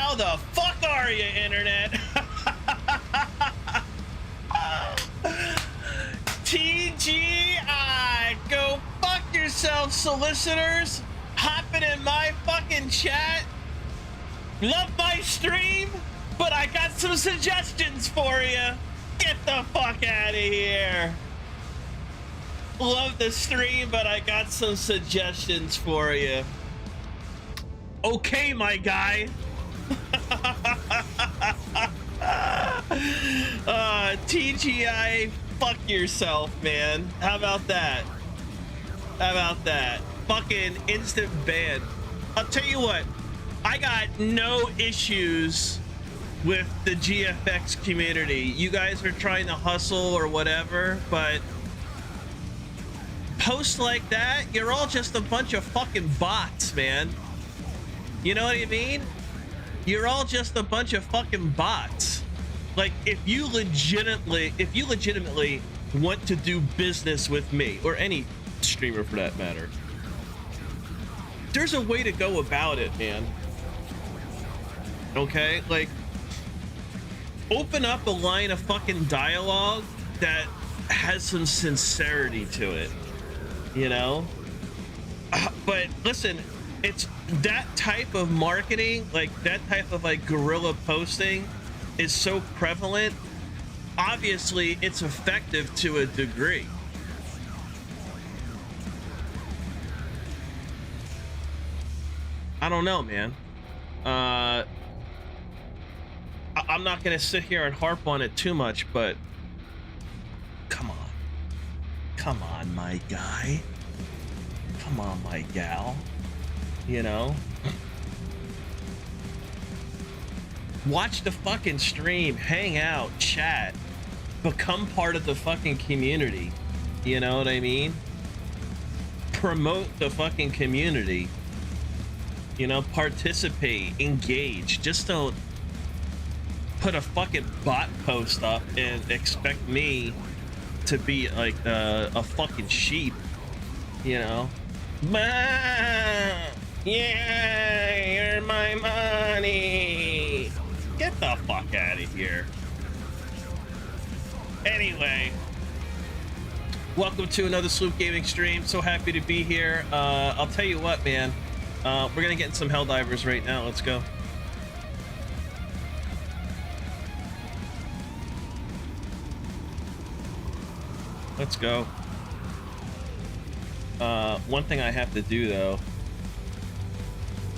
How the fuck are you, internet? TGI, go fuck yourself, solicitors. Hopping in my fucking chat. Love my stream, but I got some suggestions for you. Get the fuck out of here. Love the stream, but I got some suggestions for you. Okay, my guy. TGI, fuck yourself, man. How about that? How about that? Fucking instant ban. I'll tell you what, I got no issues with the GFX community. You guys are trying to hustle or whatever, but posts like that, you're all just a bunch of fucking bots, man. You know what I mean? You're all just a bunch of fucking bots. Like, if you legitimately want to do business with me, or any streamer for that matter, there's a way to go about it, man. Okay? Like, open up a line of fucking dialogue that has some sincerity to it, you know? But listen, it's that type of marketing, like that type of like guerrilla posting is so prevalent. Obviously, it's effective to a degree. I don't know, man. I'm not gonna sit here and harp on it too much, but come on, my guy, come on, my gal, you know, watch the fucking stream, hang out, chat, become part of the fucking community, you know what I mean? Promote the fucking community, you know, participate, engage. Just don't put a fucking bot post up and expect me to be like a fucking sheep, you know? Yeah, you're my money. Get the fuck out of here. Anyway, welcome to another Sloop Gaming stream. So happy to be here. I'll tell you what, man. We're gonna get in some Helldivers right now. Let's go. Let's go. One thing I have to do though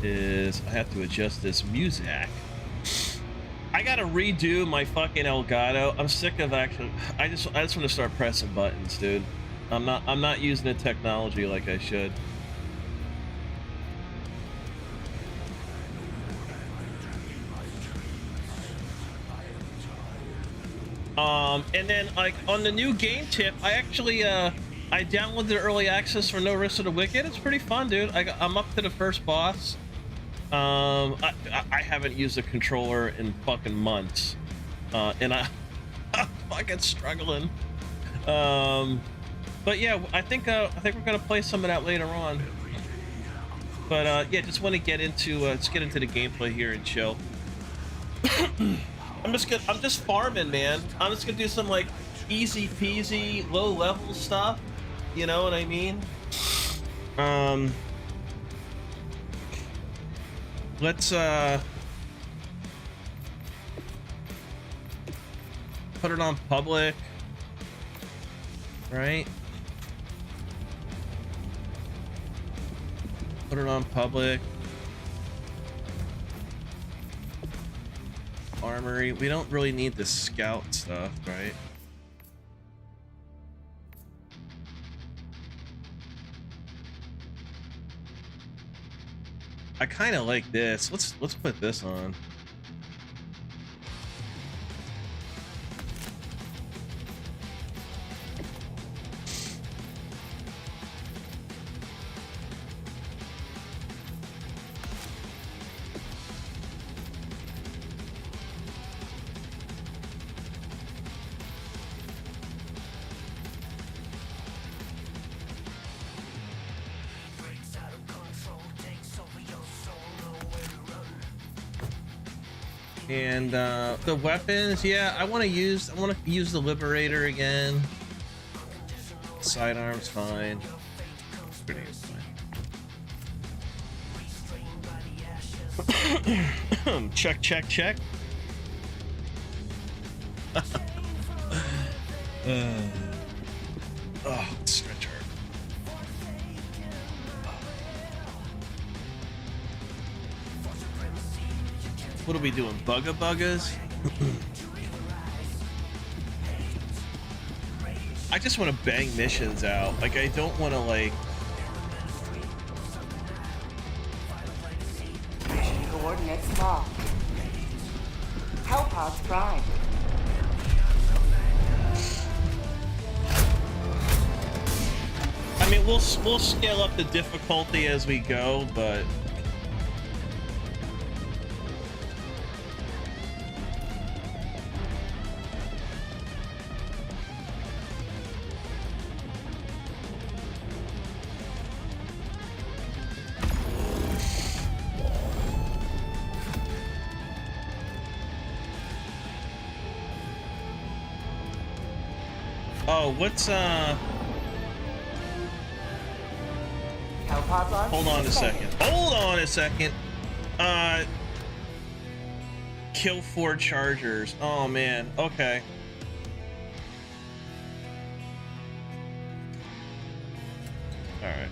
is I have to adjust this music. I gotta redo my fucking Elgato. I'm sick of actually. I just want to start pressing buttons, dude. I'm not using the technology like I should. And then like on the new game tip, I actually I downloaded early access for No Risk of the Wicked. It's pretty fun, dude. I'm up to the first boss. I haven't used a controller in fucking months, and I'm fucking struggling. But yeah, I think we're gonna play some of that later on. But yeah, just want to get into let's get into the gameplay here and chill. I'm just farming, man. I'm just gonna do some like easy peasy, low level stuff. You know what I mean? Let's put it on public, right? Put it on public. Armory. We don't really need the scout stuff, right? I kind of like this. Let's put this on. And the weapons, yeah, I want to use the Liberator again. Sidearm's fine. Grenade's fine. Check, check, check. Oh, stretch hurt. What are we doing? Buggas? I just want to bang missions out. Like, I don't want to, like... Coordinates locked. Hellpods prime. I mean, we'll scale up the difficulty as we go, but... Oh, what's hold on a second. Hold on a second. Kill 4 chargers. Oh man. Okay. All right.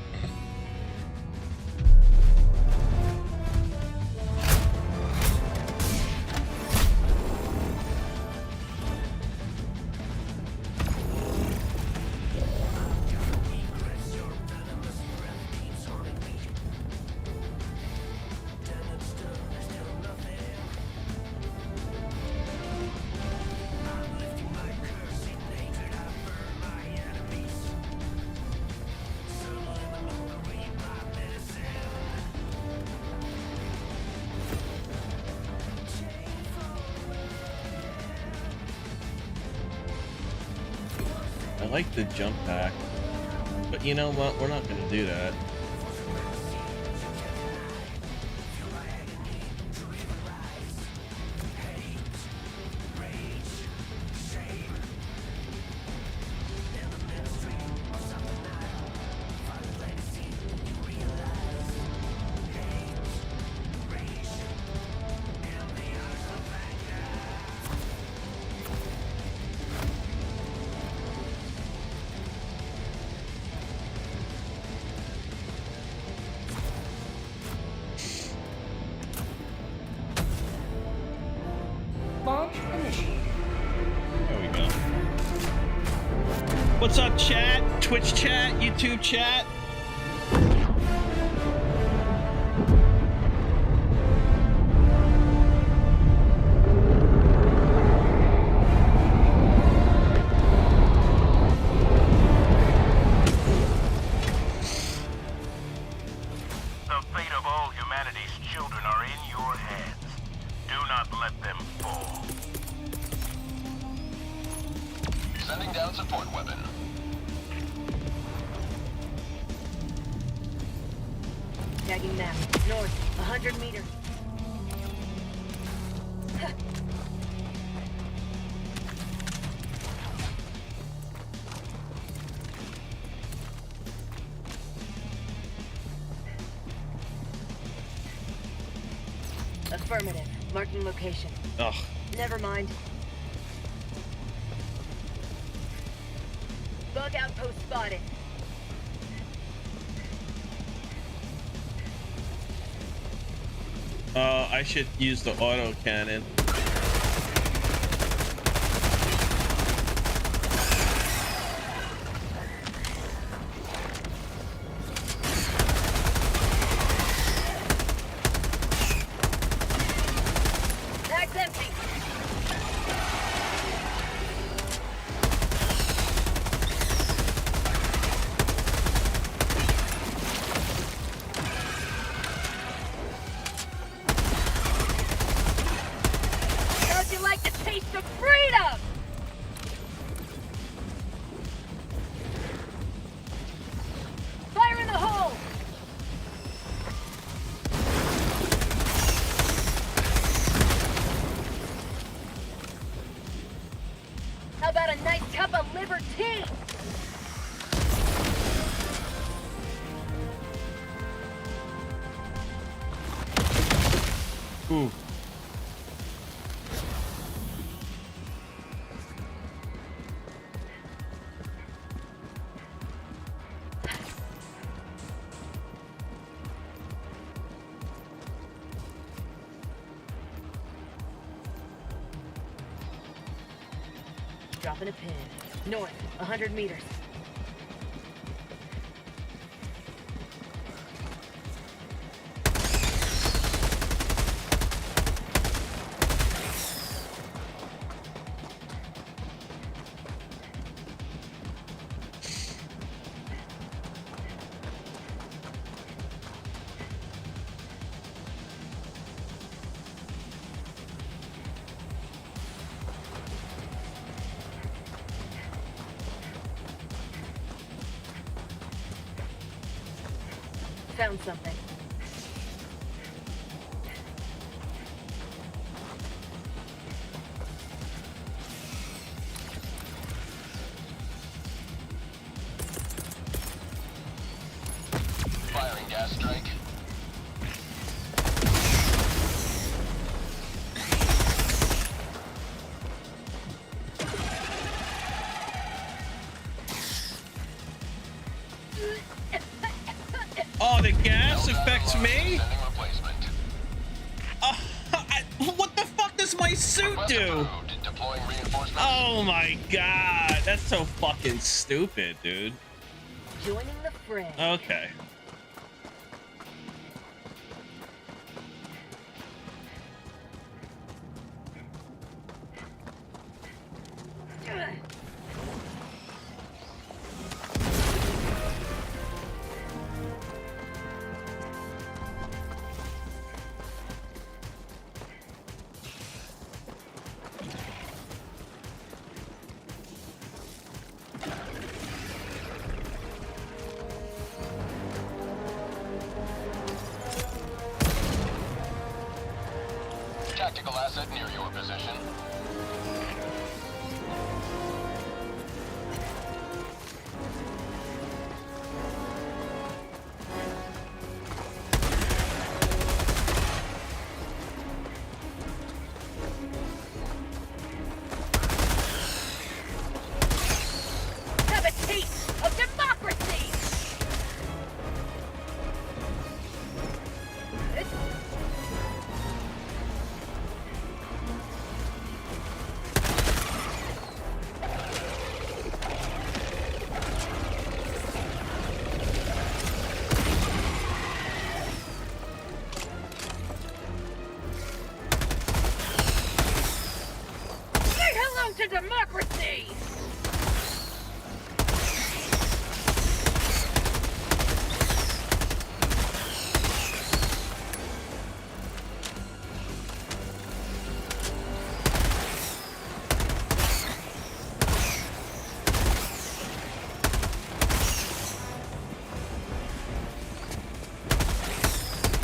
I like the jump pack, but you know what? We're not going to do that. What's up, chat? Twitch chat, YouTube chat. The fate of all humanity's children are in your hands. Do not let them fall. Sending down support weapon. Tagging map. North, 100 meters. Affirmative. Marking location. Ugh. Never mind. Bug outpost spotted. I should use the auto cannon. Bag's empty. How'd you like the taste of freedom? Fire in the hole! got a nice cup of liver tea. Ooh. Dropping a pin. North, 100 meters. Found something. Firing gas strike. Oh, the gas affects me? Sending replacement. What the fuck does my suit do? Approved. Deploying reinforcements. Oh my god, that's so fucking stupid, dude. Joining the fray. Okay. Tactical asset near your position. Have a taste of democracy! Say hello to democracy!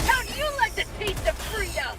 How'd you like the taste of freedom?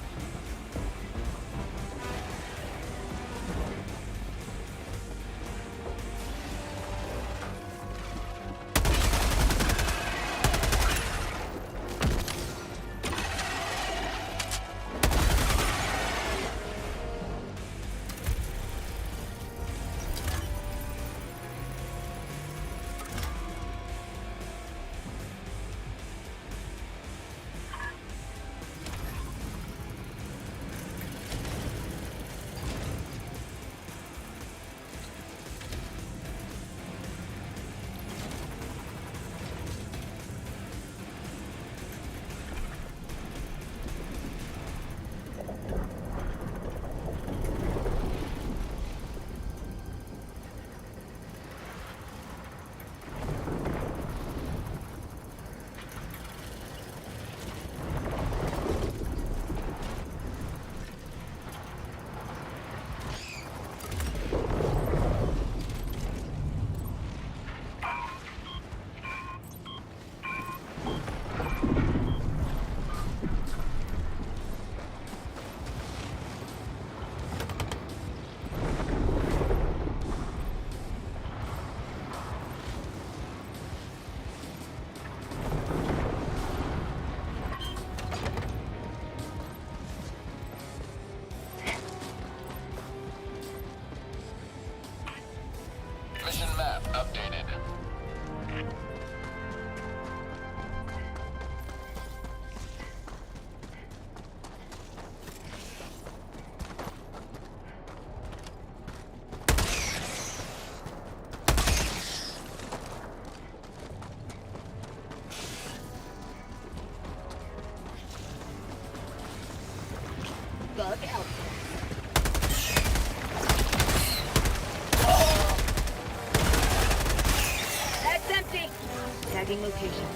Tagging location.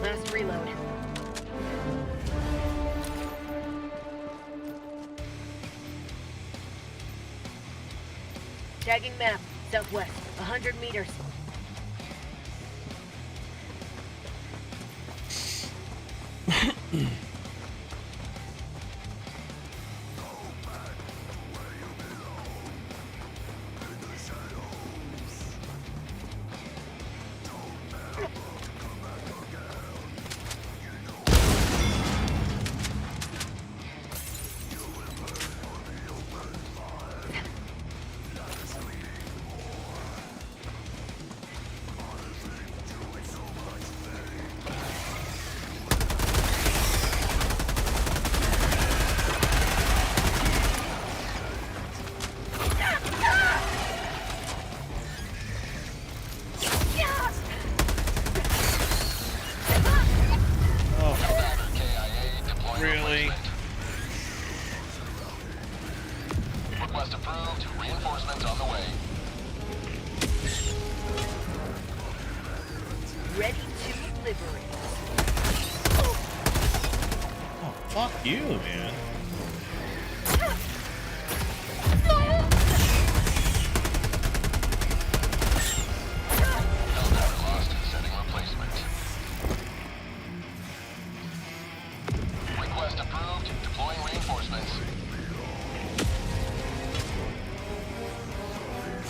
Last reload. Tagging map, southwest, 100 meters. Really? Request approved. Reinforcements on the way. Ready to liberate. Oh, fuck you, man. Helldiver lost. Setting replacement. Request approved. Deploying reinforcements.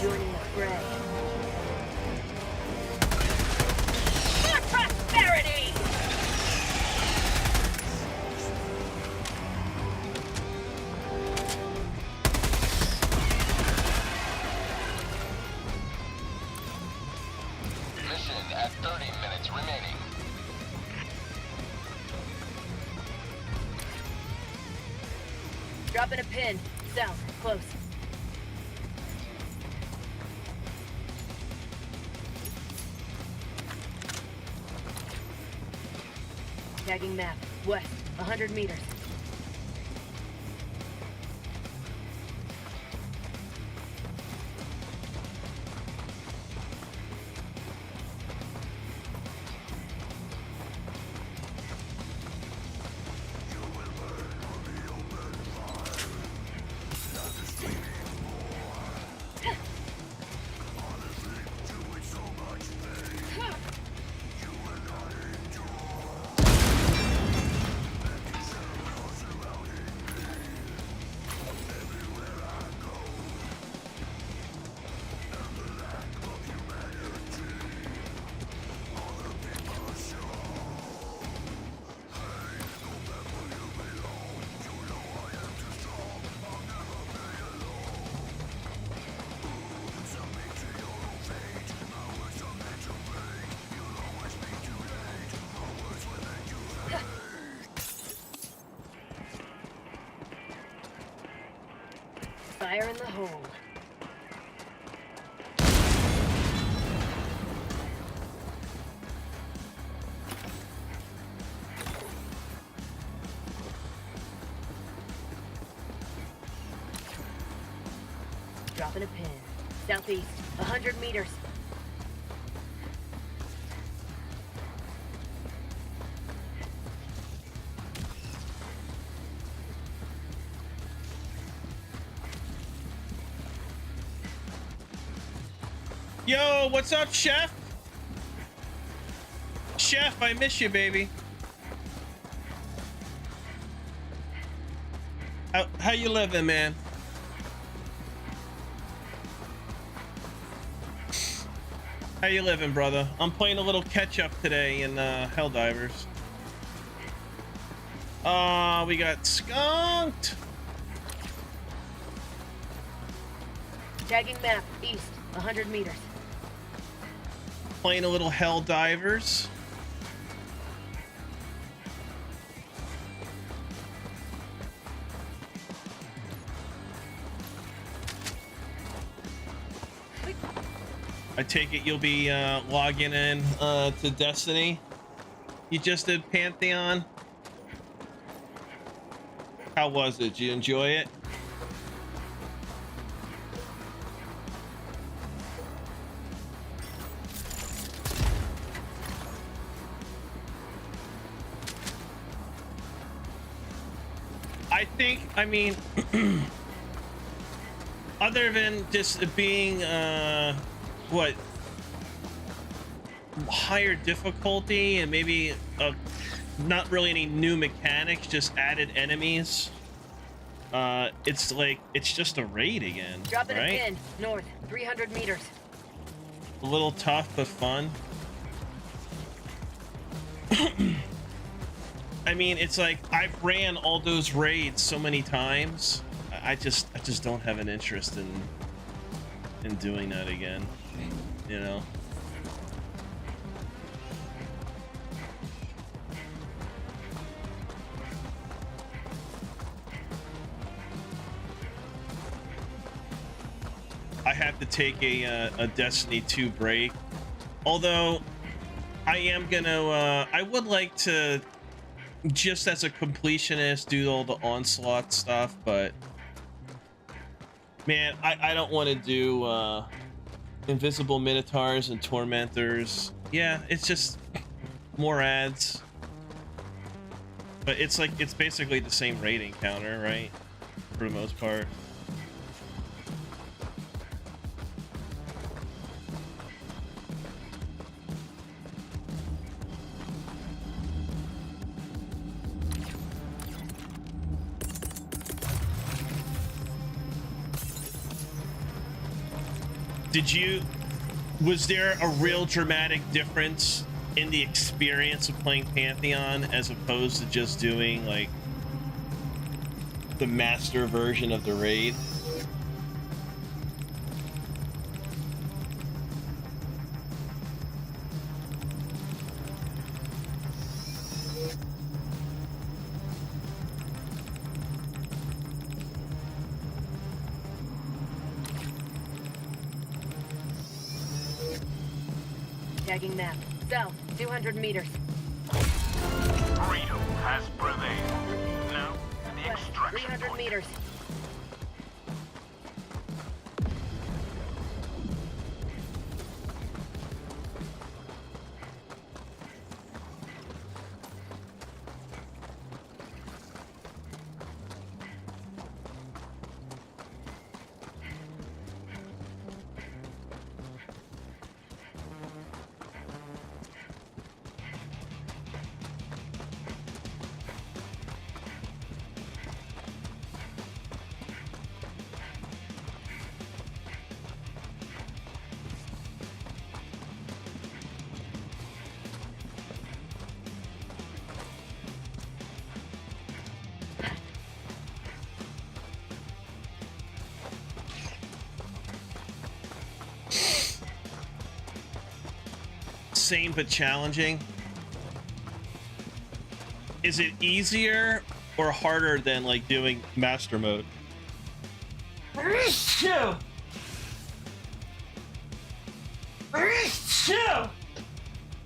Joining the fray. For prosperity! Mission at 30 minutes remaining. Dropping a pin. South, close. Tagging map, west, 100 meters. Fire in the hole. Dropping a pin. Southeast, 100 meters. Yo, what's up, Chef? Chef, I miss you, baby. How you living, man? How you living, brother? I'm playing a little Ketchup today in Helldivers. We got skunked. Tagging map, east, 100 meters. Playing a little Helldivers. I take it you'll be logging in to Destiny. You just did Pantheon. How was it? Did you enjoy it? I mean, other than just being, what, higher difficulty and maybe not really any new mechanics, just added enemies. It's like, it's just a raid again, Dropping right? a pin, north, 300 meters. A little tough, but fun. I mean, it's like I've ran all those raids so many times. I just don't have an interest in doing that again, you know. I have to take a Destiny 2 break. Although I am gonna I would like to, just as a completionist, do all the onslaught stuff, but man, I don't want to do invisible minotaurs and tormentors. Yeah, it's just more ads, but it's like, it's basically the same rating counter, right, for the most part. Was there a real dramatic difference in the experience of playing Pantheon as opposed to just doing like the master version of the raid? Tagging map. South, 200 meters. Freedom has prevailed. Now, the West, extraction 300 point. meters. Same but challenging. Is it easier or harder than like doing master mode?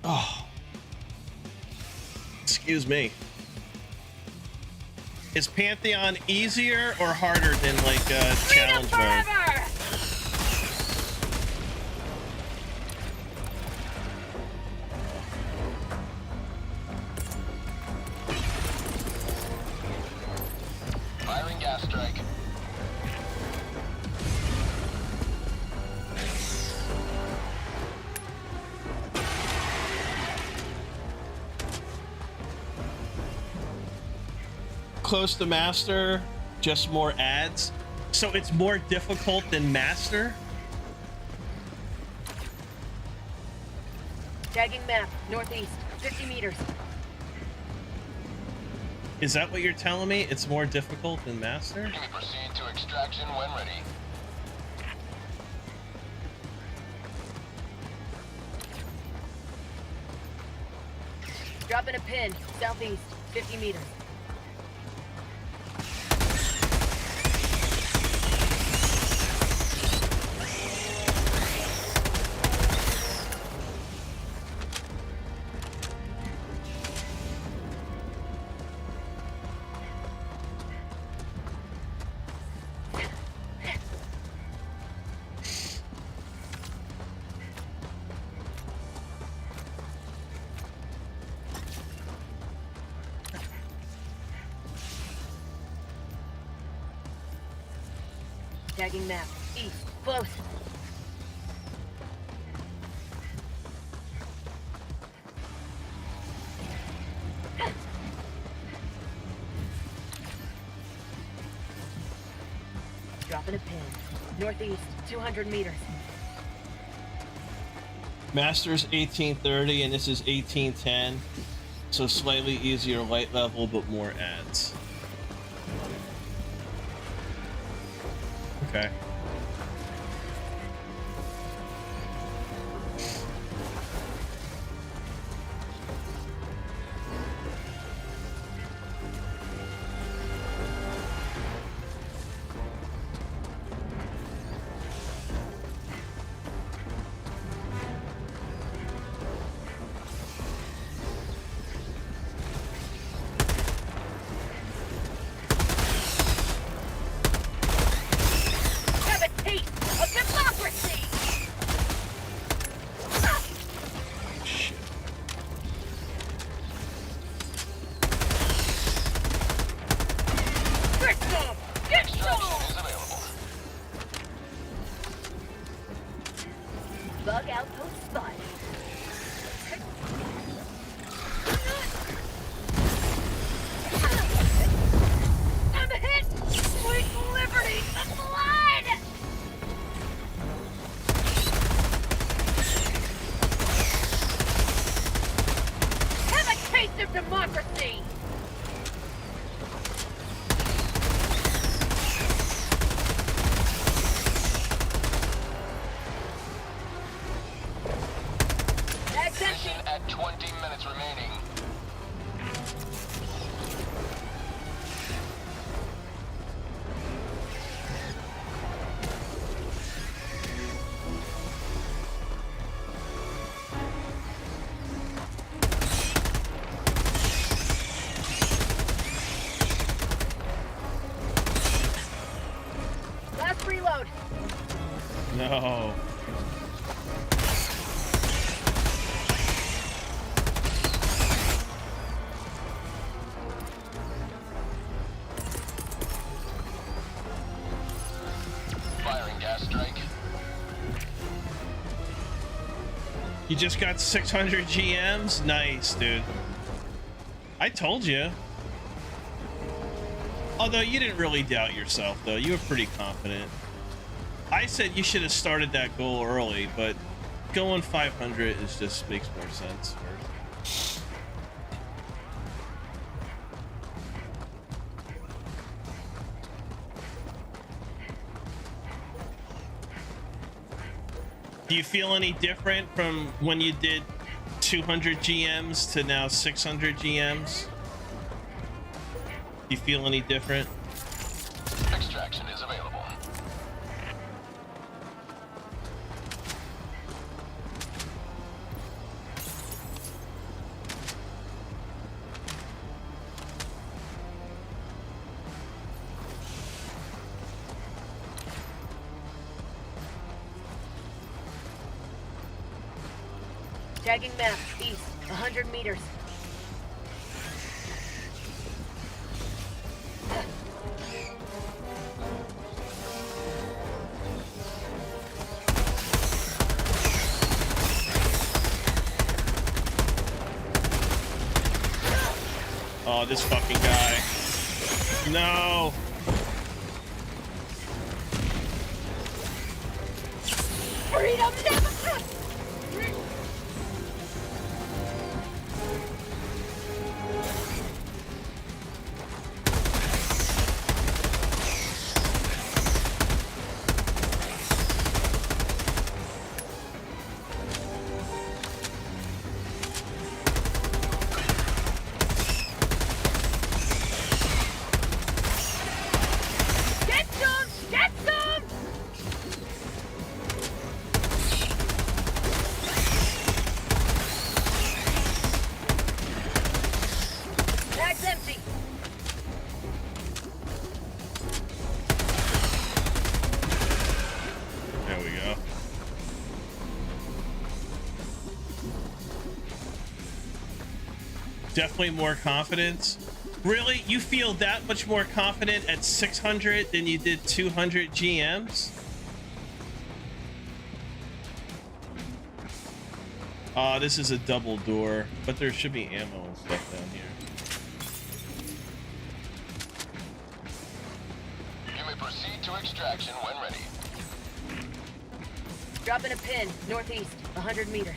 Oh, excuse me. Is Pantheon easier or harder than like challenge mode? Firing gas strike. Close to master, just more ads. So it's more difficult than master? Tagging map. Northeast, 50 meters. Is that what you're telling me? It's more difficult than master? You may proceed to extraction when ready. Dropping a pin. Southeast, 50 meters. Tagging map. East. Close. Dropping a pin. Northeast, 200 meters. Master's 1830 and this is 1810. So slightly easier light level, but more ads. Okay. Have a taste of democracy! Shit. Get some! Get Extraction some! is available. Bug outpost spotted. I'm hit! Sweet liberty! The blood! Have a taste of democracy! That's empty! Mission at 20 minutes remaining. Last reload! No. Firing gas strike. You just got 600 GMs? Nice, dude. I told you. Although you didn't really doubt yourself, though. You were pretty confident. I said you should have started that goal early, but going 500 is just makes more sense. Do you feel any different from when you did 200 GMs to now 600 GMs? Do you feel any different? Extraction is available. Tagging map. East. 100 meters. Oh, this fucking guy. No. Freedom never... Get some! Get some! Bag's empty. There we go. Definitely more confidence. Really? You feel that much more confident at 600 than you did 200 GMs? This is a double door, but there should be ammo and stuff down here. You may proceed to extraction when ready. Dropping a pin, northeast, 100 meters.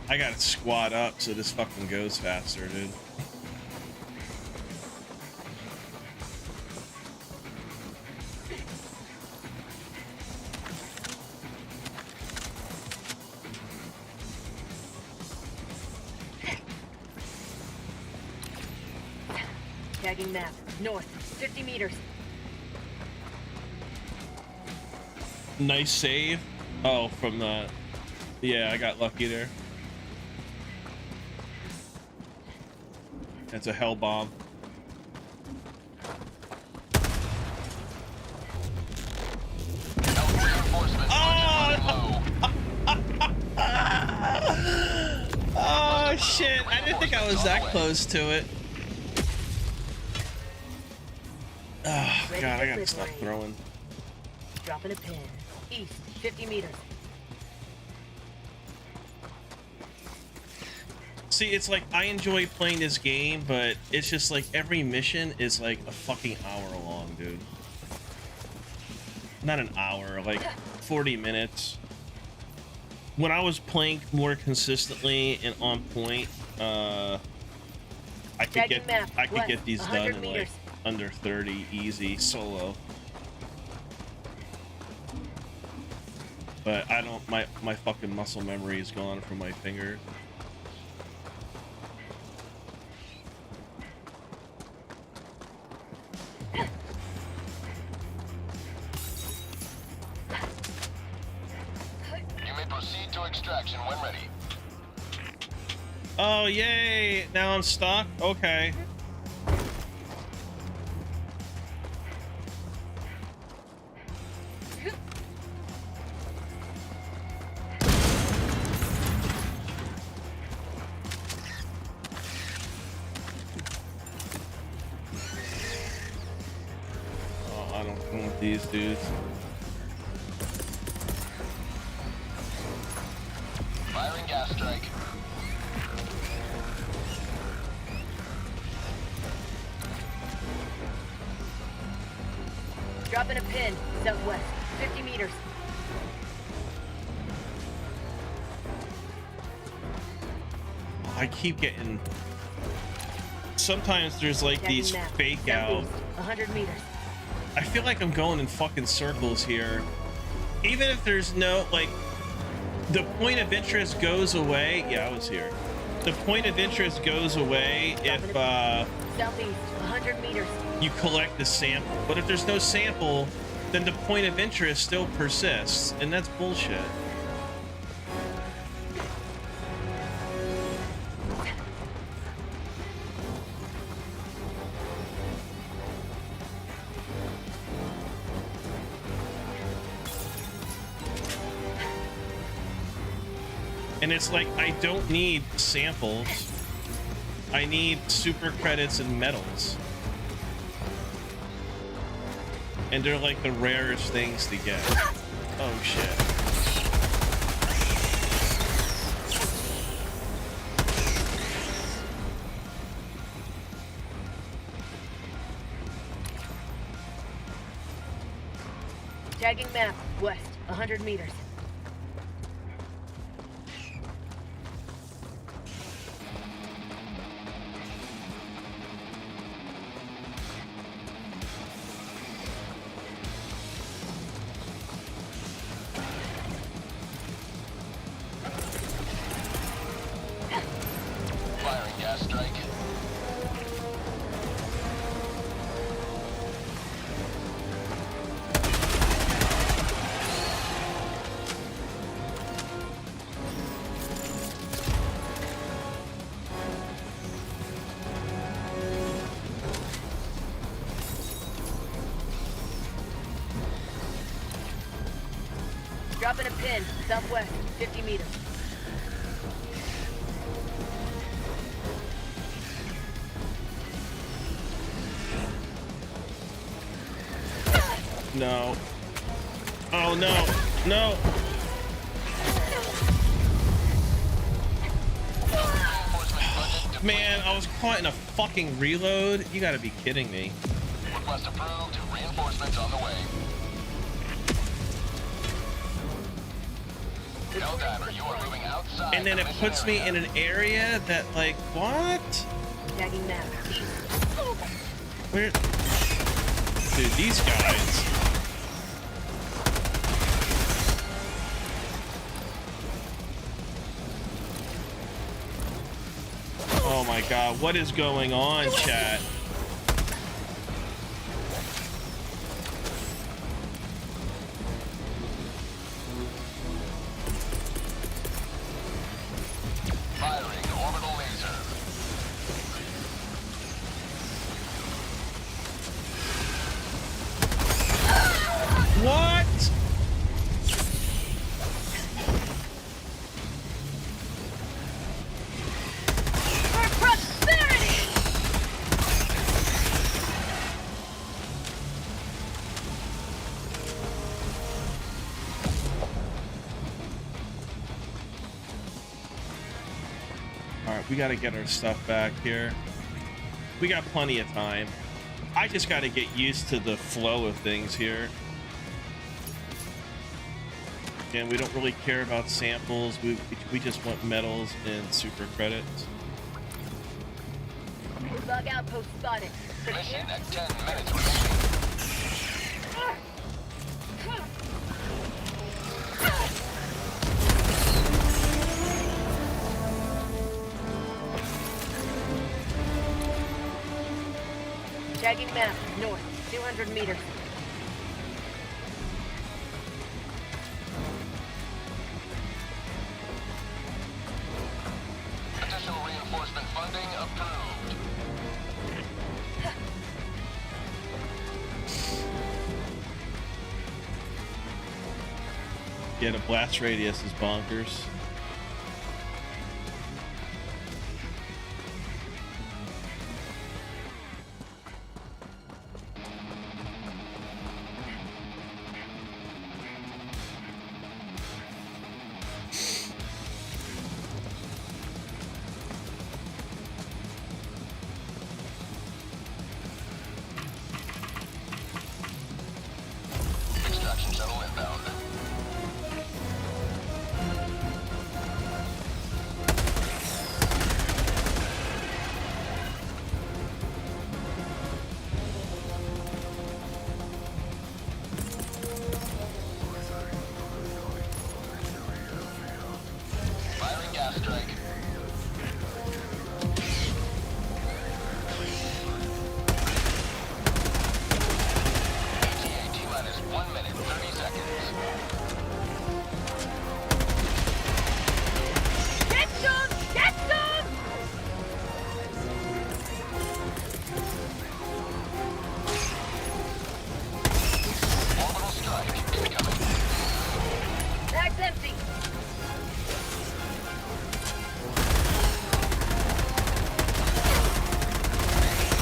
I gotta squat up so this fucking goes faster, dude. Tagging map, north, 50 meters. Nice save. Oh, from the... Yeah, I got lucky there. That's a hell bomb. Oh! Oh shit! I didn't think I was that close to it. Oh god, I gotta stop throwing. Dropping a pin, east, 50 meters. See, it's like I enjoy playing this game, but it's just like every mission is like a fucking hour long, dude. Not an hour, like 40 minutes. When I was playing more consistently and on point, I could get these done in like under 30 easy solo. But I don't, my fucking muscle memory is gone from my fingers. Extraction when ready. Oh, yay! Now I'm stuck? Okay. Oh, I don't want these dudes. Firing gas strike. Dropping a pin, southwest, 50 meters. I keep getting... Sometimes there's like these fake out... 100 meters. I feel like I'm going in fucking circles here. Even if there's no, like... The point of interest goes away. Yeah, I was here. The point of interest goes away if southeast, 100 meters. You collect the sample. But if there's no sample, then the point of interest still persists, and that's bullshit. And it's like, I don't need samples. I need super credits and medals. And they're like the rarest things to get. Oh shit. Tagging map, west, 100 meters. Firing gas strike. Dropping a pin, southwest, 50 meters. No. Oh no. No. Man, I was caught in a fucking reload. You gotta be kidding me. Request approved. Reinforcements on the way. Helldiver, you are moving outside. And then the it mission puts me area. in an area that, like, what? Tagging map. Where? Dude, these guys. Oh my god, what is going on, chat? Firing orbital laser. What? For prosperity! Alright, we gotta get our stuff back here. We got plenty of time. I just gotta get used to the flow of things here. And we don't really care about samples. We just want medals and super credits. Bug outpost spotted. Mission at 10 minutes remaining. Tagging map, north, 200 meters. Additional reinforcement funding approved. Yeah, the blast radius is bonkers. Extraction shuttle inbound. Firing gas strike. ETA T-minus 1 minute, 30 seconds. Get some! Get some! Orbital strike incoming. Bag's empty.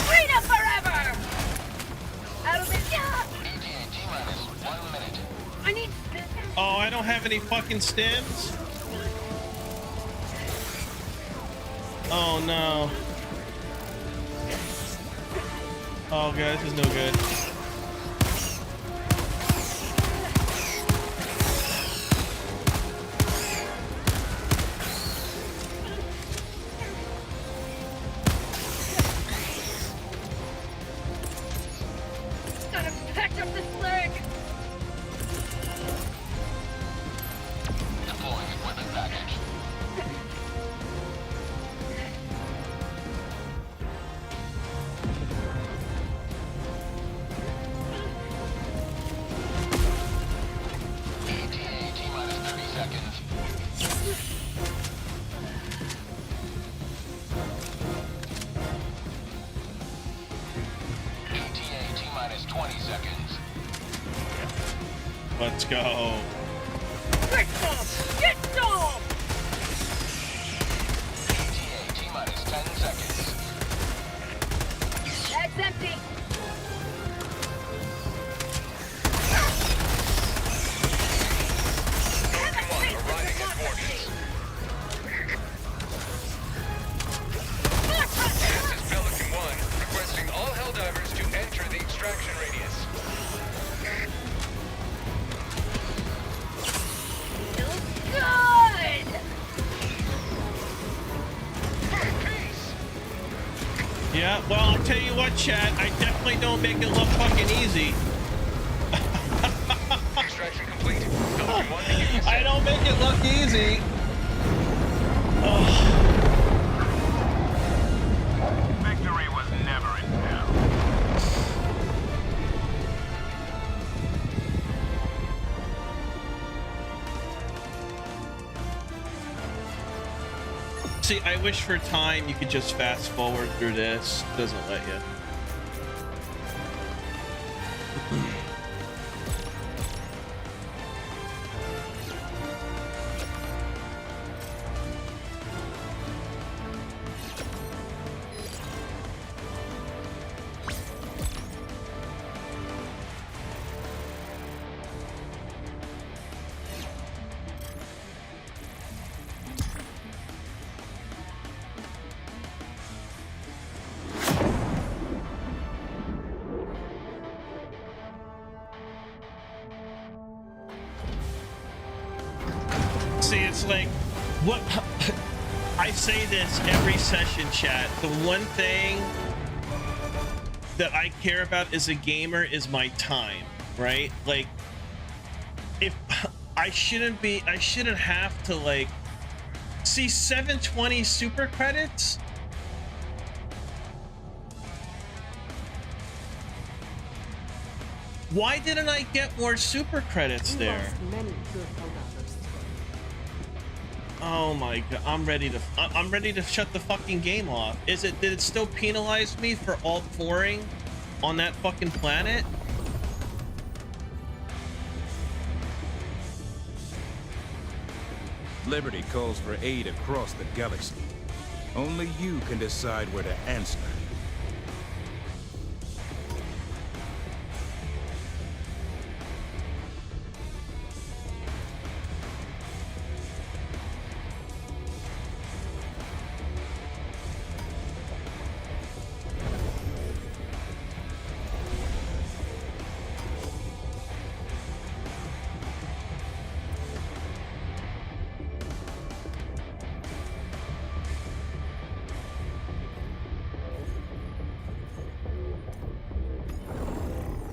Freedom forever! Out of the job! ETA T-minus 1 minute. I need... Oh, I don't have any fucking stims? Oh no. Oh god, this is no good. Gotta patch up this leg! Deploying equipment package. ETA T-minus 30 seconds. ETA T-minus 20 seconds. Let's go. Get some! Get some! ETA T-minus 10 seconds. Bag's empty. Arriving at coordinates. This is Pelican 1, requesting all Helldivers to enter the extraction radius. Feels good! Peace! Yeah, well, I'll tell you what, chat. I definitely don't make it look fucking easy. Extraction complete. Pelican 1 beginning I ascent. don't make it look easy. Oh. Victory was never in doubt. See, I wish for time you could just fast forward through this. Doesn't let you. See, it's like, what? I say this every session, chat. The one thing that I care about as a gamer is my time, right? Like, if I shouldn't have to, like, see 720 super credits. Why didn't I get more super credits there? Oh my god, I'm ready to shut the fucking game off. Did it still penalize me for alt pouring on that fucking planet? Liberty calls for aid across the galaxy. Only you can decide where to answer.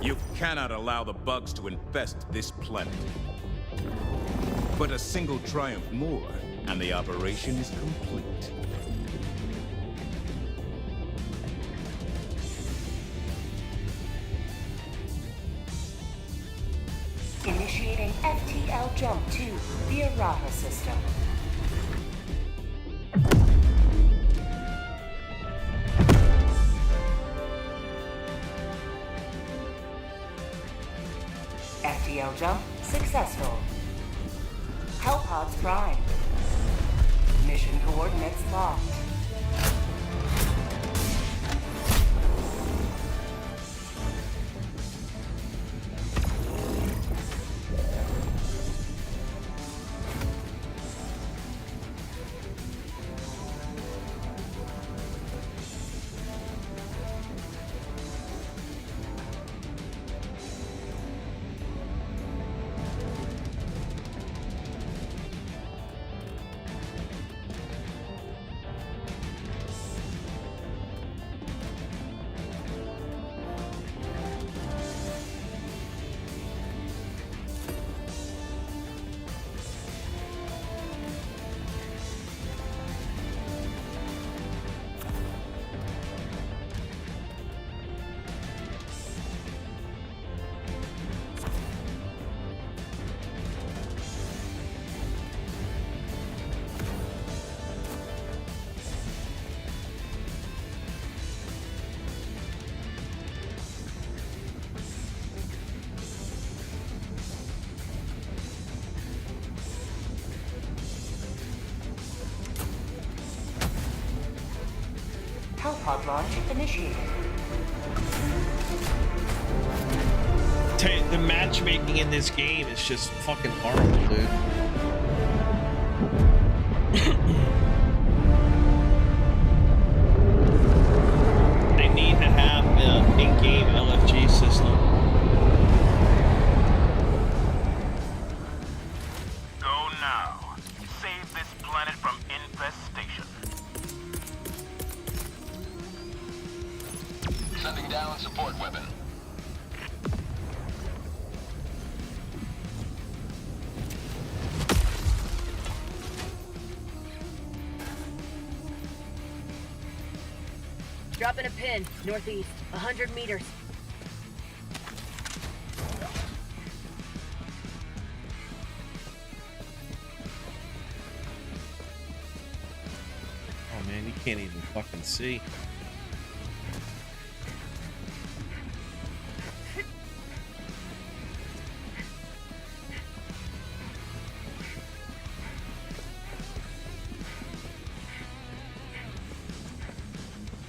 You cannot allow the bugs to infest this planet. But a single triumph more, and the operation is complete. Initiating FTL jump to the Errata system. FTL jump successful. Hellpods prime. Mission coordinates locked. pod launch initiated. The matchmaking in this game is just fucking horrible, dude. They need to have an in-game LFG system. Go now. Save this planet from infestation. Sending down support weapon. Dropping a pin, northeast, 100 meters. Oh man, you can't even fucking see.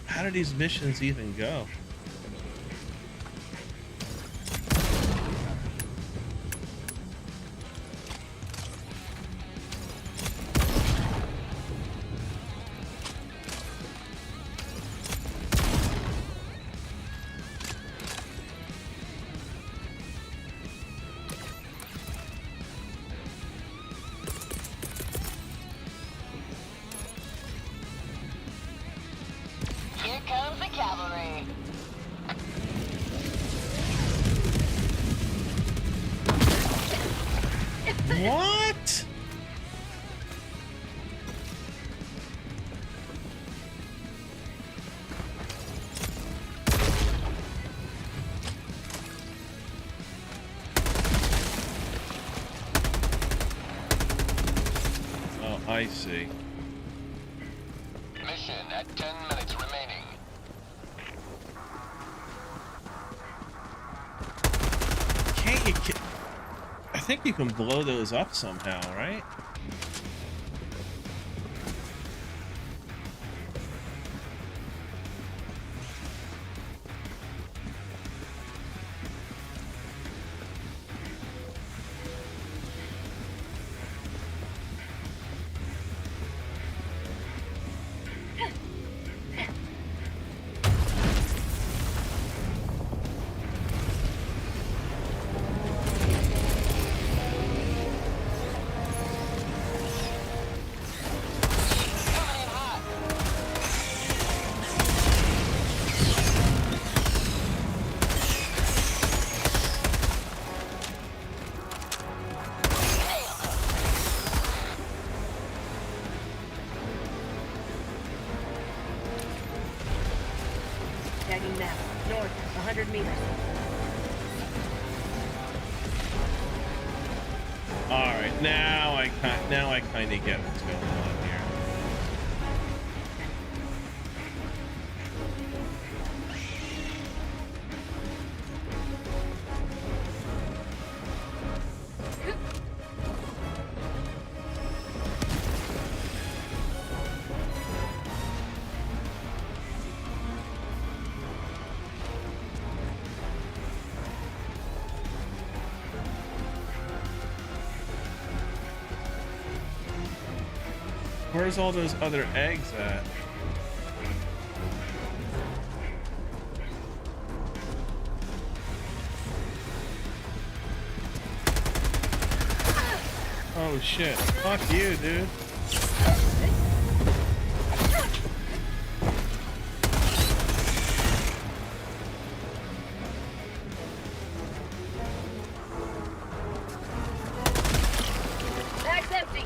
How do these missions even go? Here comes the cavalry. What? Oh, I see. Mission at 10 minutes remaining. Can't you? I think you can blow those up somehow, right? Tagging map, north, 100 meters. All right, now I kind of get what's going on here. Where's all those other eggs at? Oh shit. Fuck you, dude. Bag's empty.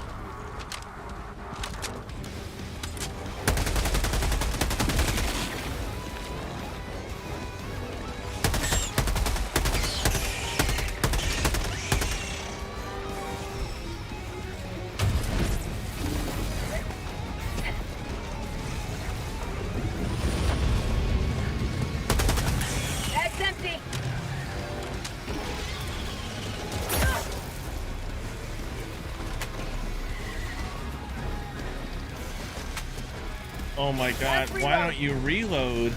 Oh my god, why don't you reload?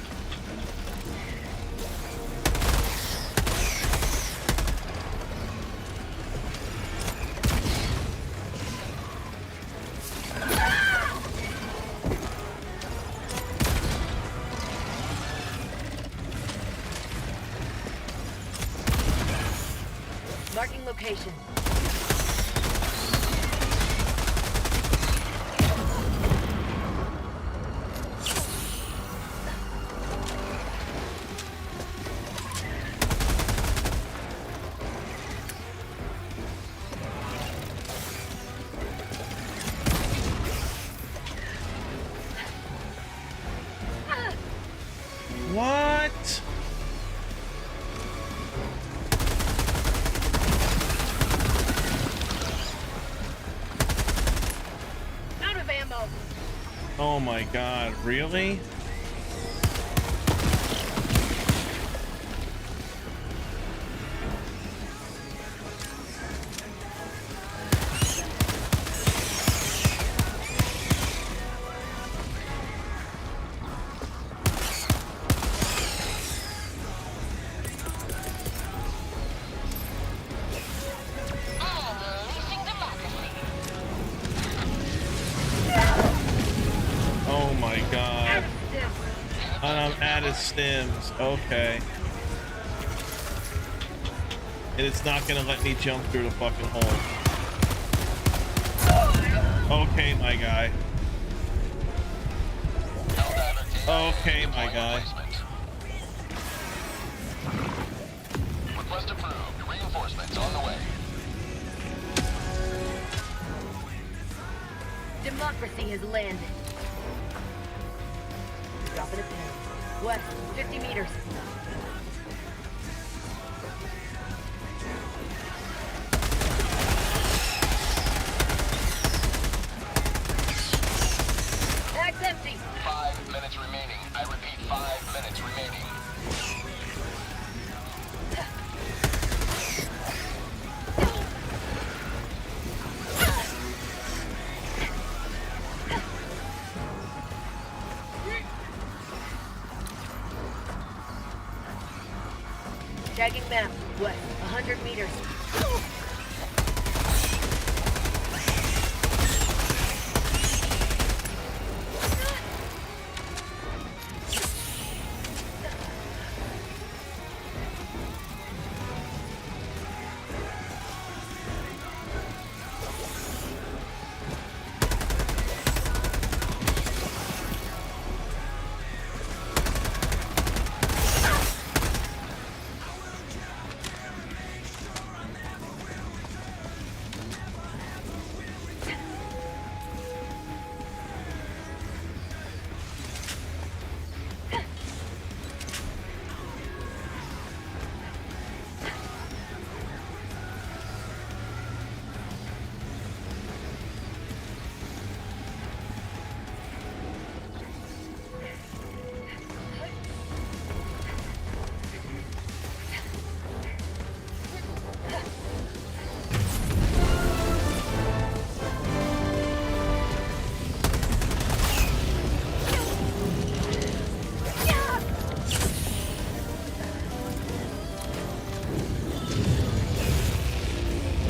Marking location. What? Out of ammo. Oh my god, really? Unleashing democracy. Oh my god. This. And I'm out of stims. Okay. And it's not gonna let me jump through the fucking hole. Okay, my guy. Okay, my guy. Request approved. Reinforcements on the way. Democracy has landed. Dropping a pin. West, 50 meters. Bag's empty. 5 minutes remaining. I repeat, 5 minutes remaining. Tagging map. West, 100 meters.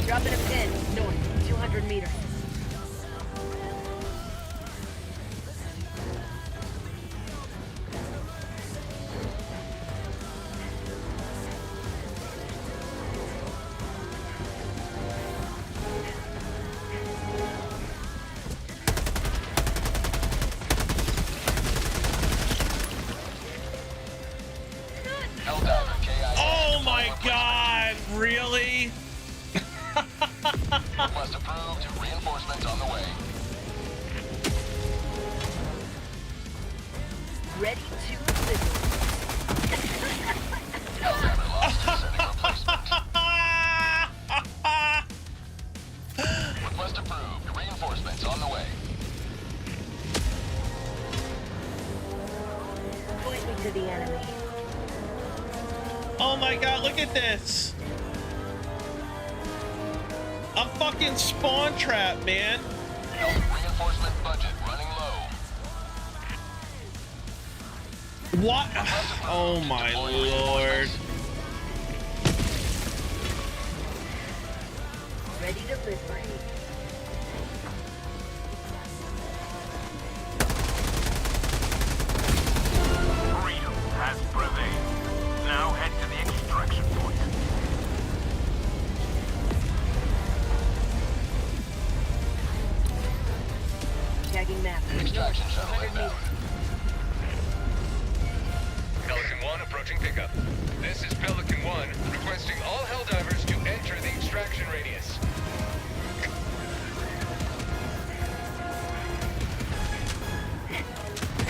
Dropping a pin. North, 200 meters. Helldiver KIA. Oh my god, really? Request approved. Reinforcements on the way. Ready to deliver. Helldiver lost. Sending replacement. Request approved. Reinforcements on the way. Point me to the enemy. Oh my god, look at this. A fucking spawn trap, man. Reinforcement budget running low. What? Oh my lord. Ready to liberate. Freedom has prevailed. Now head to the extraction point. Tagging map. Extraction North, shuttle 100 inbound. meters. Pelican 1 approaching pickup. This is Pelican 1, requesting all Helldivers to enter the extraction radius.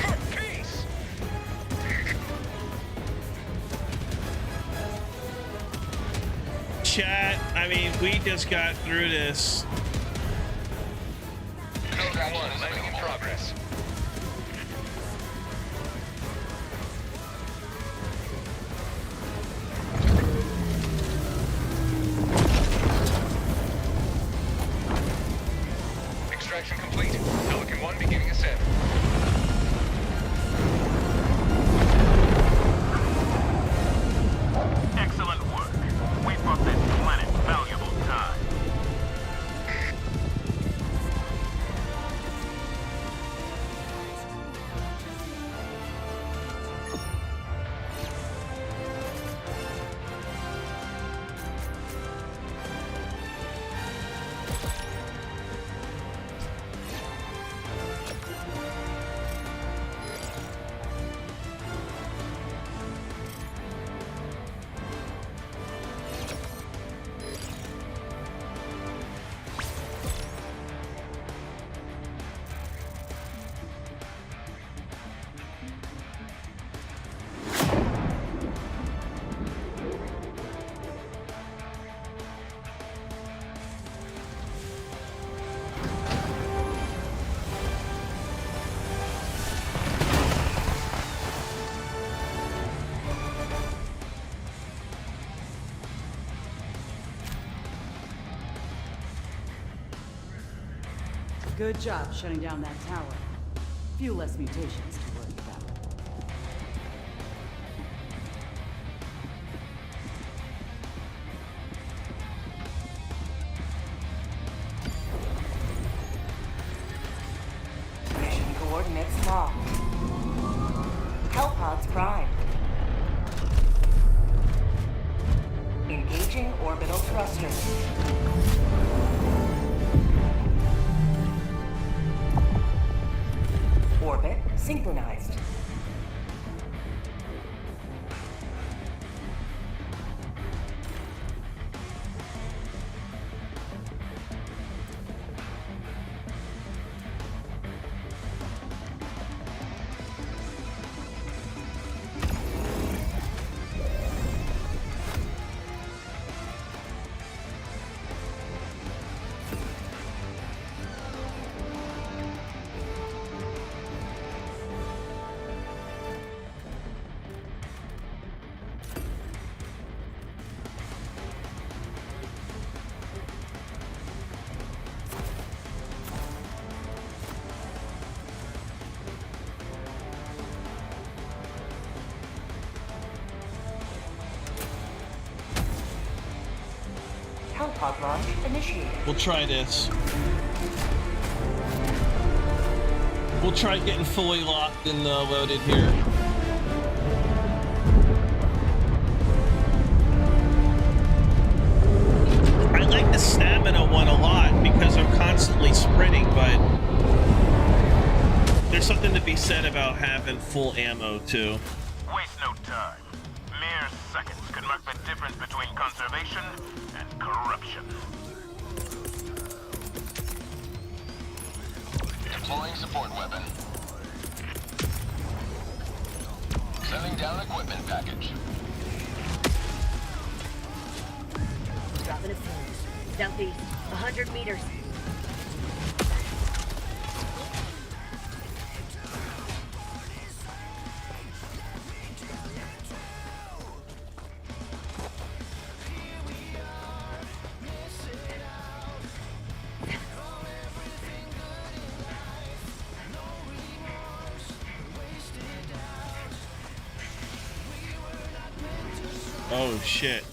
For peace! Chat, I mean, we just got through this. Pelican 1 landing in progress. Extraction complete. Pelican 1 beginning ascent. Excellent work. We brought this planet valuable time. Good job shutting down that tower. Few less mutations to worry about. Mission coordinates locked. Hellpods prime. Engaging orbital thrusters. Orbit synchronized. Hellpod launch initiated. We'll try this. We'll try getting fully locked and loaded here. I like the stamina one a lot because I'm constantly sprinting, but there's something to be said about having full ammo too. Waste no time. Mere seconds can mark the difference between conservation and corruption. Deploying support weapon. Sending down equipment package. Dropping a fuse. Southeast, 100 meters. Oh shit.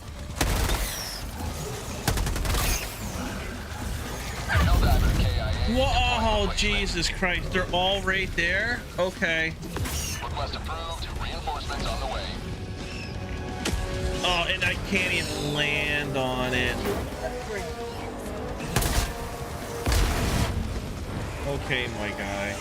Helldiver KIA. Whoa, Jesus Christ. They're all right there? Okay. Request approved. Reinforcements on the way. Oh, and I can't even land on it. Okay, my guy.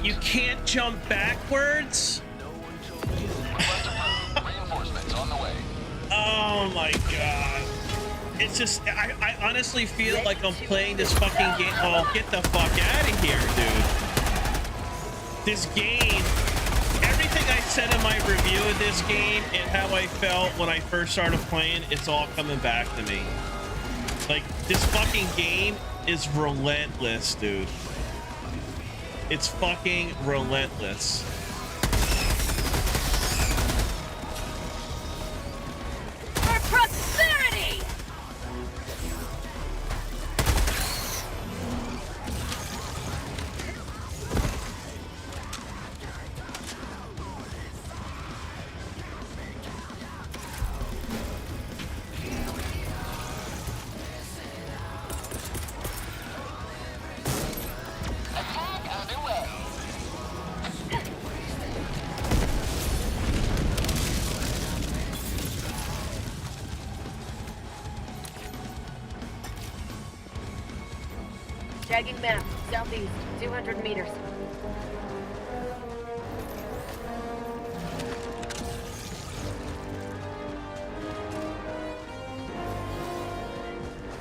You can't jump backwards? Reinforcements on the way. Oh my god. It's just, I honestly feel like I'm playing this fucking game. Oh, get the fuck out of here, dude. This game, everything I said in my review of this game and how I felt when I first started playing, it's all coming back to me. Like, this fucking game is relentless, dude. It's fucking relentless. For prosperity! Tagging map, southeast, 200 meters.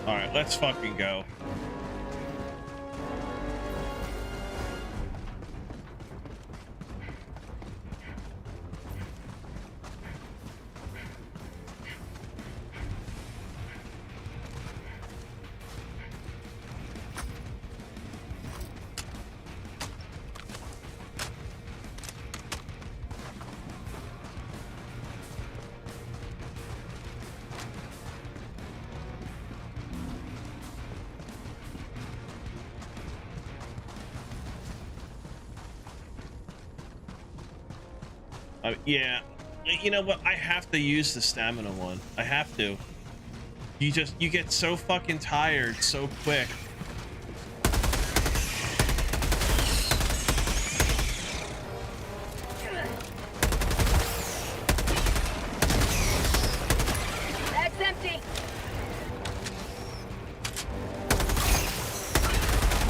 All right, let's fucking go. Yeah, you know what? I have to use the stamina one. I have to. You get so fucking tired so quick. That's empty.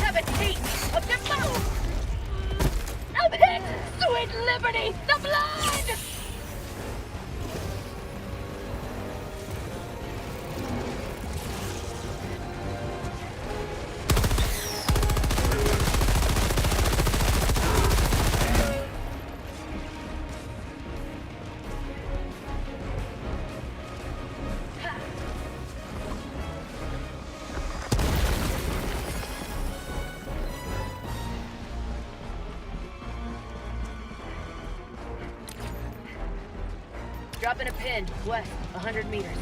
Have a taste of the mouth. I'm hit. Sweet liberty, the blood. Dropping a pin, west, 100 meters.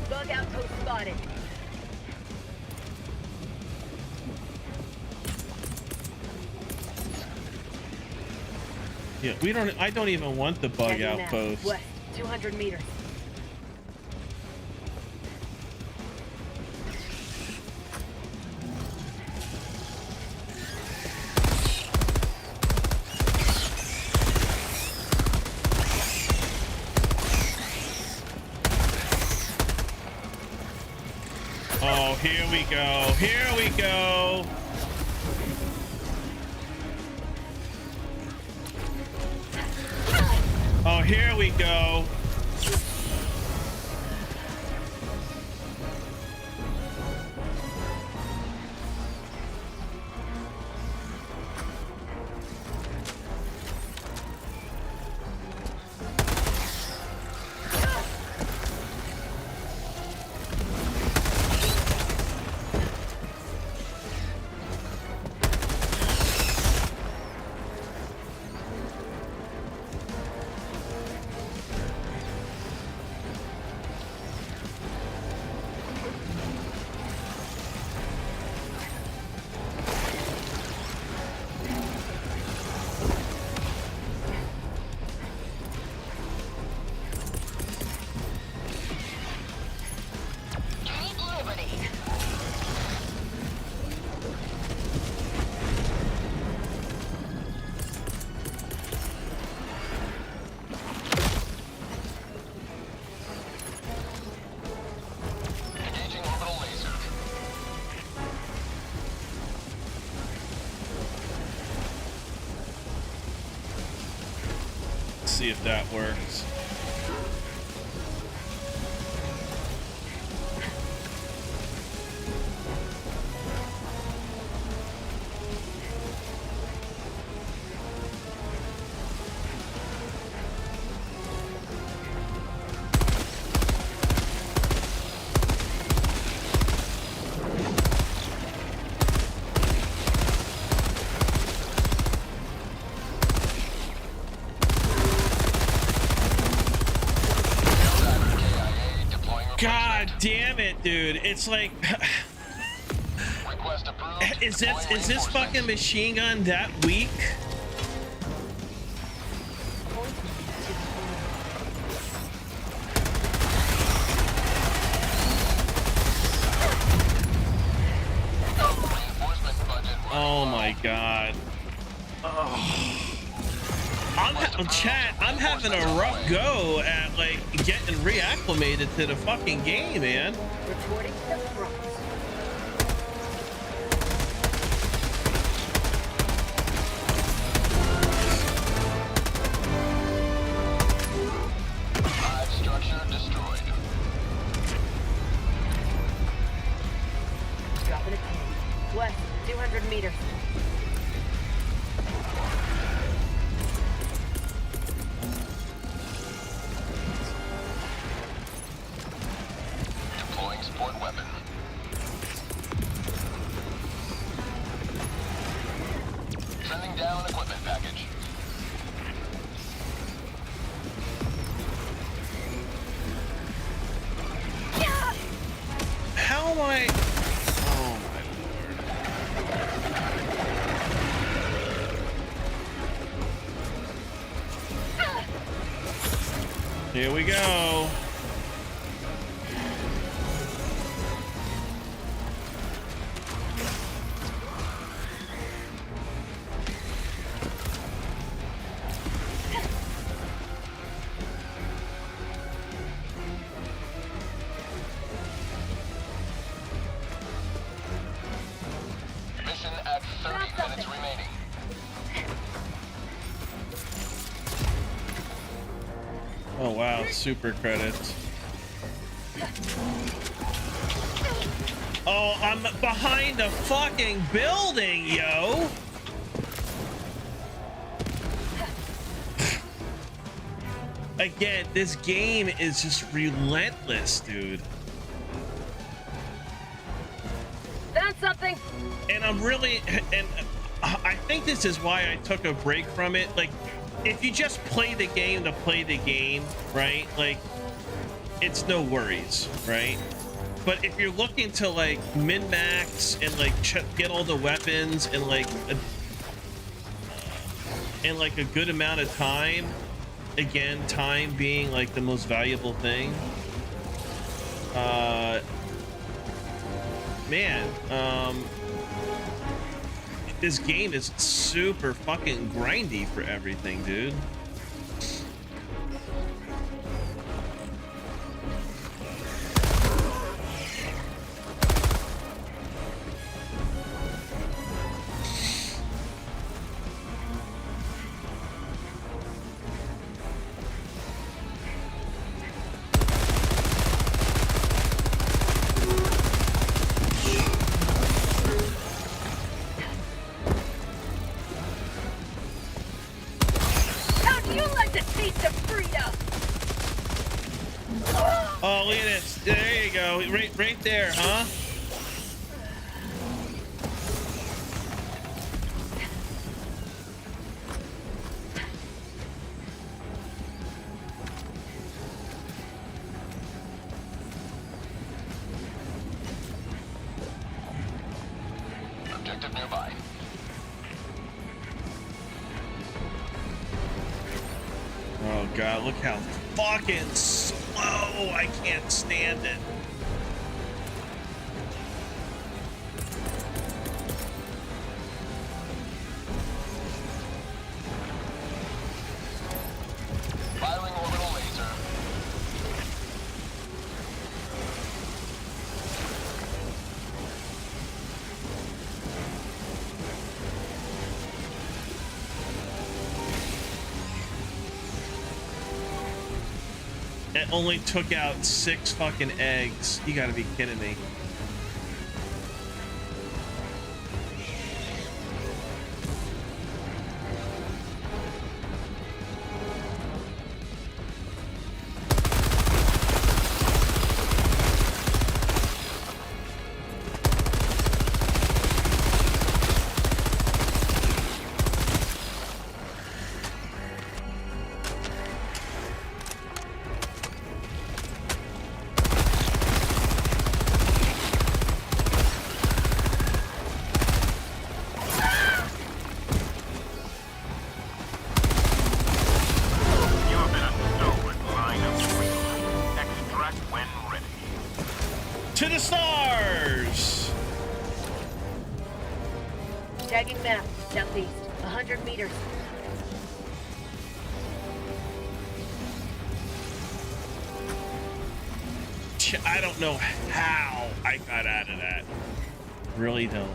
Bug outpost spotted. Yeah, I don't even want the bug Tagging map, outpost. west, 200 meters. Oh, here we go. Here we go. Oh, here we go. See if that works. Damn it, dude. It's like is this fucking machine gun that weak? Oh my god. Oh. Chat, I'm having a rough go at like getting reacclimated to the fucking game, man. Reporting the front. Structure destroyed. Dropping a pin. West, 200 meters. Support weapon. Sending down equipment package. How am I? Oh my lord. Here we go. Oh wow, super credits. Oh, I'm behind a fucking building, yo! Again, this game is just relentless, dude. That's something. And I'm really, and I think this is why I took a break from it. Like, if you just play the game to play the game, right? Like, it's no worries, right? But if you're looking to like min-max and like get all the weapons and like a good amount of time, again, time being like the most valuable thing. This game is super fucking grindy for everything, dude. right there, huh? Objective nearby. Oh god, look how fucking slow. I can't stand it. Firing orbital laser. It only took out 6 fucking eggs. You gotta be kidding me. To the stars! Tagging map, southeast, 100 meters. I don't know how I got out of that. Really don't.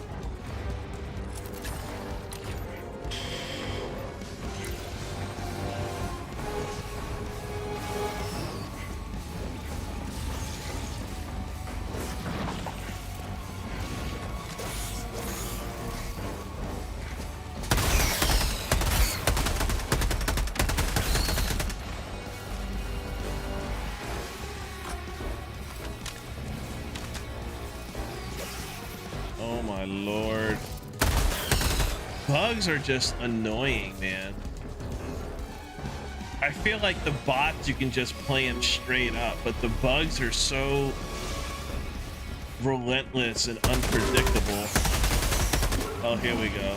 Oh my lord. Bugs are just annoying, man. I feel like the bots, you can just play them straight up, but the bugs are so relentless and unpredictable. Oh, here we go.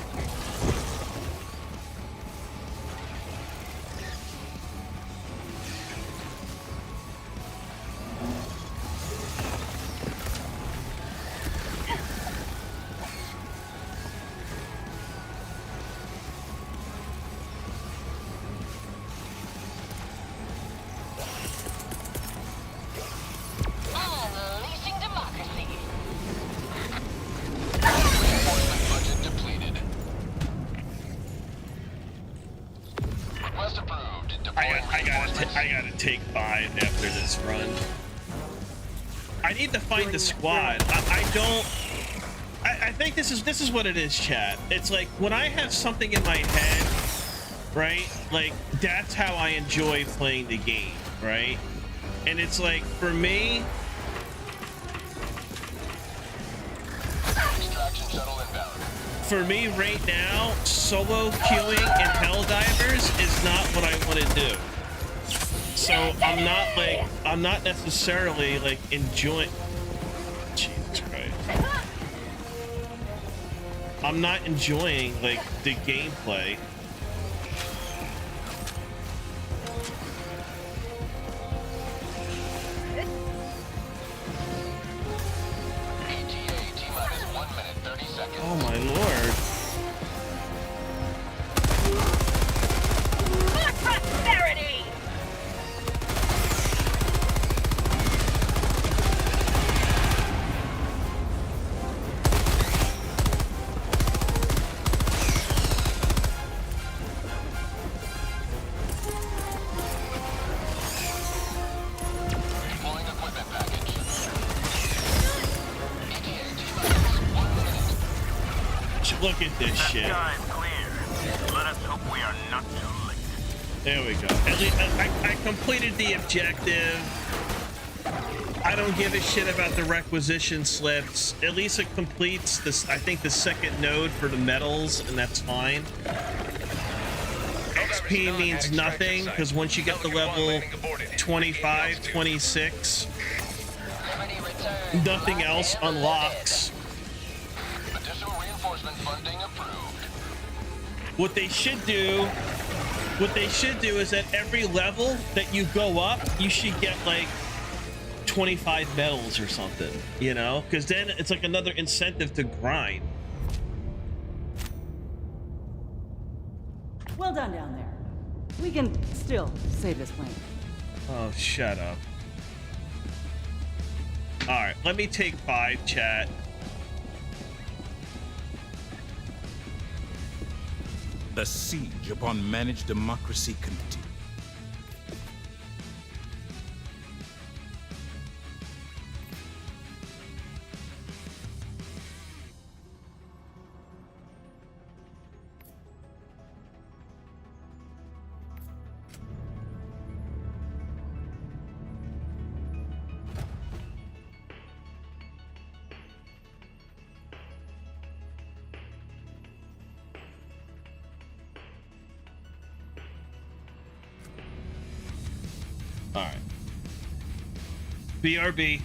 Unleashing democracy. Budget depleted. Request approved. I gotta take 5 after this run. I need to find the squad. I think this is what it is, chat. It's like when I have something in my head, right? Like that's how I enjoy playing the game, right? And it's like for me, Extraction shuttle inbound. for me right now, solo queuing in Helldivers is not what I want to do. So I'm not necessarily like enjoying. Jesus Christ. I'm not enjoying like the gameplay. ETA T-minus 1 minute 30 seconds. Oh my lord. For prosperity! Deploying equipment package. ETA T-minus 1 minute. Look at this That shit. sky is clear. Let us hope we are not too late. There we go. At least I completed the objective. I don't give a shit about the requisition slips. At least it completes this, I think, the second node for the medals, and that's fine. XP means nothing, because once you get to level 25, 26, nothing else unlocks. Additional reinforcement funding approved. What they should do is at every level that you go up, you should get like 25 medals or something, you know? Because then it's like another incentive to grind. Well done down there. We can still save this plane. Oh, shut up. All right, let me take 5, chat. The siege upon managed democracy continues. All right. BRB.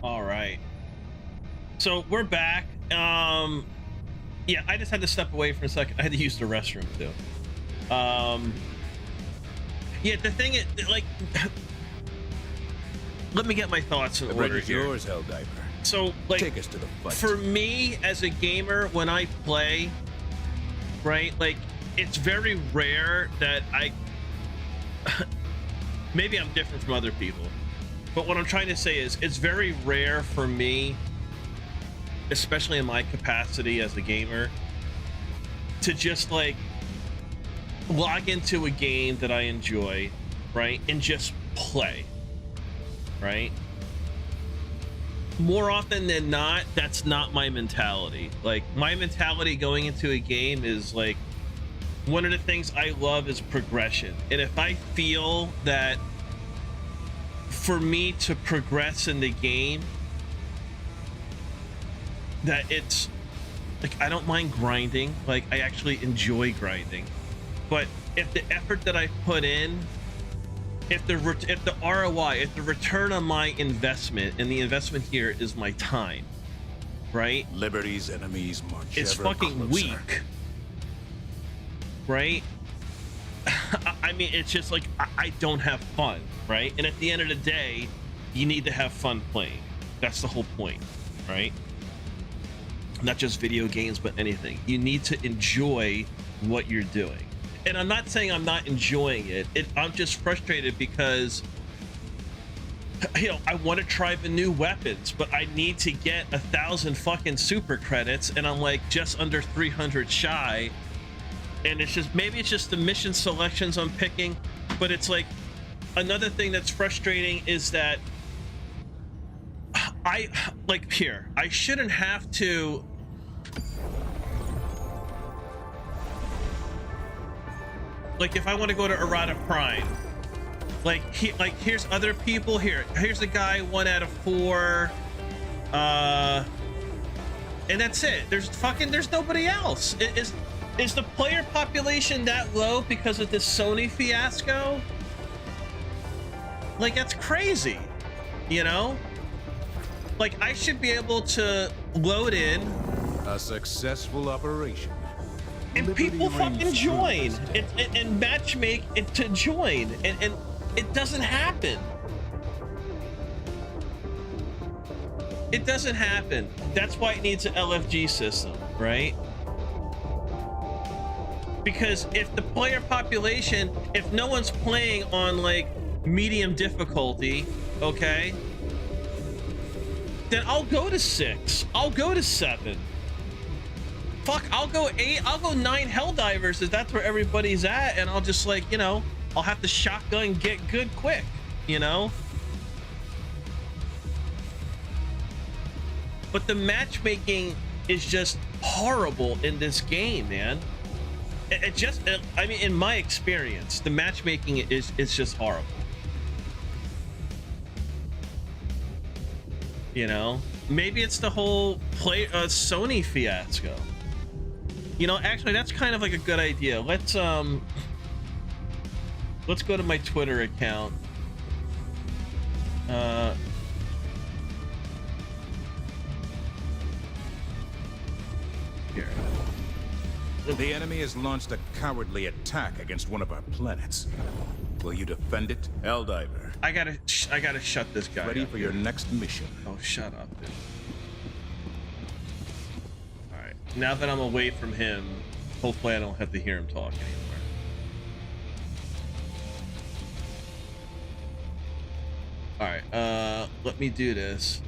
All right. So we're back. Yeah, I just had to step away for a second. I had to use the restroom too. Yeah, the thing is, like, let me get my thoughts in order here. Yours, Helldiver. So, like, Take us to the fight. For me as a gamer, when I play, right, like, it's very rare that I maybe I'm different from other people, but what I'm trying to say is it's very rare for me, especially in my capacity as a gamer, to just like log into a game that I enjoy, right, and just play, right? More often than not, that's not my mentality. Like, my mentality going into a game is like, one of the things I love is progression. And if I feel that for me to progress in the game, that it's like, I don't mind grinding. Like, I actually enjoy grinding. But if the effort that I put in, if the ROI, if the return on my investment, and the investment here is my time, right? Liberty's enemies march It's ever fucking closer. weak, right? I mean, it's just like, I don't have fun, right? And at the end of the day, you need to have fun playing. That's the whole point, right? Not just video games, but anything. You need to enjoy what you're doing. And I'm not saying I'm not enjoying it. I'm just frustrated because, you know, I want to try the new weapons, but I need to get 1,000 fucking super credits, and I'm like just under 300 shy. And it's just, maybe it's just the mission selections I'm picking, but it's like, another thing that's frustrating is that I shouldn't have to, like, if I want to go to Errata Prime, here's other people here. Here's a guy 1 out of 4, and that's it. There's nobody else. Is the player population that low because of this Sony fiasco? Like, that's crazy, you know? Like, I should be able to load in A successful operation. and Liberty people fucking reigns join true. and matchmake it to join, and it doesn't happen. It doesn't happen. That's why it needs an LFG system, right? Because if the player population, if no one's playing on like medium difficulty, okay, then I'll go to 6. I'll go to 7. Fuck, I'll go 8. I'll go 9 Helldivers if that's where everybody's at, and I'll just, like, you know, I'll have to shotgun get good quick, you know? But the matchmaking is just horrible in this game, man. I mean, in my experience, the matchmaking is just horrible. You know, maybe it's the whole Sony fiasco. You know, actually, that's kind of like a good idea. Let's go to my Twitter account. Here. The enemy has launched a cowardly attack against one of our planets. Will you defend it, Helldiver? I gotta shut this guy Ready up for here. your next mission. Oh, shut up, dude. Alright, now that I'm away from him, hopefully I don't have to hear him talk anymore. Alright, let me do this.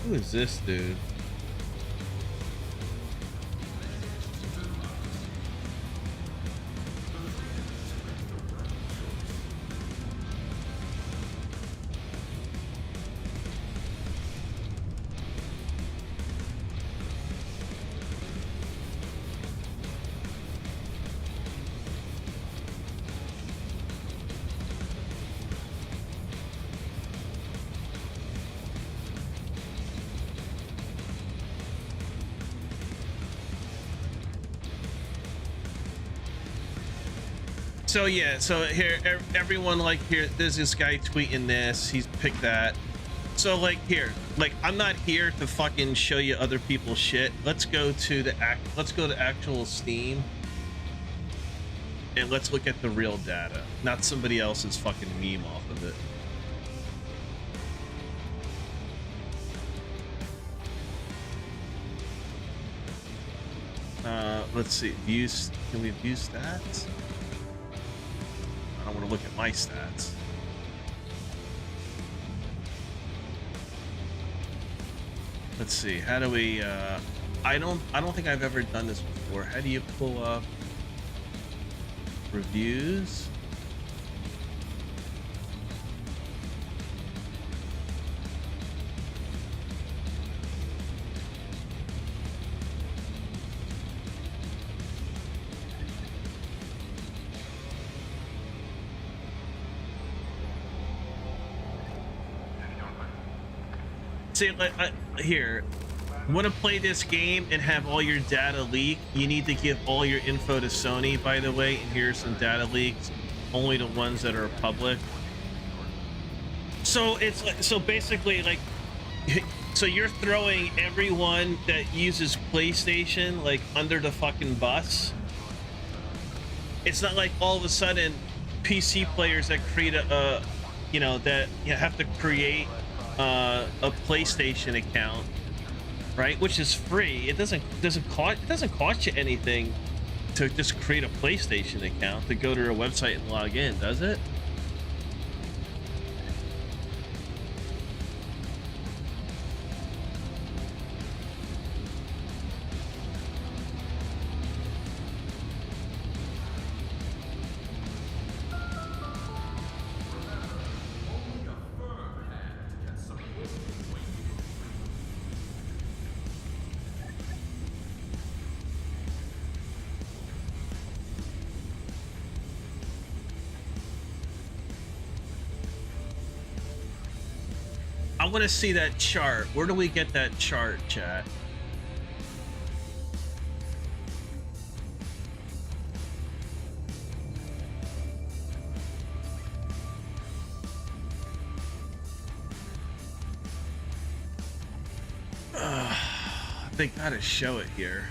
Who is this dude? So yeah, so here everyone like here. There's this guy tweeting this. He's picked that. So like here, like I'm not here to fucking show you other people's shit. Let's go to the actual Steam, and let's look at the real data, not somebody else's fucking meme off of it. Let's see. Views. Can we view stats? I don't want to look at my stats. Let's see. How do we? I don't think I've ever done this before. How do you pull up reviews? See, here, want to play this game and have all your data leak? You need to give all your info to Sony, by the way, and here's some data leaks, only the ones that are public. So it's like, so basically like, so you're throwing everyone that uses PlayStation like under the fucking bus. It's not like all of a sudden PC players that create a you know, that you have to create a PlayStation account, right, which is free. It doesn't cost you anything to just create a PlayStation account, to go to a website and log in, does it? I want to see that chart. Where do we get that chart, chat? They gotta show it here.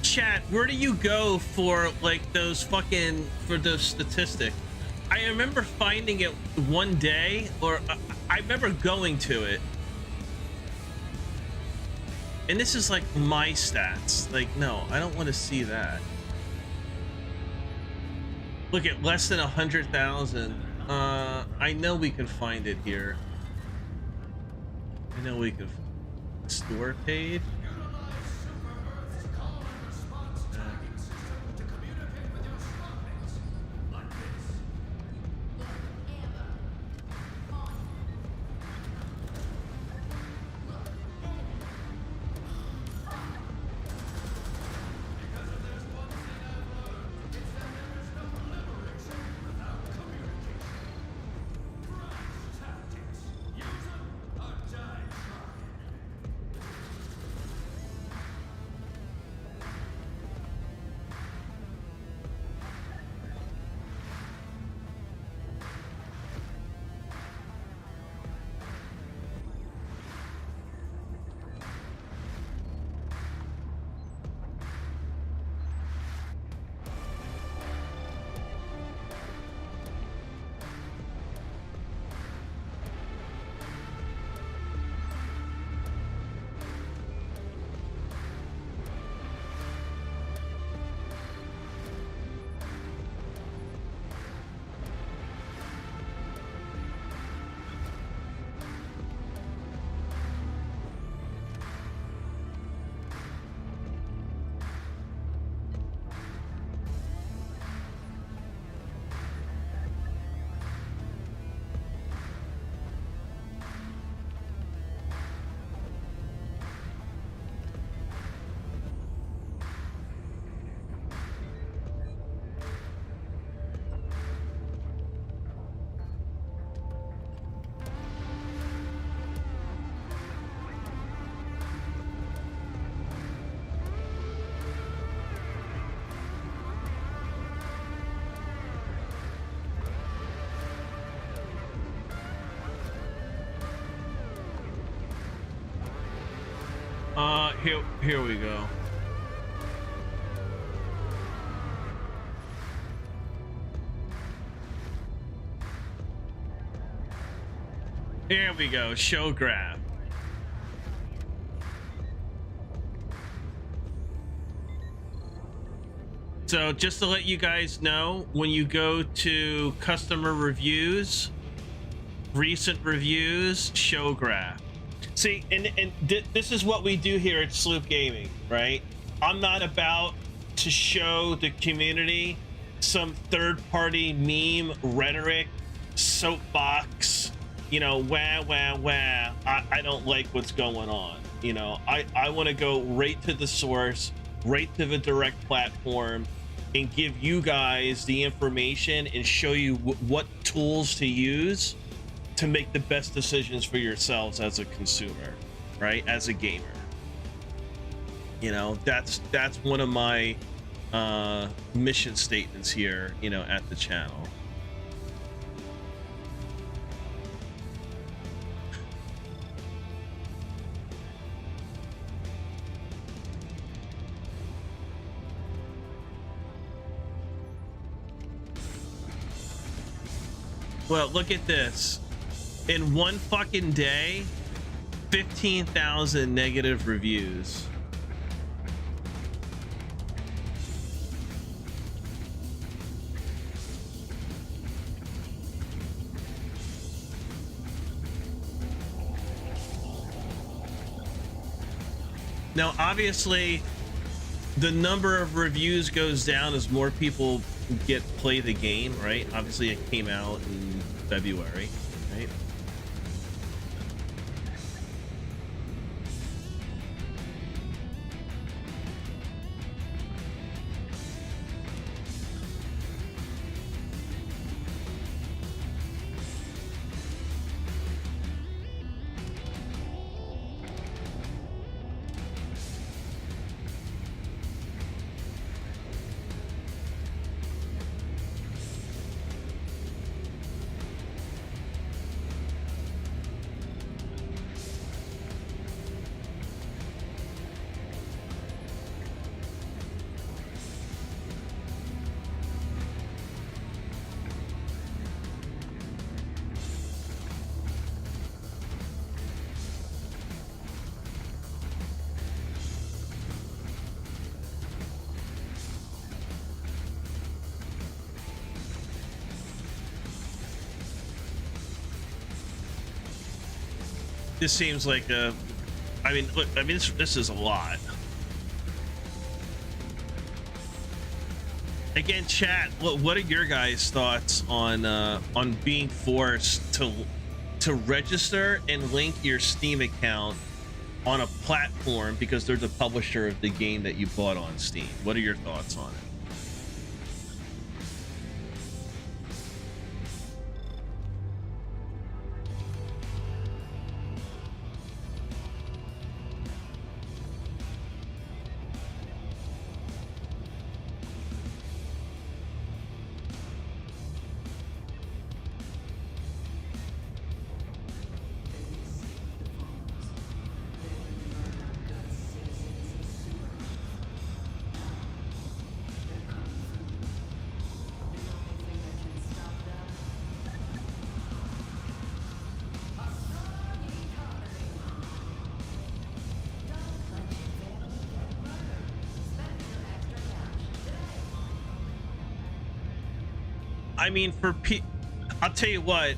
Chat, where do you go for like those fucking, for those statistics? I remember finding it one day, or I remember going to it, and this is like my stats. Like, no, I don't want to see that. Look at less than 100,000. I know we can find it here. I know we can. Store paid. Here we go. Here we go. Show graph. So just to let you guys know, when you go to customer reviews, recent reviews, show graph. See, and this is what we do here at Sloop Gaming, right? I'm not about to show the community some third-party meme rhetoric, soapbox, you know, wah, wah, wah. I don't like what's going on. You know, I want to go right to the source, right to the direct platform, and give you guys the information and show you what tools to use to make the best decisions for yourselves as a consumer, right? As a gamer. You know, that's one of my mission statements here, you know, at the channel. Well, look at this. In one fucking day, 15,000 negative reviews. Now, obviously, the number of reviews goes down as more people play the game, right? Obviously, it came out in February, right? This seems like a, I mean, look, I mean, this is a lot. Again, chat, what are your guys' thoughts on being forced to register and link your Steam account on a platform because they're the publisher of the game that you bought on Steam? What are your thoughts on it? I mean, I'll tell you what,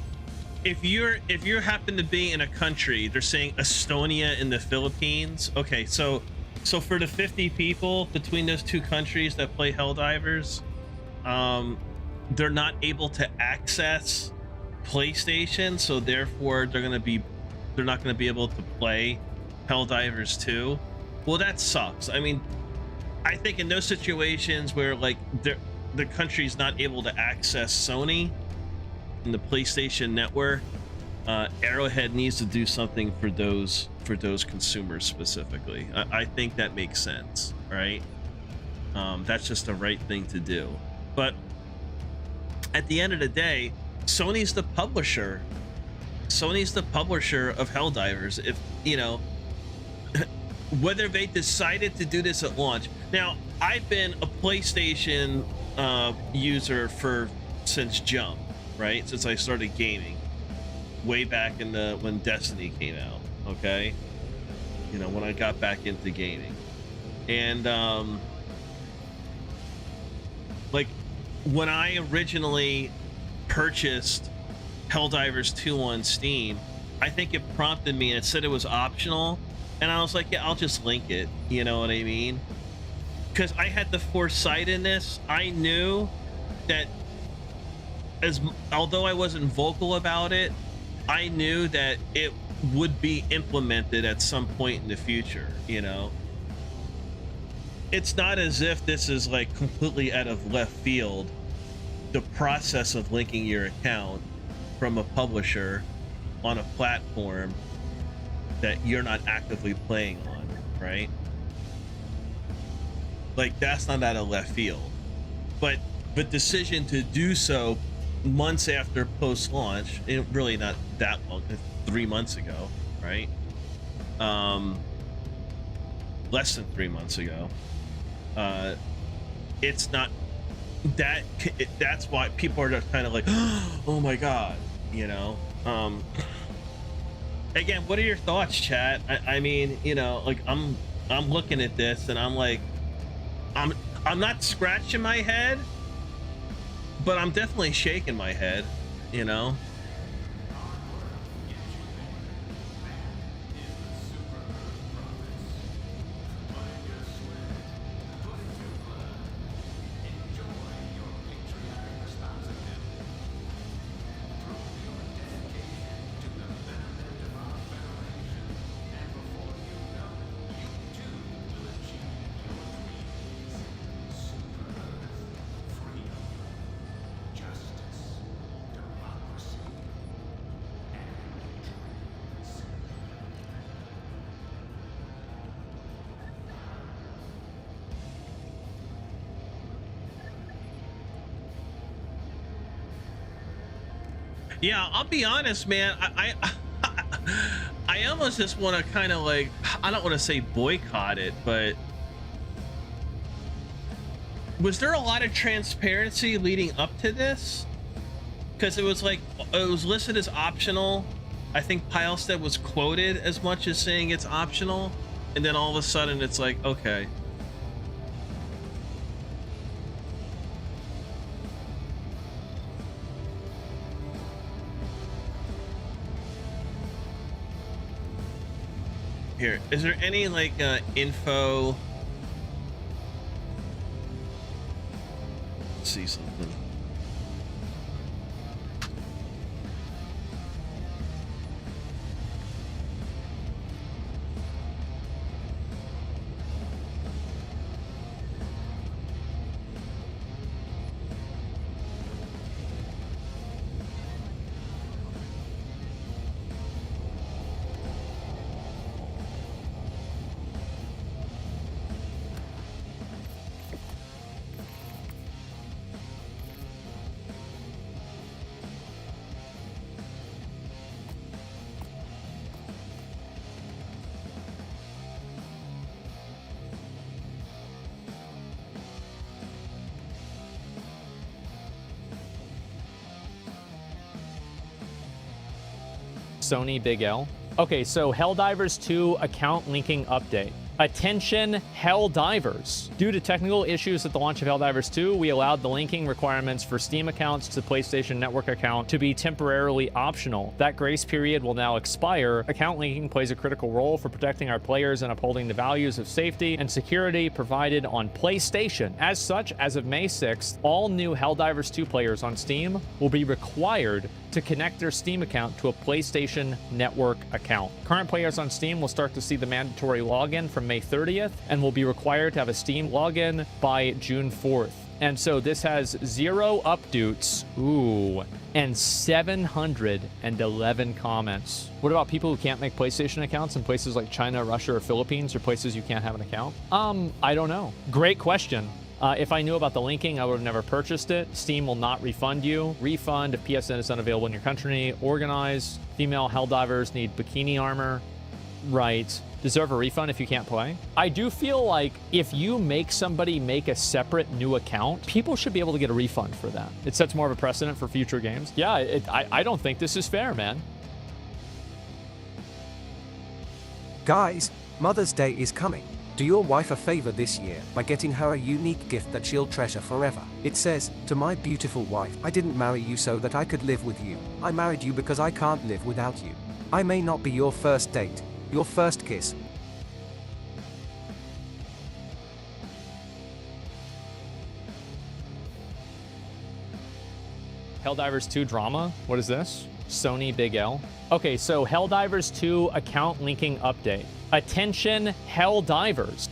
if you happen to be in a country, they're saying Estonia in the Philippines. Okay, so for the 50 people between those two countries that play Helldivers, they're not able to access PlayStation, so therefore they're not gonna be able to play Helldivers 2. Well, that sucks. I mean, I think in those situations where like the country's not able to access Sony and the PlayStation Network, Arrowhead needs to do something for those consumers specifically. I think that makes sense, right? That's just the right thing to do. But at the end of the day, Sony's the publisher. Sony's the publisher of Helldivers. If you know, whether they decided to do this at launch. Now, I've been a PlayStation user since Jump, right? Since I started gaming, way back in when Destiny came out. Okay, you know, when I got back into gaming, and like when I originally purchased Helldivers 2 on Steam, I think it prompted me and it said it was optional, and I was like, yeah, I'll just link it, you know what I mean? Because I had the foresight in this. I knew that although I wasn't vocal about it, I knew that it would be implemented at some point in the future, you know? It's not as if this is like completely out of left field, the process of linking your account from a publisher on a platform that you're not actively playing on, right? Like, that's not out of left field. But the decision to do so months after post-launch, really not that long, 3 months ago, right? Less than 3 months ago. It's not that. That's why people are just kind of like, oh my god, you know. Again, what are your thoughts, chat? I mean, you know, like I'm looking at this and I'm like, I'm not scratching my head, but I'm definitely shaking my head, you know. Yeah, I'll be honest, man. I almost just want to kind of like, I don't want to say boycott it, but was there a lot of transparency leading up to this? Because it was like, it was listed as optional. I think Pilestead was quoted as much as saying it's optional, and then all of a sudden it's like, okay. Here, is there any like info? Let's see something. Sony Big L. Okay, so Helldivers 2 account linking update. Attention, Helldivers. Due to technical issues at the launch of Helldivers 2, we allowed the linking requirements for Steam accounts to PlayStation Network account to be temporarily optional. That grace period will now expire. Account linking plays a critical role for protecting our players and upholding the values of safety and security provided on PlayStation. As such, as of May 6th, all new Helldivers 2 players on Steam will be required to connect their Steam account to a PlayStation Network account. Current players on Steam will start to see the mandatory login from May 30th and will be required to have a Steam login by June 4th. And so this has 0 updates, and 711 comments. What about people who can't make PlayStation accounts in places like China, Russia, or Philippines, or places you can't have an account? I don't know. Great question. If I knew about the linking, I would have never purchased it. Steam will not refund you. Refund if PSN is unavailable in your country. Organize. Female Helldivers need bikini armor. Right. deserve a refund if you can't play. I do feel like if you make somebody make a separate new account, people should be able to get a refund for that. It sets more of a precedent for future games. Yeah, I don't think this is fair, man. Guys, Mother's Day is coming. Do your wife a favor this year by getting her a unique gift that she'll treasure forever. It says, "To my beautiful wife, I didn't marry you so that I could live with you. I married you because I can't live without you. I may not be your first date, your first kiss." Helldivers 2 drama? What is this? Sony Big L. Okay, so Helldivers 2 account linking update. Attention, Helldivers.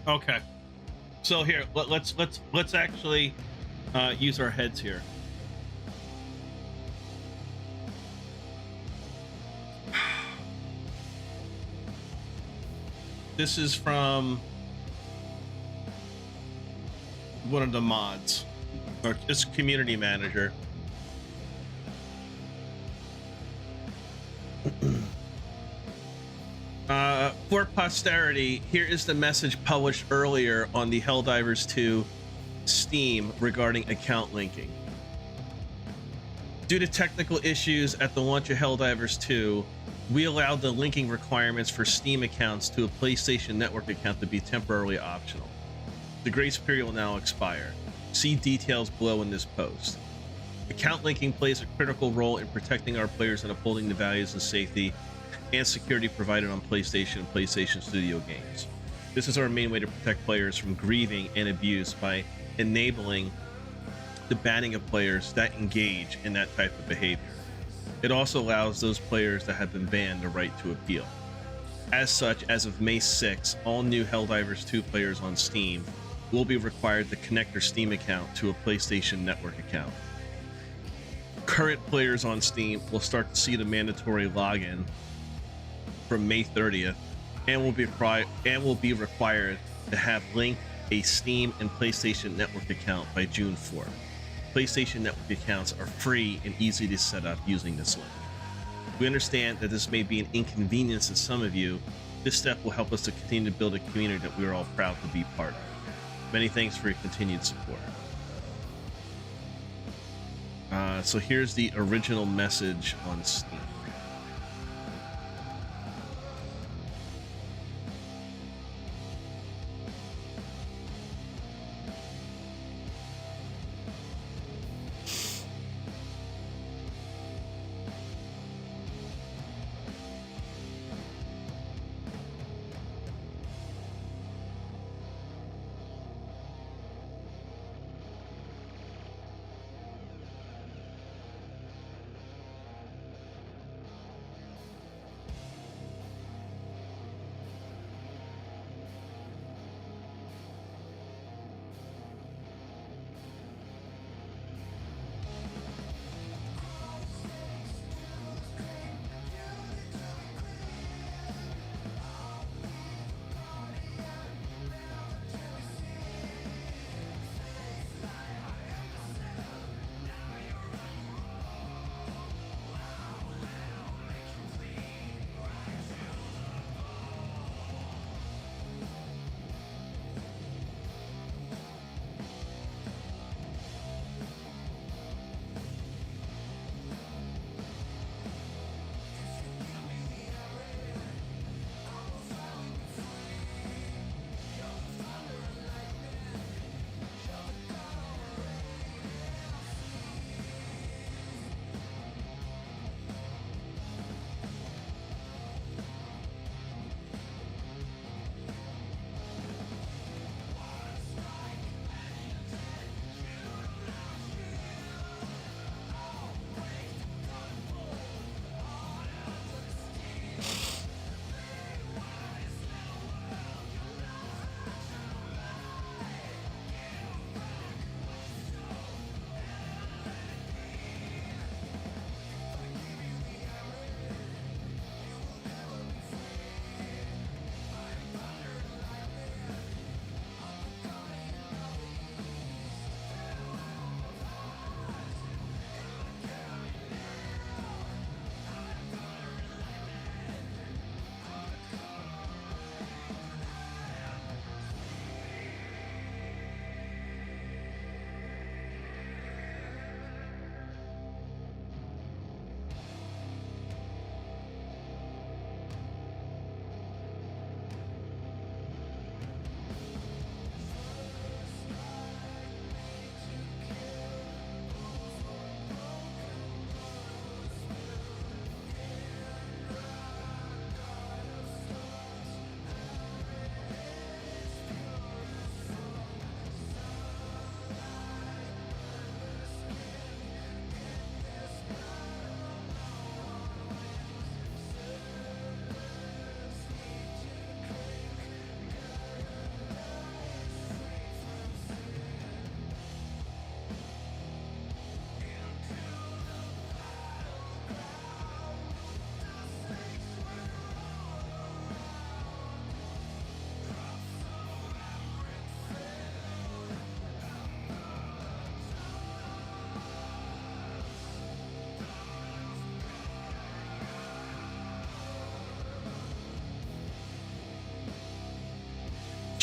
Okay, so here let's actually use our heads here. This is from one of the mods, or just community manager. For posterity, here is the message published earlier on the Helldivers 2 Steam regarding account linking. Due to technical issues at the launch of Helldivers 2, we allowed the linking requirements for Steam accounts to a PlayStation Network account to be temporarily optional. The grace period will now expire. See details below in this post. Account linking plays a critical role in protecting our players and upholding the values and safety and security provided on PlayStation and PlayStation Studio games. This is our main way to protect players from grieving and abuse by enabling the banning of players that engage in that type of behavior. It also allows those players that have been banned the right to appeal. As such, as of May 6, all new Helldivers 2 players on Steam will be required to connect their Steam account to a PlayStation Network account. Current players on Steam will start to see the mandatory login from May 30th and will be required to have linked a Steam and PlayStation Network account by June 4th. PlayStation Network accounts are free and easy to set up using this link. We understand that this may be an inconvenience to some of you. This step will help us to continue to build a community that we are all proud to be part of. Many thanks for your continued support. So here's the original message on Steam.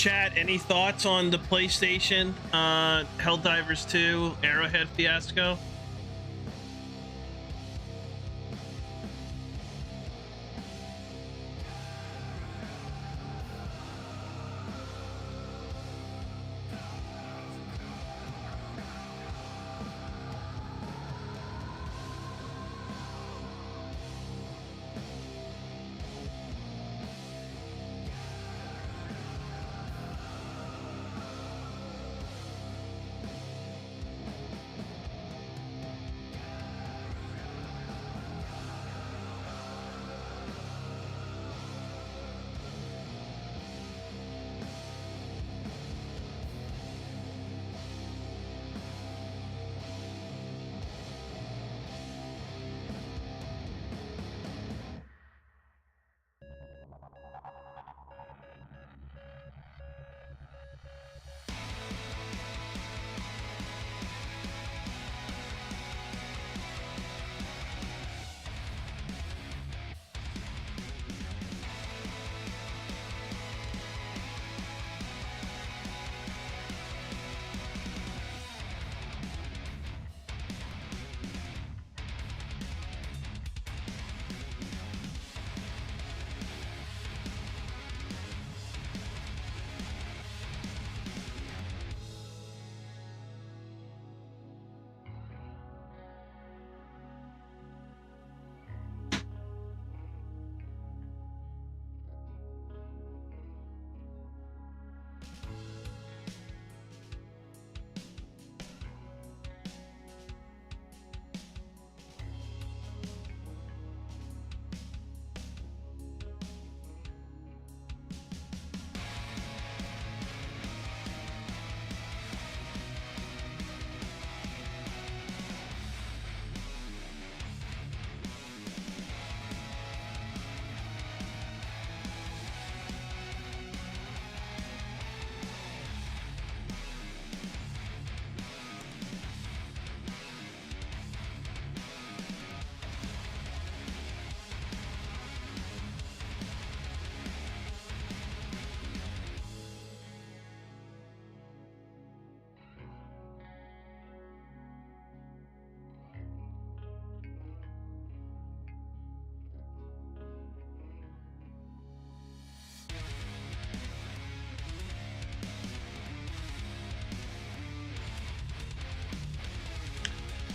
Chat, any thoughts on the PlayStation Helldivers 2 Arrowhead fiasco?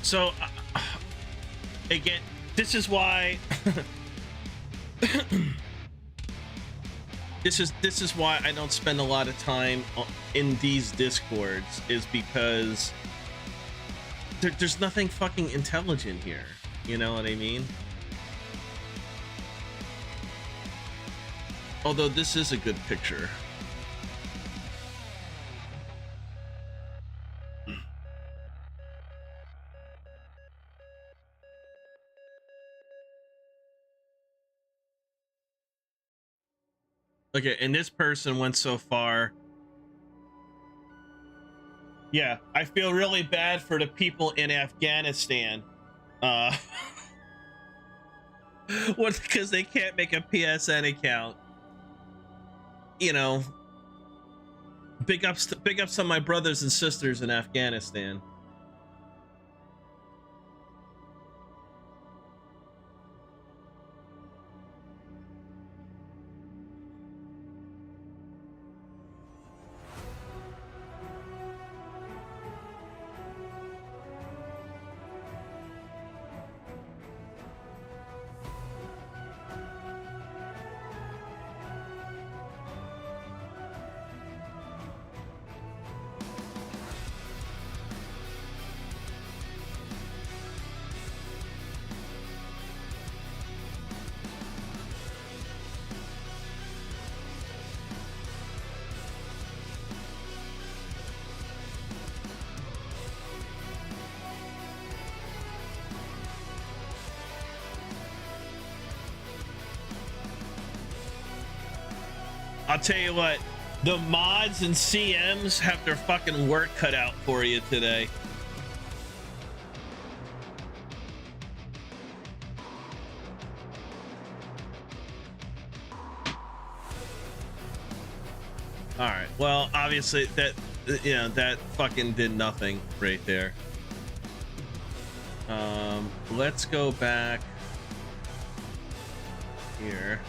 So, again, this is why this is why I don't spend a lot of time in these discords, is because there's nothing fucking intelligent here. You know what I mean? Although this is a good picture. Okay, and this person went so far. Yeah, I feel really bad for the people in Afghanistan. What, because they can't make a PSN account. You know, big ups to my brothers and sisters in Afghanistan. I'll tell you what, the mods and CMs have their fucking work cut out for you today. All right. Well, obviously that, yeah, that fucking did nothing right there. Let's go back here.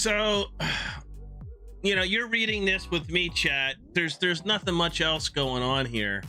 So, you know, you're reading this with me, chat. There's nothing much else going on here.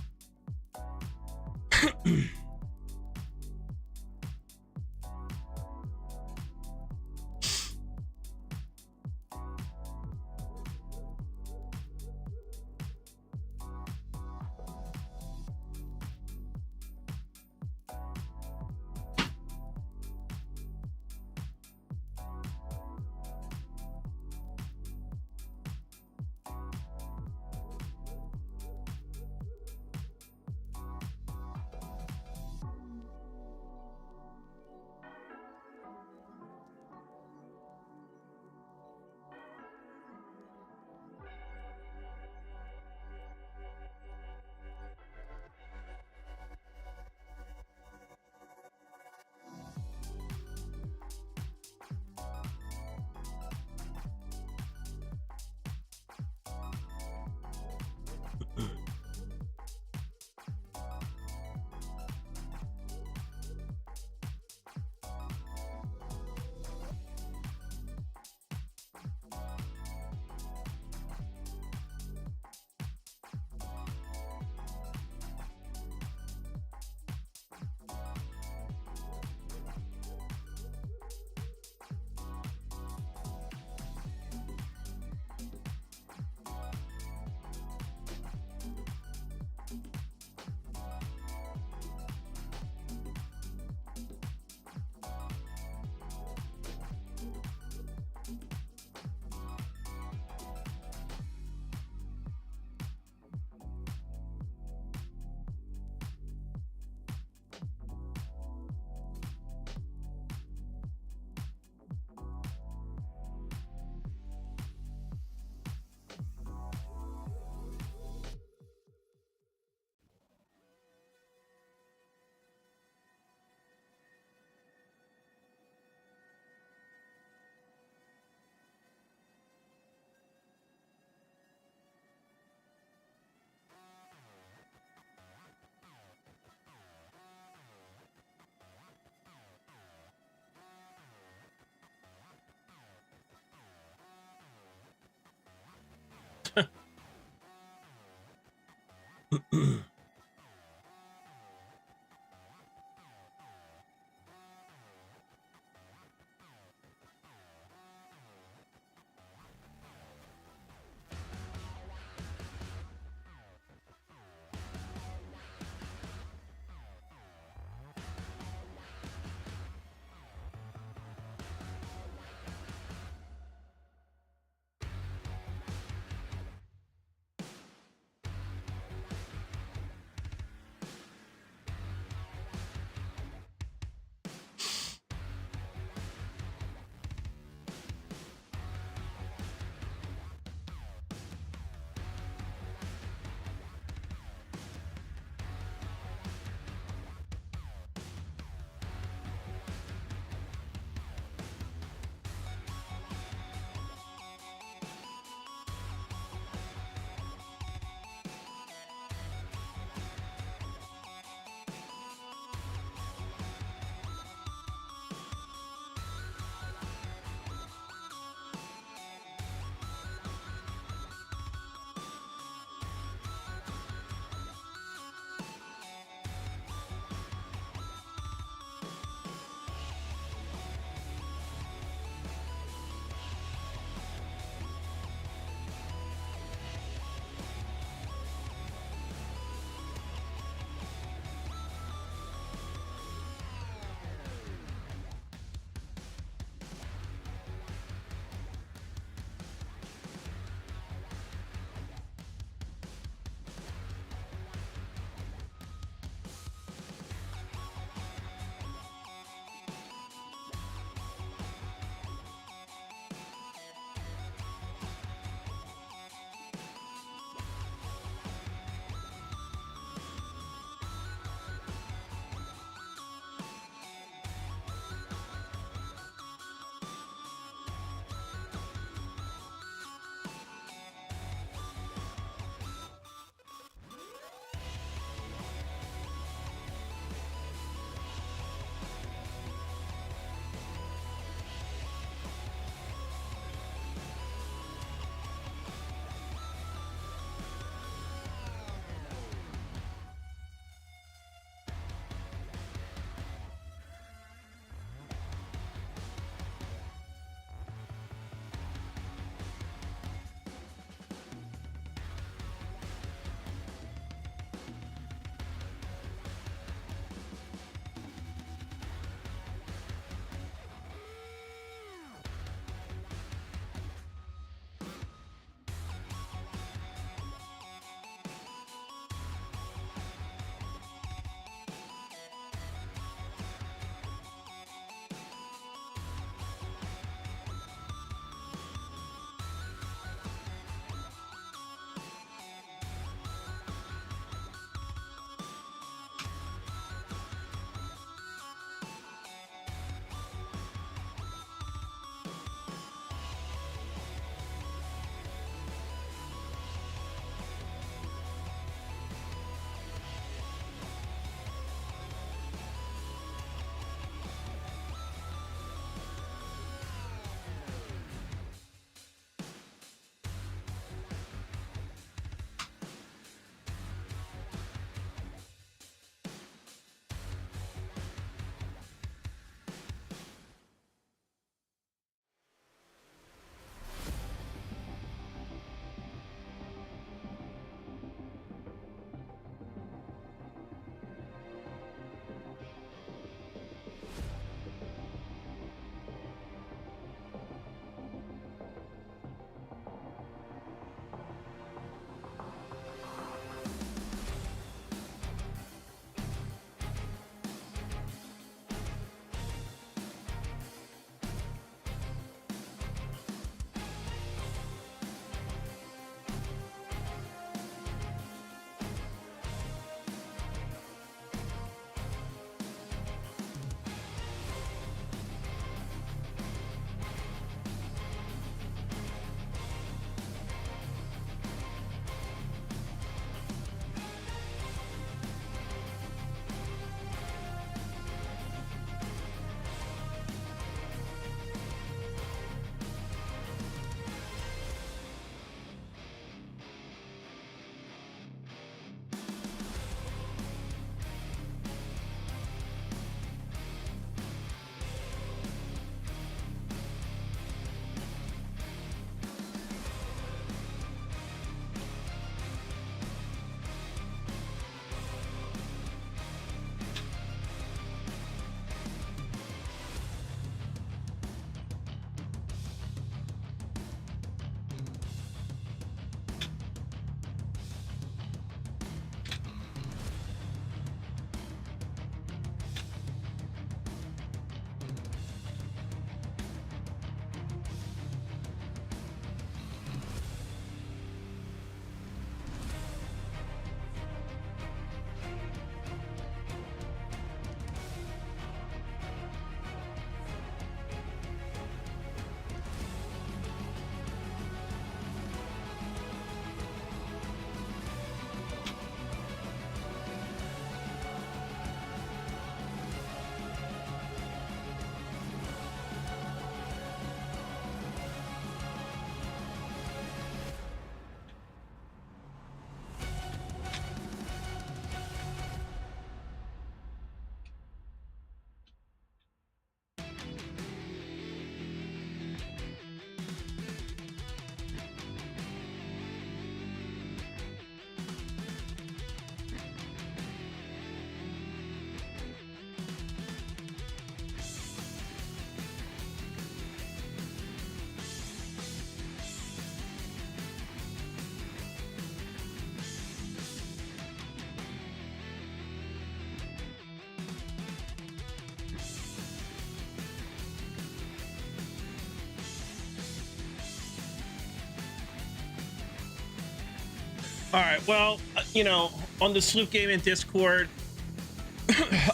All right, well, you know, on the Sloop Gaming Discord,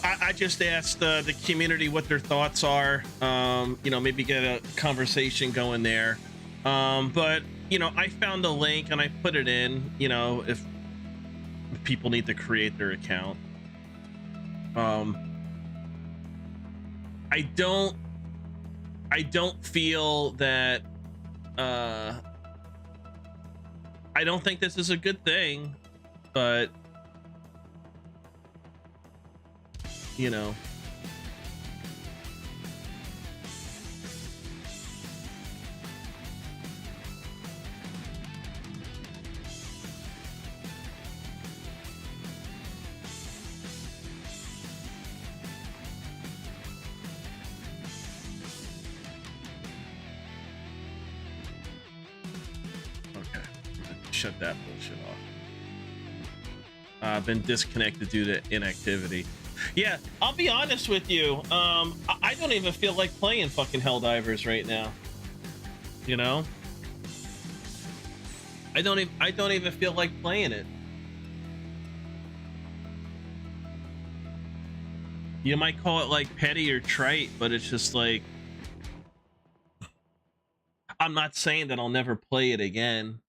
I just asked the community what their thoughts are. You know, maybe get a conversation going there. But you know, I found the link and I put it in. You know, if people need to create their account. I don't feel that. I don't think this is a good thing, but you know. Shut that bullshit off. Been disconnected due to inactivity. Yeah, I'll be honest with you. I don't even feel like playing fucking Helldivers right now. You know, I don't even feel like playing it. You might call it like petty or trite, but it's just like, I'm not saying that I'll never play it again.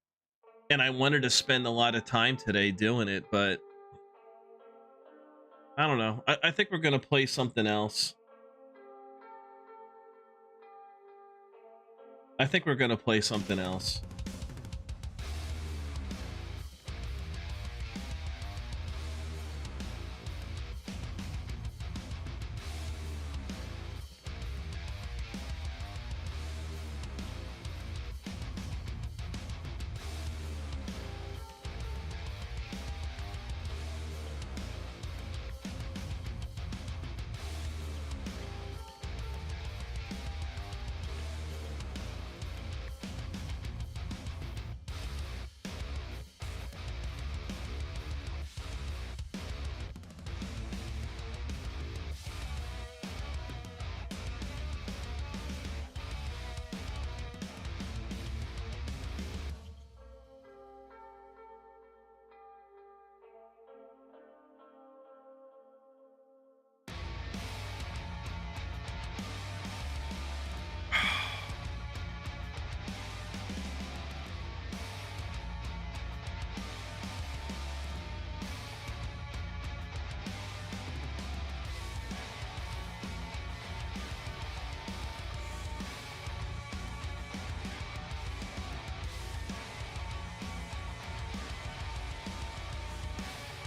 And I wanted to spend a lot of time today doing it, but I don't know. I think we're going to play something else. I think we're going to play something else.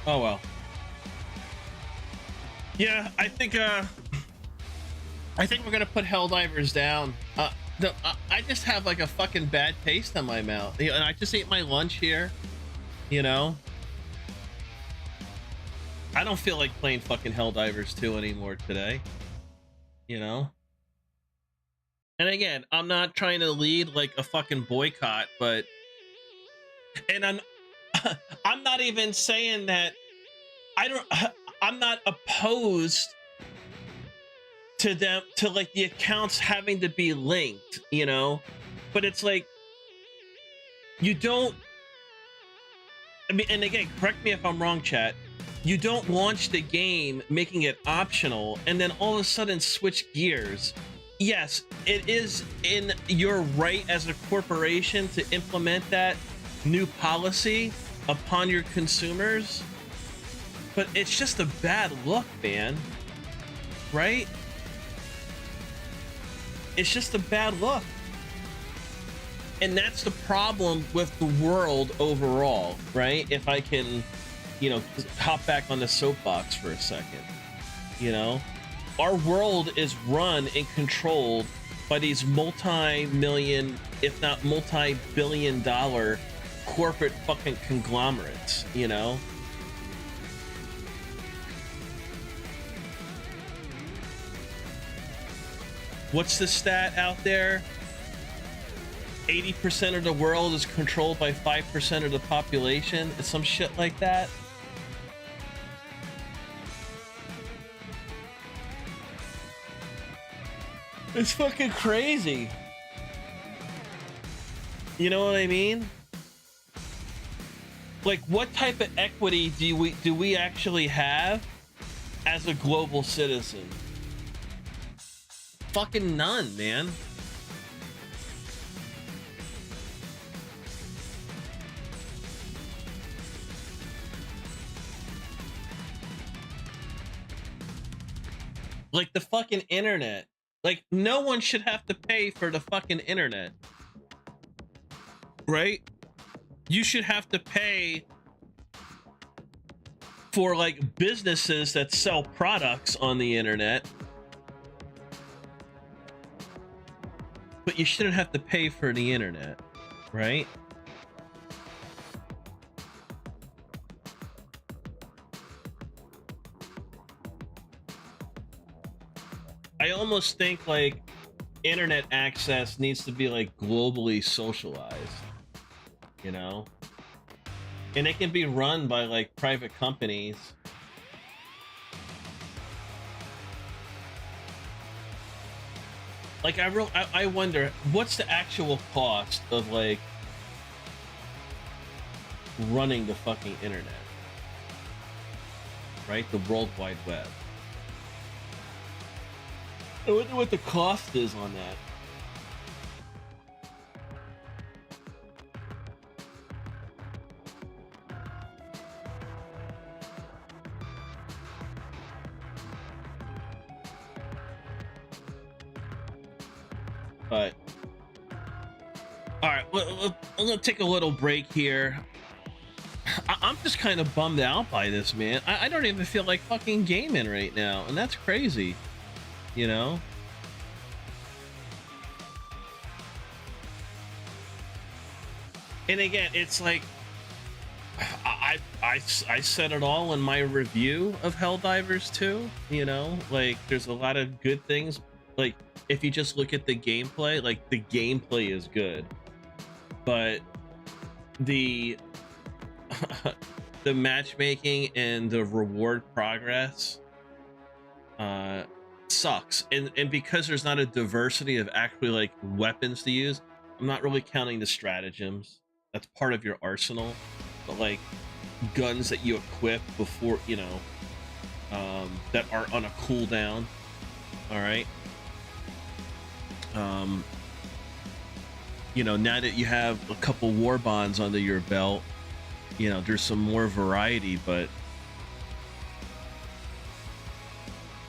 Oh well. Yeah, I think we're gonna put Helldivers down. I just have like a fucking bad taste in my mouth. And I just ate my lunch here, you know. I don't feel like playing fucking Helldivers 2 anymore today, you know. And again, I'm not trying to lead like a fucking boycott, but I'm not even saying that I'm not opposed to them, to like the accounts having to be linked, you know, but it's like, you don't, I mean, and again, correct me if I'm wrong, chat, you don't launch the game making it optional and then all of a sudden switch gears. Yes, it is in your right as a corporation to implement that new policy upon your consumers, but it's just a bad look, man, right? It's just a bad look. And that's the problem with the world overall, right? If I can, you know, hop back on the soapbox for a second, you know? Our world is run and controlled by these multi-million, if not multi-billion-dollar corporate fucking conglomerates, you know? What's the stat out there? 80% of the world is controlled by 5% of the population. It's some shit like that. It's fucking crazy. You know what I mean? Like, what type of equity do we actually have as a global citizen? Fucking none, man. Like the fucking internet. Like, no one should have to pay for the fucking internet. Right? You should have to pay for like businesses that sell products on the internet. But you shouldn't have to pay for the internet, right? I almost think like internet access needs to be like globally socialized, you know? And it can be run by like private companies. Like I wonder what's the actual cost of like running the fucking internet, right? The World Wide Web. I wonder what the cost is on that. But all right, I'm gonna take a little break here. I'm just kind of bummed out by this, man. I don't even feel like fucking gaming right now, and that's crazy, you know. And again, it's like I said it all in my review of Helldivers 2, you know, like there's a lot of good things. Like if you just look at the gameplay, like the gameplay is good, but the the matchmaking and the reward progress sucks. And because there's not a diversity of actually like weapons to use, I'm not really counting the stratagems. That's part of your arsenal, but like guns that you equip before, you know, that are on a cooldown. All right. You know, now that you have a couple war bonds under your belt, you know, there's some more variety, but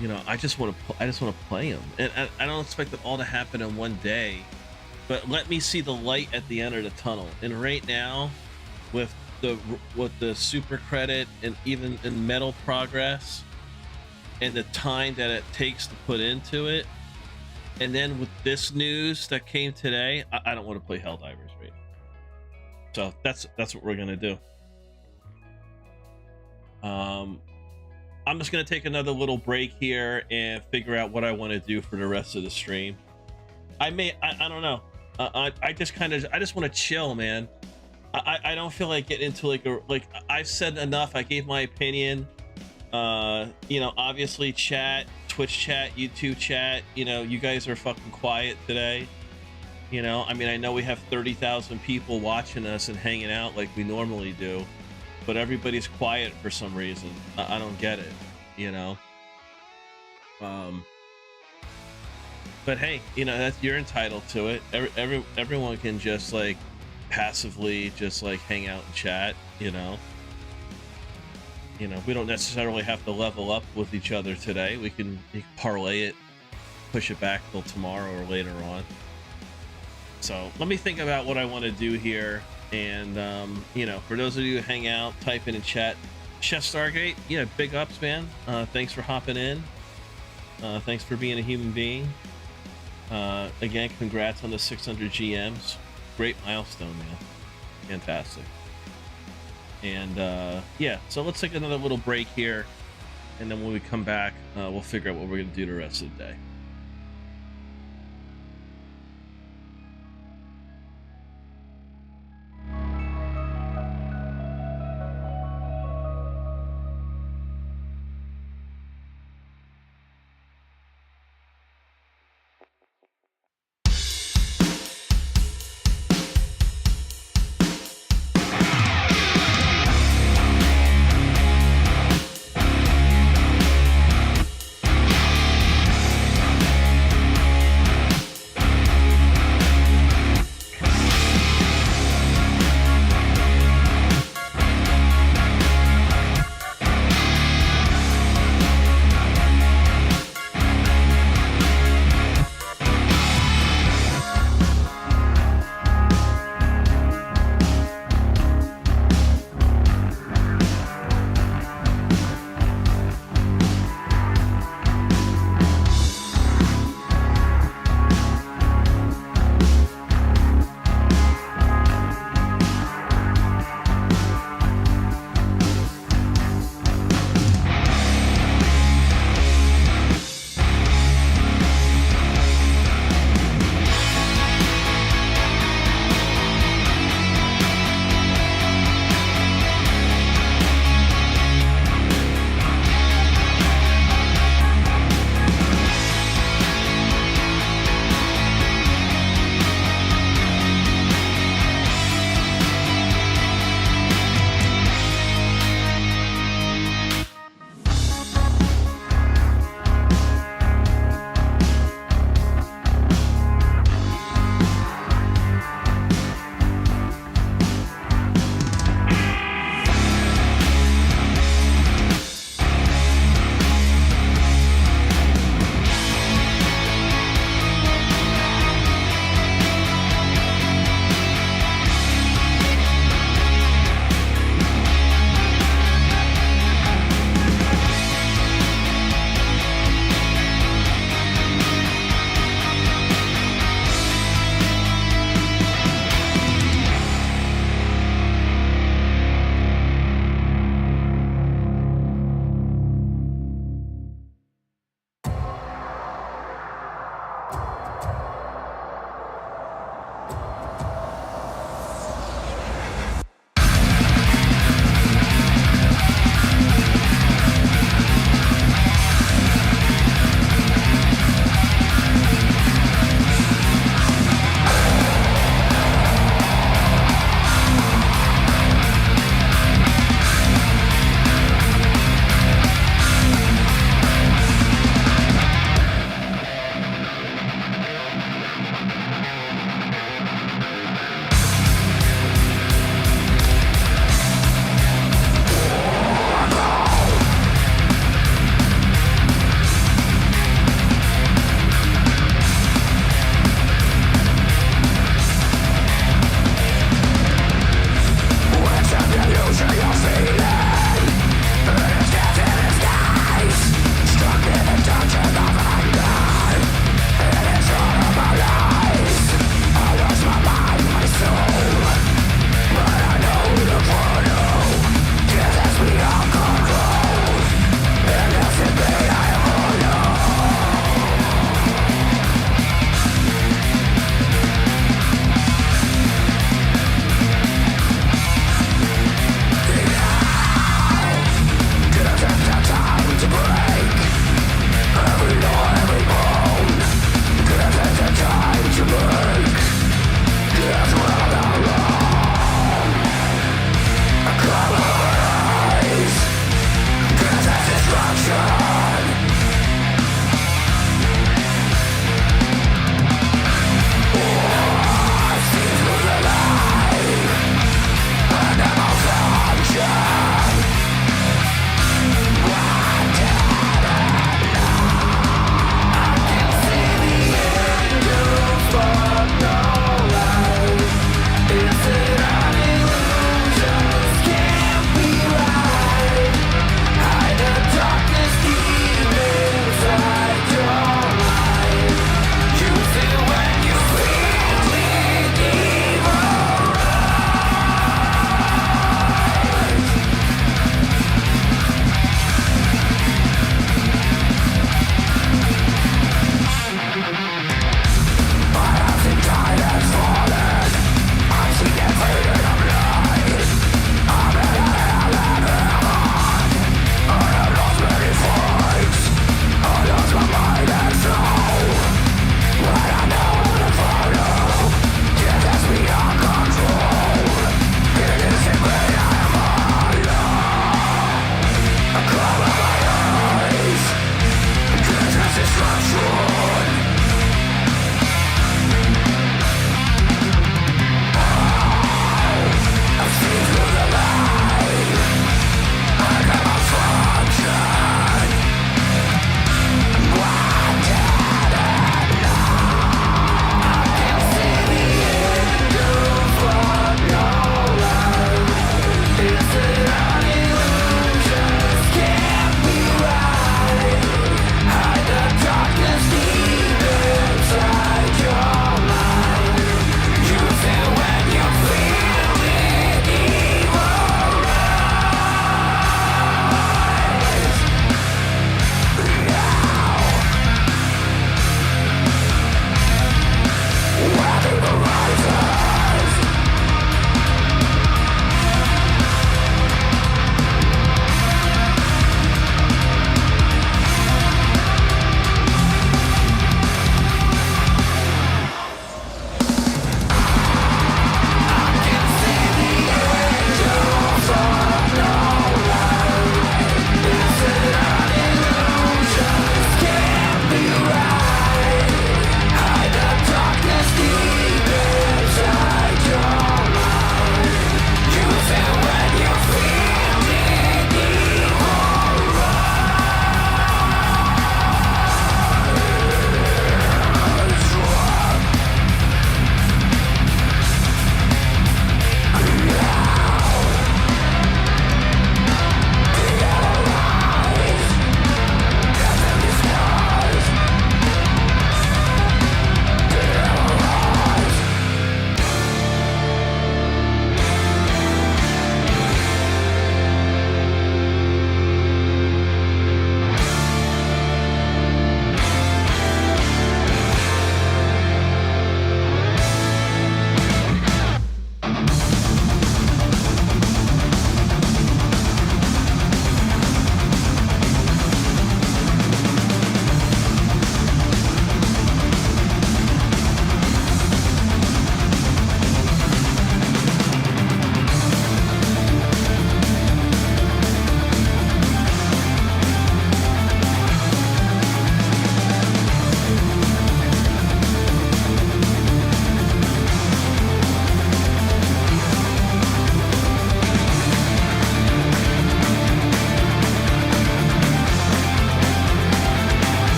you know, I just want to play them, and I don't expect it all to happen in one day, but let me see the light at the end of the tunnel. And right now, with the super credit and even in metal progress and the time that it takes to put into it, and then with this news that came today, I don't want to play Helldivers right now. So that's what we're gonna do. I'm just gonna take another little break here and figure out what I want to do for the rest of the stream. I don't know. I just want to chill, man. I don't feel like getting into like I've said enough. I gave my opinion. You know, obviously chat, Twitch chat, YouTube chat, you know, you guys are fucking quiet today. You know, I mean, I know we have 30,000 people watching us and hanging out like we normally do, but everybody's quiet for some reason. I don't get it, you know. But hey, you know, you're entitled to it. Everyone can just like passively just like hang out and chat, you know. You know, we don't necessarily have to level up with each other today. We can parlay it, push it back till tomorrow or later on. So let me think about what I want to do here. And, you know, for those of you who hang out, type in chat, Chef Stargate, yeah, big ups, man. Thanks for hopping in. Thanks for being a human being. Again, congrats on the 600 GMs. Great milestone, man. Fantastic. And yeah, so let's take another little break here, and then when we come back, we'll figure out what we're gonna do the rest of the day.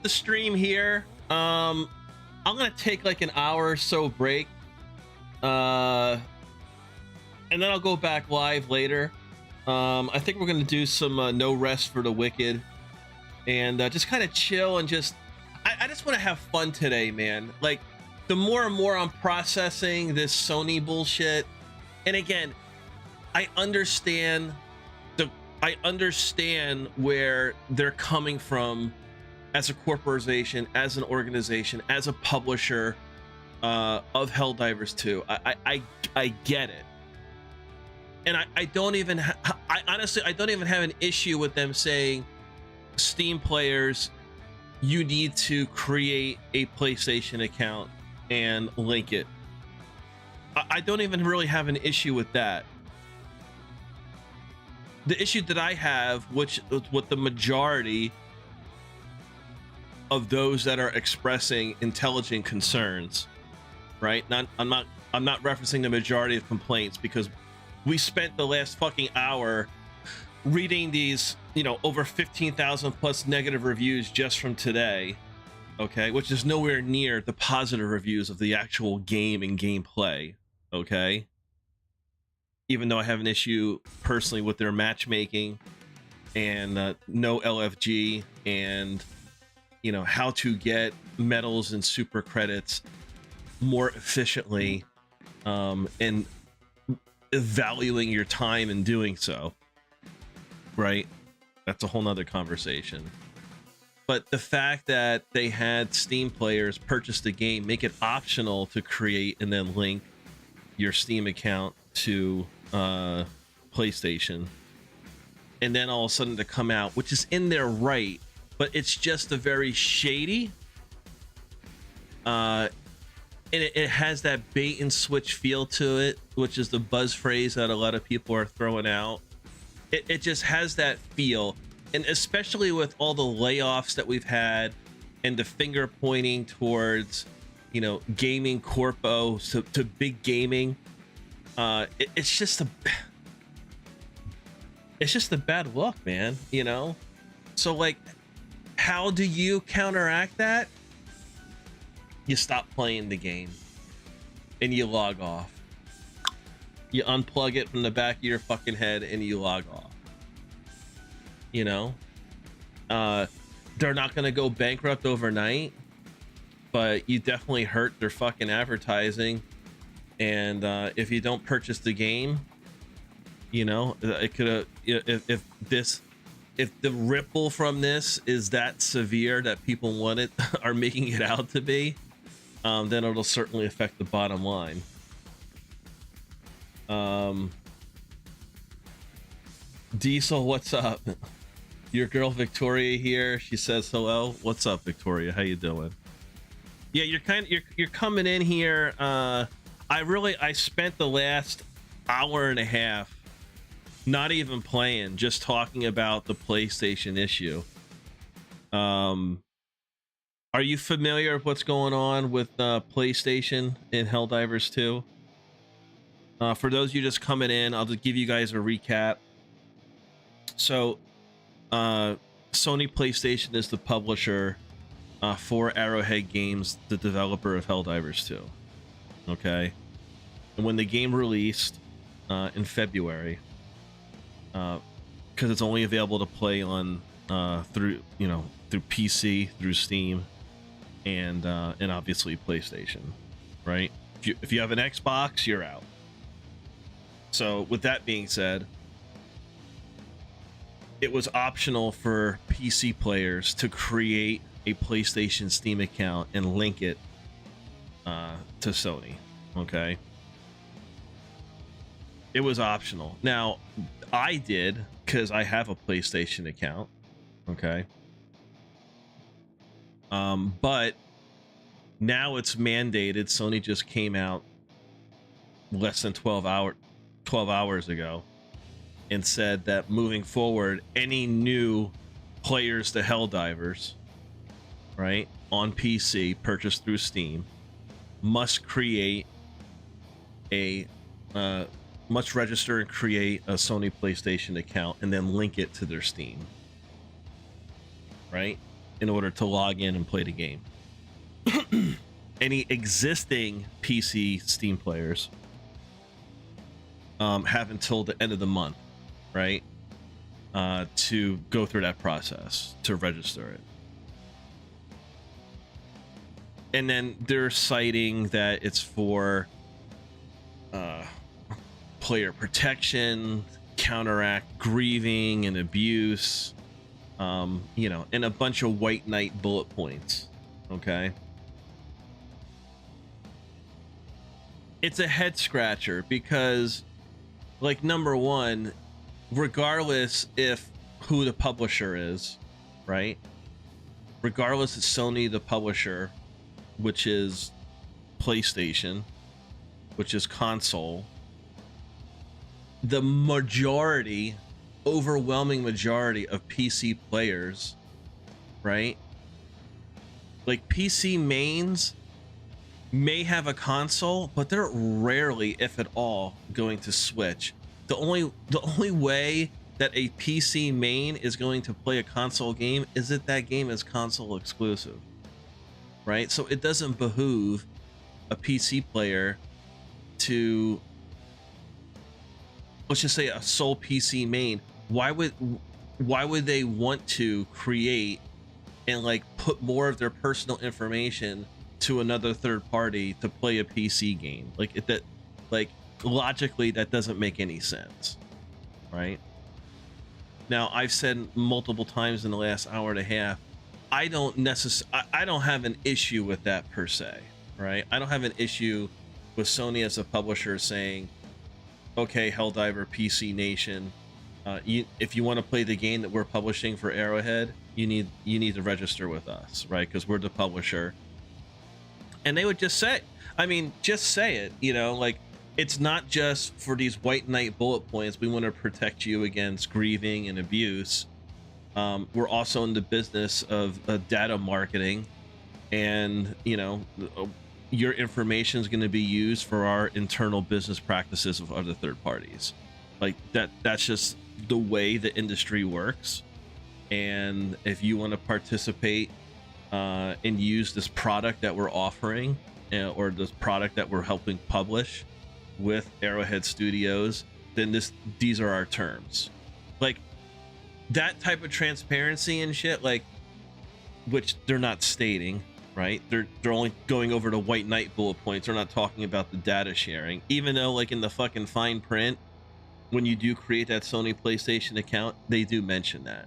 the stream here. I'm gonna take like an hour or so break, and then I'll go back live later. I think we're gonna do some No Rest for the Wicked, and just kind of chill and just I just want to have fun today, man. Like, the more and more I'm processing this Sony bullshit, and again, I understand where they're coming from as a corporation, as an organization, as a publisher of Helldivers 2. I get it. And I don't even I honestly don't even have an issue with them saying, Steam players, you need to create a PlayStation account and link it. I don't even really have an issue with that. The issue that I have, which with the majority of those that are expressing intelligent concerns, right? I'm not referencing the majority of complaints, because we spent the last fucking hour reading these, over 15,000 plus negative reviews just from today, okay, which is nowhere near the positive reviews of the actual game and gameplay, okay? Even though I have an issue personally with their matchmaking and no LFG and, how to get medals and super credits more efficiently, and valuing your time in doing so, right? That's a whole nother conversation. But the fact that they had Steam players purchase the game, make it optional to create and then link your Steam account to PlayStation, and then all of a sudden to come out, which is in their right, but it's just a very shady, and it has that bait and switch feel to it, which is the buzz phrase that a lot of people are throwing out. It just has that feel, and especially with all the layoffs that we've had and the finger pointing towards, gaming corpo to big gaming, it's just a bad look, man. So like, how do you counteract that? You stop playing the game and you log off. You unplug it from the back of your fucking head and you log off. They're not gonna go bankrupt overnight, but you definitely hurt their fucking advertising. And if you don't purchase the game, it could if the ripple from this is that severe that people want it are making it out to be, then it'll certainly affect the bottom line. Diesel, what's up? Your girl Victoria here. She says hello. What's up, Victoria? How you doing? Yeah, you're coming in here. I spent the last hour and a half not even playing, just talking about the PlayStation issue. Are you familiar with what's going on with PlayStation in Helldivers 2? For those of you just coming in, I'll just give you guys a recap. So, Sony PlayStation is the publisher for Arrowhead Games, the developer of Helldivers 2. Okay, and when the game released in February, because it's only available to play on through PC, through Steam, and obviously PlayStation, right? If you have an Xbox, you're out. So with that being said, it was optional for PC players to create a PlayStation Steam account and link it to Sony. Okay, it was optional. Now, I did, because I have a PlayStation account. Okay, but now it's mandated. Sony just came out less than 12 hours ago and said that moving forward, any new players to Helldivers, right, on PC purchased through Steam, must register and create a Sony PlayStation account and then link it to their Steam, right? in order to log in and play the game. Any existing PC Steam players have until the end of the month, right, to go through that process to register it. And then they're citing that it's for player protection, counteract grieving and abuse, you know, and a bunch of white knight bullet points. Okay. It's a head scratcher because, like, number one, regardless if who the publisher is, right? Regardless of Sony, the publisher, which is PlayStation, which is console, the majority, overwhelming majority of PC players, right? Like, PC mains may have a console, but they're rarely, if at all, going to switch. The only way that a PC main is going to play a console game is if that game is console exclusive, right? So it doesn't behoove a PC player to, let's just say, a sole PC main. Why would they want to create and, like, put more of their personal information to another third party to play a PC game? Like, logically, that doesn't make any sense, right? Now, I've said multiple times in the last hour and a half, I don't have an issue with that per se, right? I don't have an issue with Sony as a publisher saying, okay, Helldiver PC Nation, if you want to play the game that we're publishing for Arrowhead, you need to register with us, right? Because we're the publisher. And they would just say, just say it, you know, like, it's not just for these white knight bullet points. We want to protect you against grieving and abuse. We're also in the business of data marketing, and, you know, your information is going to be used for our internal business practices of other third parties. Like, that's just the way the industry works. And if you want to participate and use this product that we're offering, or this product that we're helping publish with Arrowhead Studios, then these are our terms. Like, that type of transparency and shit, like, which they're not stating, right? They're only going over the white knight bullet points. They're not talking about the data sharing, even though, like, in the fucking fine print, when you do create that Sony PlayStation account, they do mention that.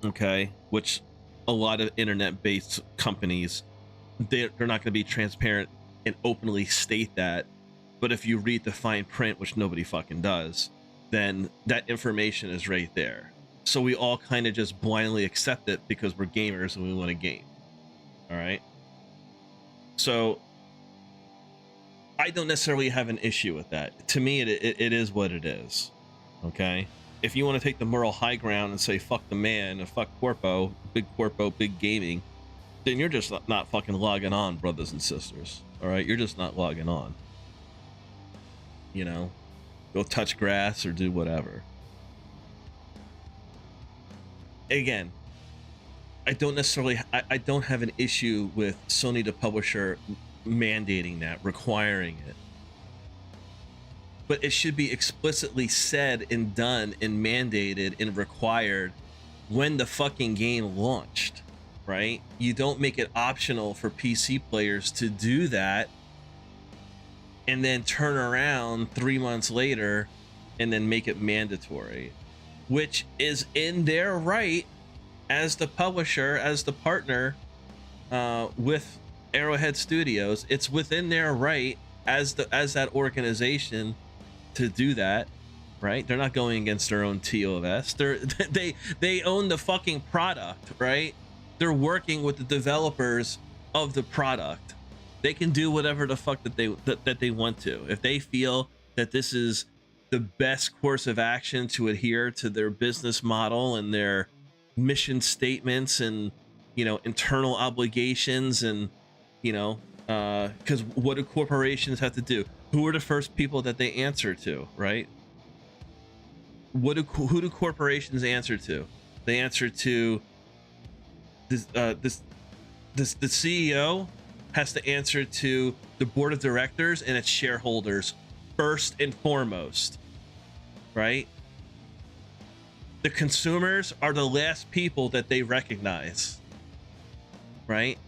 Okay, which a lot of internet-based companies, they're not going to be transparent and openly state that. But if you read the fine print, which nobody fucking does, then that information is right there. So we all kind of just blindly accept it because we're gamers and we want to game. All right. So I don't necessarily have an issue with that. To me, it is what it is. Okay. If you want to take the moral high ground and say fuck the man and fuck Corpo, big gaming, then you're just not fucking logging on, brothers and sisters. All right, you're just not logging on. You know, go touch grass or do whatever. Again, I don't have an issue with Sony the publisher mandating that, requiring it. But it should be explicitly said and done and mandated and required when the fucking game launched, right? You don't make it optional for PC players to do that and then turn around 3 months later and then make it mandatory, which is in their right as the publisher, as the partner with Arrowhead Studios. It's within their right as that organization to do that, right? They're not going against their own TOS. They own the fucking product, right? They're working with the developers of the product. They can do whatever the fuck that they want to. If they feel that this is the best course of action to adhere to their business model and their mission statements and, you know, internal obligations, and, you know, because what do corporations have to do? Who are the first people that they answer to, right? Who do corporations answer to? They answer to the CEO has to answer to the board of directors and its shareholders first and foremost, right? The consumers are the last people that they recognize, right?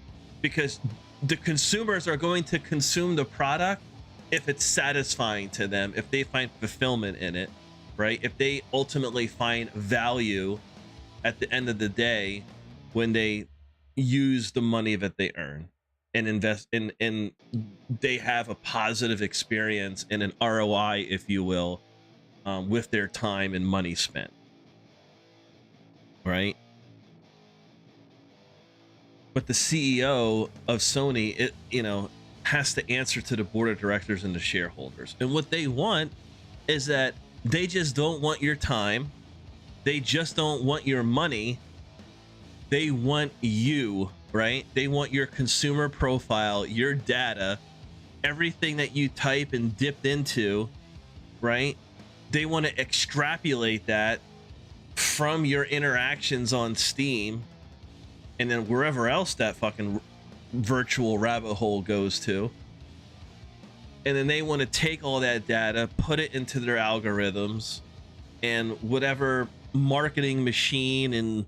Because the consumers are going to consume the product if it's satisfying to them, if they find fulfillment in it, right? If they ultimately find value at the end of the day when they use the money that they earn and invest in they have a positive experience and an ROI, if you will, with their time and money spent, right? But the CEO of Sony, it, you know, has to answer to the board of directors and the shareholders. And what they want is that they just don't want your time. They just don't want your money. They want you, right? They want your consumer profile, your data, everything that you type and dipped into, right? They want to extrapolate that from your interactions on Steam and then wherever else that fucking virtual rabbit hole goes to. And then they want to take all that data, put it into their algorithms, and whatever marketing machine and,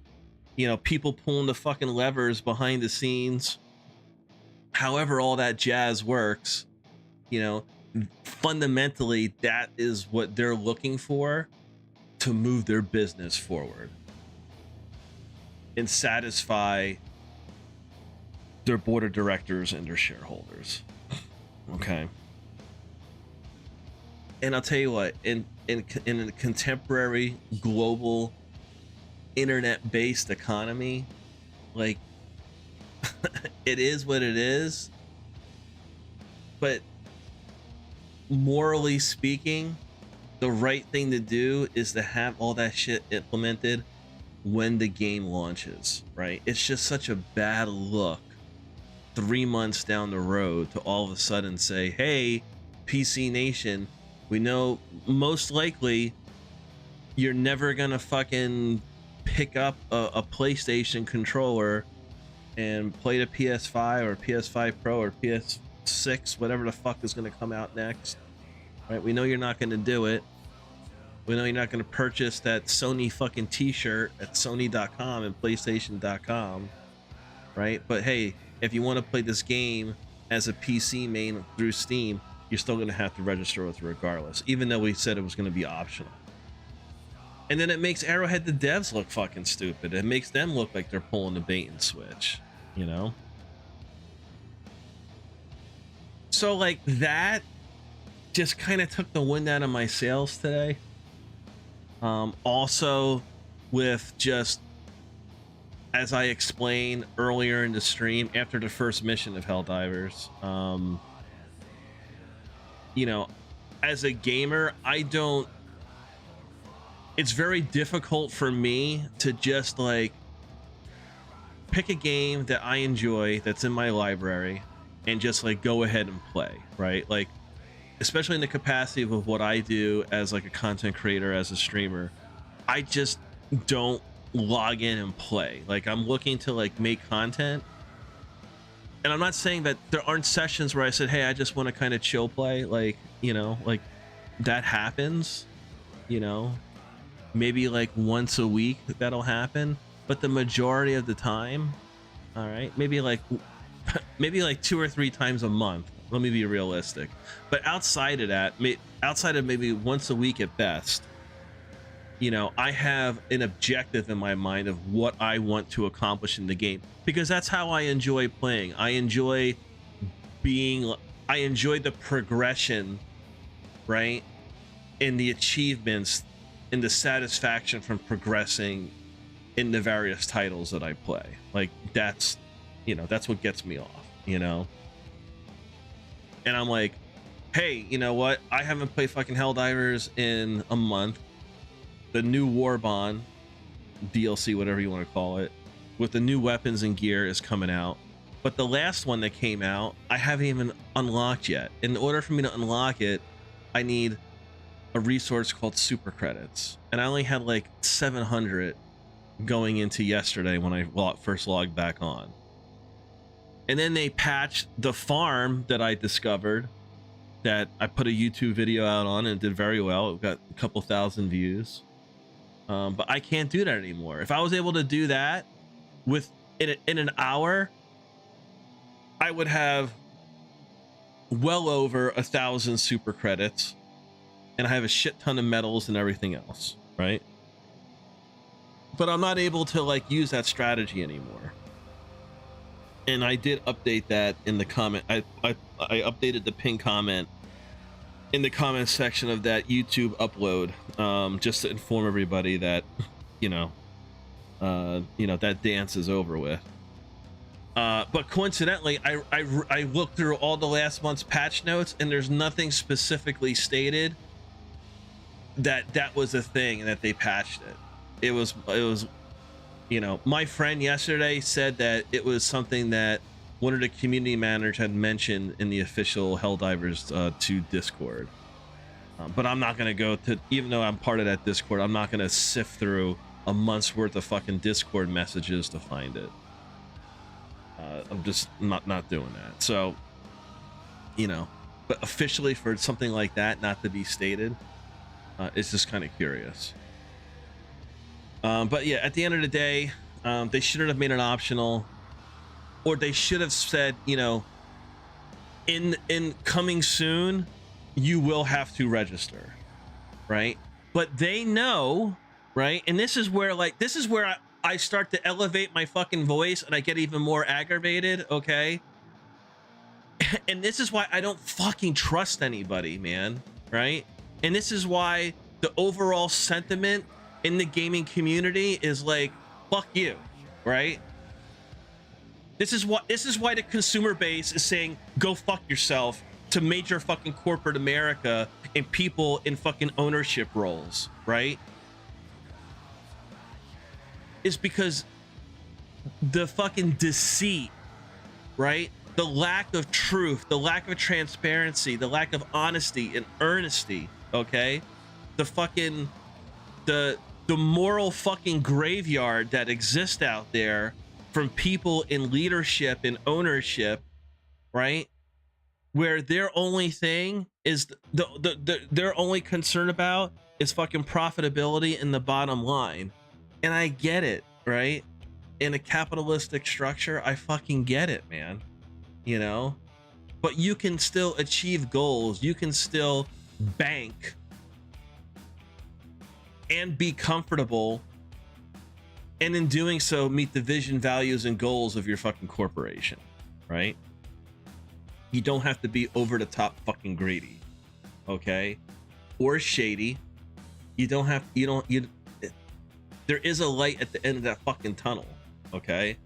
you know, people pulling the fucking levers behind the scenes, however all that jazz works, you know, fundamentally that is what they're looking for to move their business forward and satisfy their board of directors and their shareholders. Okay. And I'll tell you what, in a contemporary global internet-based economy, like it is what it is. But morally speaking, the right thing to do is to have all that shit implemented when the game launches, right? It's just such a bad look 3 months down the road to all of a sudden say, hey, PC Nation, we know most likely you're never gonna fucking pick up a PlayStation controller and play the PS5 or PS5 Pro or PS6, whatever the fuck is gonna come out next, right? We know you're not gonna do it. We know you're not going to purchase that Sony fucking t-shirt at Sony.com and PlayStation.com, right? But hey, if you want to play this game as a PC main through Steam, you're still going to have to register with it regardless, even though we said it was going to be optional. And then it makes Arrowhead the devs look fucking stupid. It makes them look like they're pulling the bait and switch, you know? So like that just kind of took the wind out of my sails today. Also with just, as I explained earlier in the stream, after the first mission of Helldivers, you know, as a gamer, it's very difficult for me to just like pick a game that I enjoy that's in my library and just like go ahead and play, right? Like, especially in the capacity of what I do as like a content creator, as a streamer, I just don't log in and play. Like, I'm looking to like make content, and I'm not saying that there aren't sessions where I said, hey, I just want to kind of chill play, like, you know, like that happens, you know, maybe like once a week that'll happen, but the majority of the time, all right, maybe like 2 or 3 times a month. Let me be realistic. But outside of that, outside of maybe once a week at best, you know, I have an objective in my mind of what I want to accomplish in the game, because that's how I enjoy playing. I enjoy the progression, right? And the achievements and the satisfaction from progressing in the various titles that I play. Like, that's, you know, that's what gets me off, you know? And I'm like, hey, you know what? I haven't played fucking Helldivers in a month. The new Warbond DLC, whatever you want to call it, with the new weapons and gear is coming out. But the last one that came out, I haven't even unlocked yet. In order for me to unlock it, I need a resource called super credits. And I only had like 700 going into yesterday when I first logged back on. And then they patched the farm that I discovered, that I put a YouTube video out on, and it did very well. It got a couple thousand views. But I can't do that anymore. If I was able to do that in an hour, I would have well over 1,000 super credits, and I have a shit ton of medals and everything else, right? But I'm not able to like use that strategy anymore. And I did update that in the comment. I updated the pin comment in the comment section of that YouTube upload, just to inform everybody that, that dance is over with. But coincidentally, I looked through all the last month's patch notes, and there's nothing specifically stated that was a thing and that they patched it. It was, my friend yesterday said that it was something that one of the community managers had mentioned in the official Helldivers 2 Discord. But I'm not going to go to, even though I'm part of that Discord, I'm not going to sift through a month's worth of fucking Discord messages to find it. I'm just not doing that. So, but officially for something like that not to be stated, it's just kind of curious. But yeah, at the end of the day, they shouldn't have made it optional, or they should have said, in coming soon, you will have to register, right? But they know, right? And this is where I start to elevate my fucking voice and I get even more aggravated, okay? And this is why I don't fucking trust anybody, man, right? And this is why the overall sentiment in the gaming community is like, fuck you, right? This is why the consumer base is saying go fuck yourself to major fucking corporate America and people in fucking ownership roles, right? Is because the fucking deceit, right? The lack of truth, the lack of transparency, the lack of honesty and earnesty, okay? The moral fucking graveyard that exists out there from people in leadership and ownership, right? Where their only thing is their only concern about is fucking profitability and the bottom line. And I get it, right? In a capitalistic structure, I fucking get it, man. But you can still achieve goals. You can still bank and be comfortable, and in doing so meet the vision, values, and goals of your fucking corporation, right? You don't have to be over the top fucking greedy, okay? Or shady. There is a light at the end of that fucking tunnel, okay?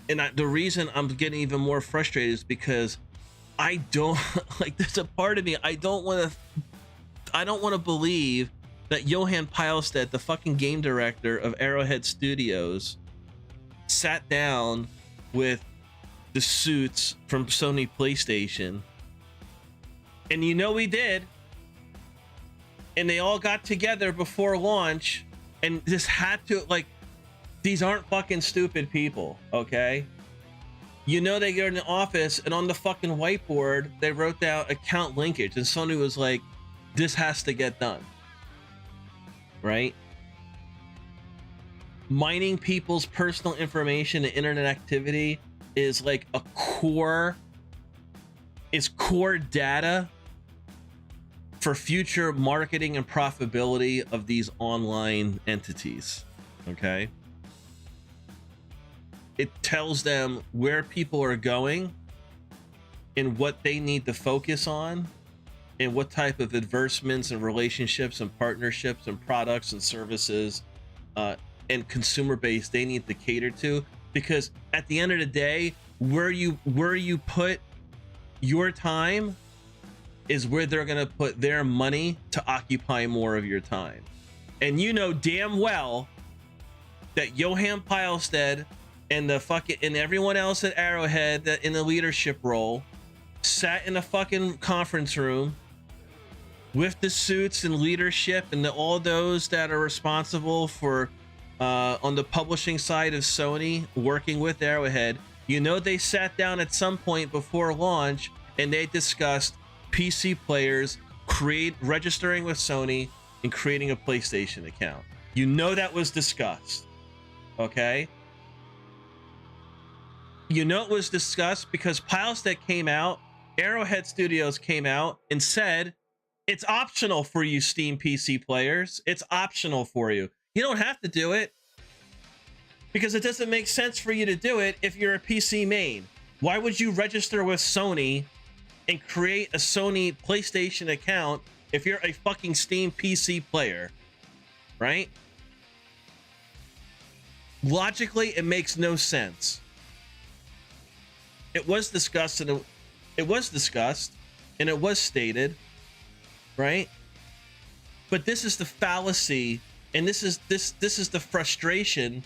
And the reason I'm getting even more frustrated is because I don't there's a part of me, I don't want to believe that Johan Pilestead, the fucking game director of Arrowhead Studios, sat down with the suits from Sony PlayStation, and he did, and they all got together before launch, and this had to, these aren't fucking stupid people, okay? They get in the office, and on the fucking whiteboard they wrote down account linkage, and Sony was like, this has to get done, right? Mining people's personal information and internet activity is like core data for future marketing and profitability of these online entities, okay? It tells them where people are going and what they need to focus on, and what type of advertisements and relationships and partnerships and products and services and consumer base they need to cater to. Because at the end of the day, where you put your time is where they're gonna put their money to occupy more of your time. And damn well that Johan Pilestead and everyone else at Arrowhead that in the leadership role sat in a fucking conference room with the suits and leadership and all those that are responsible for on the publishing side of Sony working with Arrowhead, you know, they sat down at some point before launch and they discussed PC players registering with Sony and creating a PlayStation account. You know that was discussed, okay? You know it was discussed because Pilestech came out, Arrowhead Studios came out and said, it's optional for you Steam PC players. It's optional for you. You don't have to do it because it doesn't make sense for you to do it if you're a PC main. Why would you register with Sony and create a Sony PlayStation account if you're a fucking Steam PC player, right? Logically, it makes no sense. It was discussed and it was stated, right? But this is the fallacy, and this is the frustration.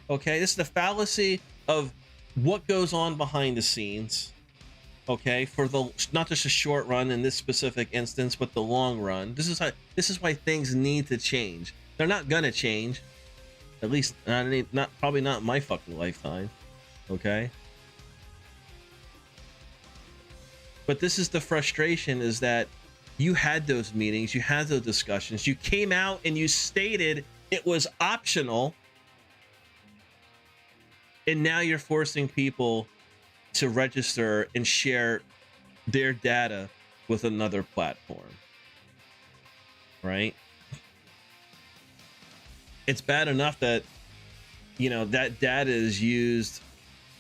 Okay, this is the fallacy of what goes on behind the scenes. Okay, for the not just a short run in this specific instance, but the long run. This is why things need to change. They're not gonna change, at least probably not in my fucking lifetime. Okay. But this is the frustration, is that you had those meetings, you had those discussions, you came out and you stated it was optional, and now you're forcing people to register and share their data with another platform, right? It's bad enough that, you know, that data is used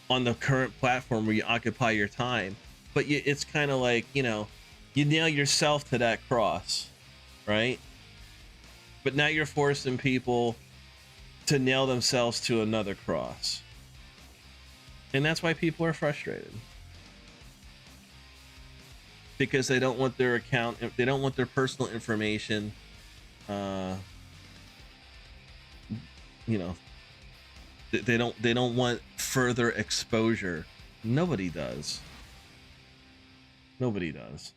on the current platform where you occupy your time, but it's kind of like, you know, you nail yourself to that cross, right? But now you're forcing people to nail themselves to another cross. And that's why people are frustrated. Because they don't want their account, they don't want their personal information, you know, they don't want further exposure. Nobody does. Nobody does.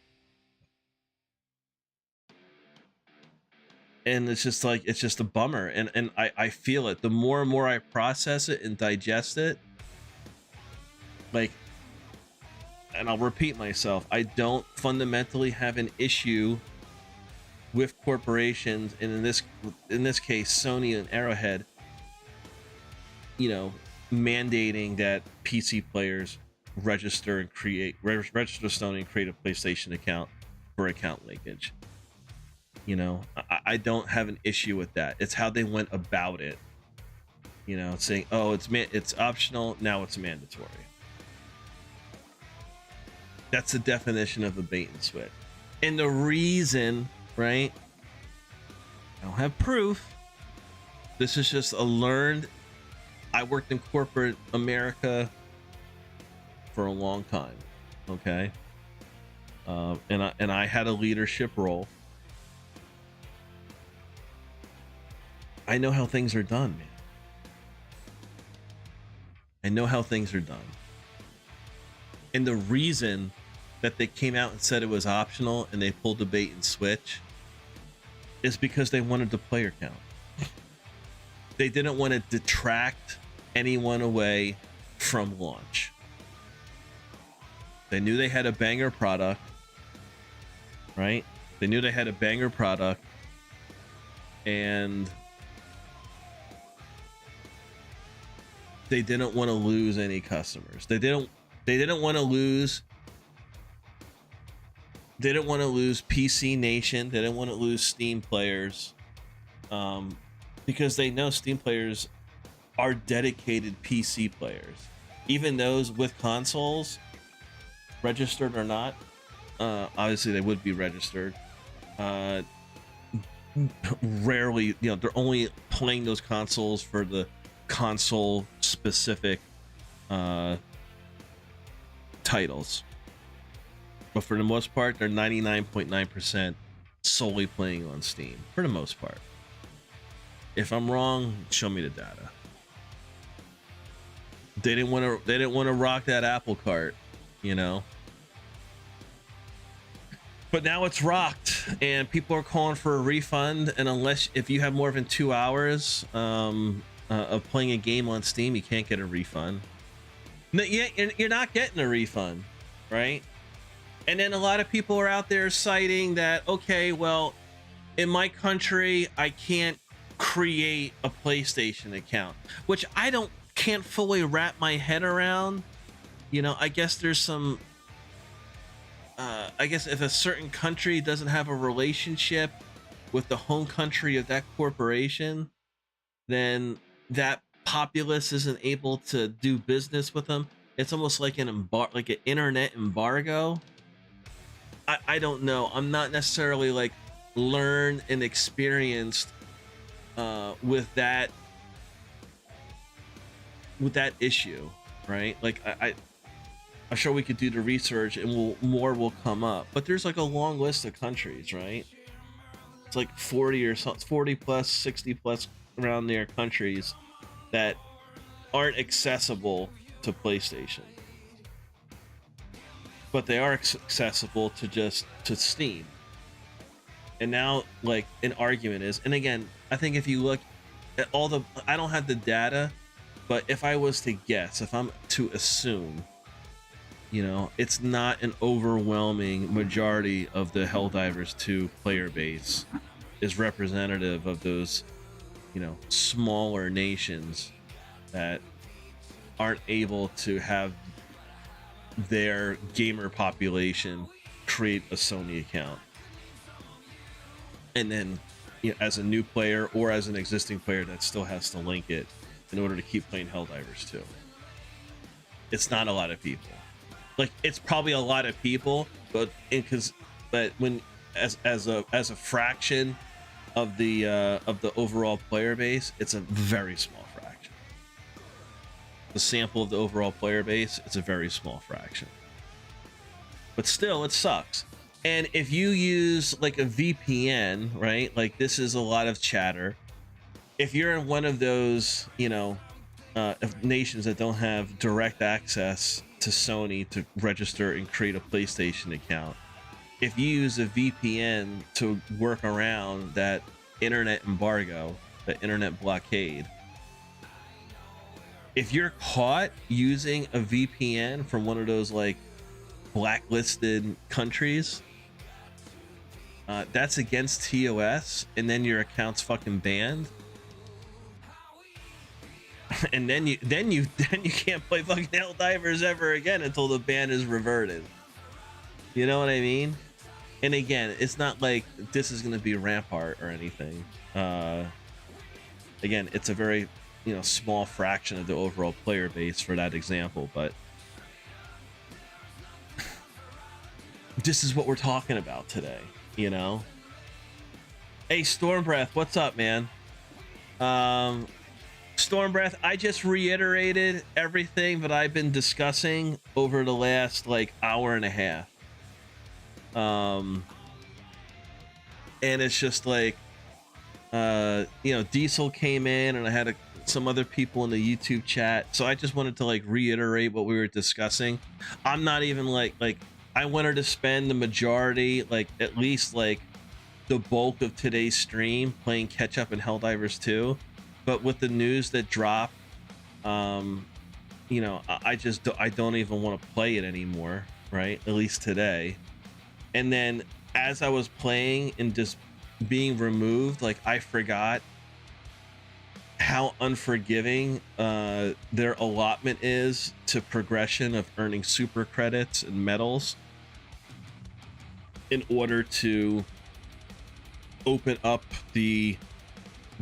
And it's just like, it's just a bummer. And I feel it. The more and more I process it and digest it, like, and I'll repeat myself, I don't fundamentally have an issue with corporations, and in this case, Sony and Arrowhead, you know, mandating that PC players register Sony and create a PlayStation account for account linkage. You know, I don't have an issue with that. It's how they went about it. You know, saying, oh, it's optional, now it's mandatory. That's the definition of a bait and switch. And the reason, right? I don't have proof. This is just a learned. I worked in corporate America for a long time, okay? And I had a leadership role. I know how things are done, man. I know how things are done. And the reason that they came out and said it was optional and they pulled the bait and switch is because they wanted the player count. They didn't want to detract anyone away from launch. They knew they had a banger product, right? They knew they had a banger product, and they didn't want to lose any customers. They didn't want to lose. They didn't want to lose PC Nation. They didn't want to lose Steam players, because they know Steam players are dedicated PC players. Even those with consoles, registered or not, obviously they would be registered. Rarely, you know, they're only playing those consoles for the console specific titles, but for the most part, they're 99.9% solely playing on Steam for the most part. If I'm wrong, show me the data. They didn't want to rock that apple cart, you know. But now it's rocked. and people are calling for a refund. And unless if you have more than 2 hours of playing a game on Steam, you can't get a refund. No, you're not getting a refund, right? And then a lot of people are out there citing that, okay, well, in my country, I can't create a PlayStation account, which I can't fully wrap my head around. You know, I guess there's some, I guess if a certain country doesn't have a relationship with the home country of that corporation, then that populace isn't able to do business with them. It's almost like an internet embargo. I don't know. I'm not necessarily like learned and experienced with that issue, right? Like I'm sure we could do the research and more will come up, but there's like a long list of countries, right? It's like 40 or something, 40 plus, 60 plus around there countries that aren't accessible to PlayStation, but they are accessible to Steam. And now, like, an argument is, and again, I think if you look at I don't have the data, but if I was to guess, if I'm to assume, you know, it's not an overwhelming majority of the Helldivers 2 player base is representative of those, you know, smaller nations that aren't able to have their gamer population create a Sony account. And then, you know, as a new player or as an existing player that still has to link it in order to keep playing Helldivers 2. It's not a lot of people. Like, it's probably a lot of people, but when as a fraction of the overall player base, it's a very small fraction. The sample of the overall player base, it's a very small fraction. But still, it sucks. And if you use like a VPN, right? Like, this is a lot of chatter. If you're in one of those, you know, nations that don't have direct access to Sony to register and create a PlayStation account, if you use a VPN to work around that internet embargo, that internet blockade, if you're caught using a VPN from one of those like blacklisted countries, that's against TOS, and then your account's fucking banned. And then you can't play fucking Helldivers ever again until the ban is reverted. You know what I mean? And again, it's not like this is going to be Rampart or anything. Again, it's a very, you know, small fraction of the overall player base for that example, but this is what we're talking about today, you know? Hey, Stormbreath, what's up, man? Stormbreath, I just reiterated everything that I've been discussing over the last like hour and a half. And it's just like, you know, Diesel came in and I had some other people in the YouTube chat. So I just wanted to like reiterate what we were discussing. I'm not even like I wanted to spend the majority, like at least like the bulk of today's stream playing Ketchup and Helldivers 2. But with the news that dropped, you know, I don't even want to play it anymore, right? At least today. And then as I was playing and just being removed, like I forgot how unforgiving their allotment is to progression of earning super credits and medals in order to open up the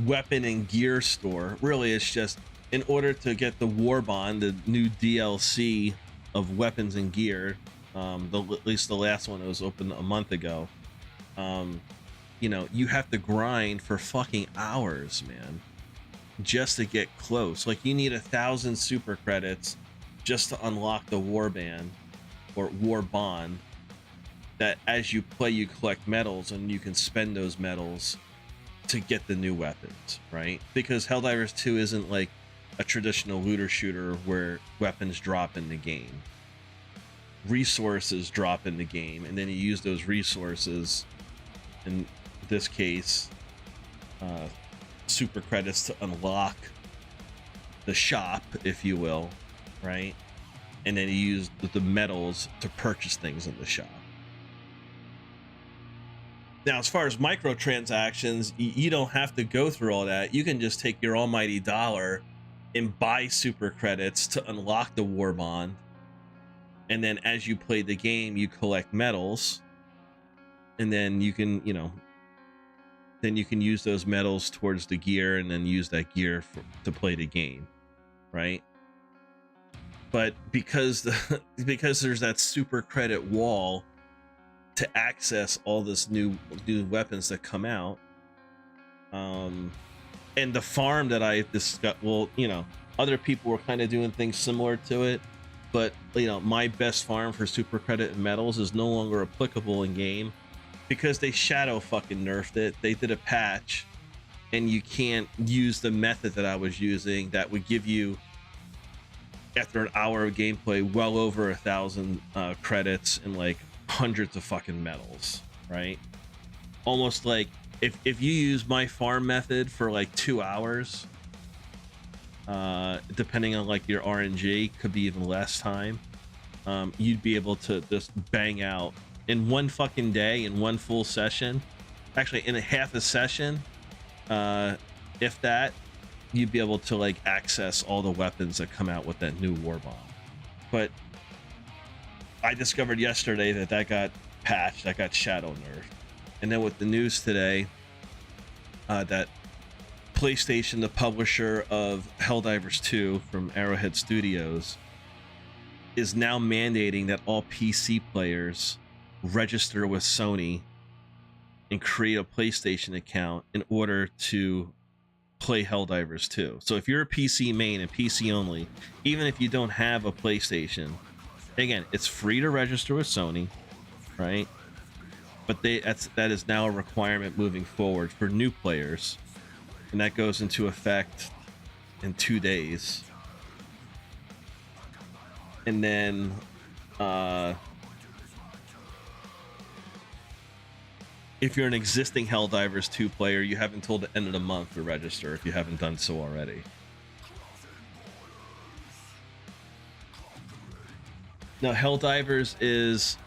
weapon and gear store. Really, it's just in order to get the War Bond, the new DLC of weapons and gear, at least the last one that was open a month ago. You know, you have to grind for fucking hours, man, just to get close. Like, you need 1,000 super credits just to unlock the War Band or War Bond, that as you play you collect medals and you can spend those medals to get the new weapons, right? Because Helldivers 2 isn't like a traditional looter shooter where weapons drop in the game. Resources drop in the game, and then you use those resources in this case, super credits to unlock the shop, if you will, right? And then you use the medals to purchase things in the shop. Now, as far as microtransactions, you don't have to go through all that. You can just take your almighty dollar and buy super credits to unlock the war bond. And then as you play the game, you collect medals. And then you can, then you can use those medals towards the gear and then use that gear to play the game, right? But because there's that super credit wall to access all this new weapons that come out, and the farm that I discussed, well, other people were kind of doing things similar to it, but my best farm for super credit and medals is no longer applicable in game because they shadow fucking nerfed it. They did a patch, and you can't use the method that I was using that would give you, after an hour of gameplay, well over 1,000 credits and like hundreds of fucking medals, right? Almost like if you use my farm method for like 2 hours, depending on like your RNG, could be even less time, you'd be able to just bang out in one fucking day, in one full session, actually in a half a session, if that, you'd be able to like access all the weapons that come out with that new war bomb. But I discovered yesterday that got patched, that got shadow nerfed. And then with the news today, that PlayStation, the publisher of Helldivers 2 from Arrowhead Studios, is now mandating that all PC players register with Sony and create a PlayStation account in order to play Helldivers 2. So if you're a PC main and PC only, even if you don't have a PlayStation, again, it's free to register with Sony, right? But that is now a requirement moving forward for new players, and that goes into effect in 2 days. And then if you're an existing Helldivers 2 player, you have until the end of the month to register if you haven't done so already. Now, Helldivers is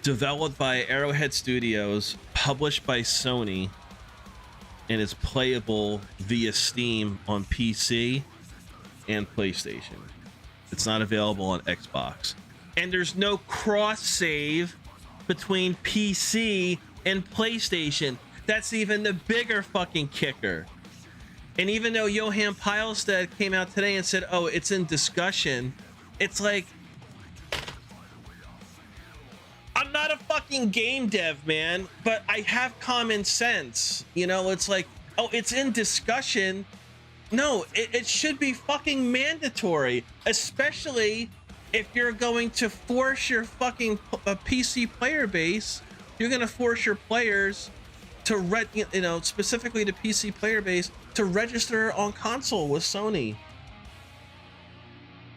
developed by Arrowhead Studios, published by Sony, and is playable via Steam on PC and PlayStation. It's not available on Xbox. And there's no cross-save between PC and PlayStation. That's even the bigger fucking kicker. And even though Johan Pilestead came out today and said, oh, it's in discussion, it's like, I'm not a fucking game dev, man, but I have common sense. It's like, oh, it's in discussion. No, it should be fucking mandatory, especially if you're going to force your fucking PC player base. You're going to force your players to specifically the PC player base to register on console with Sony.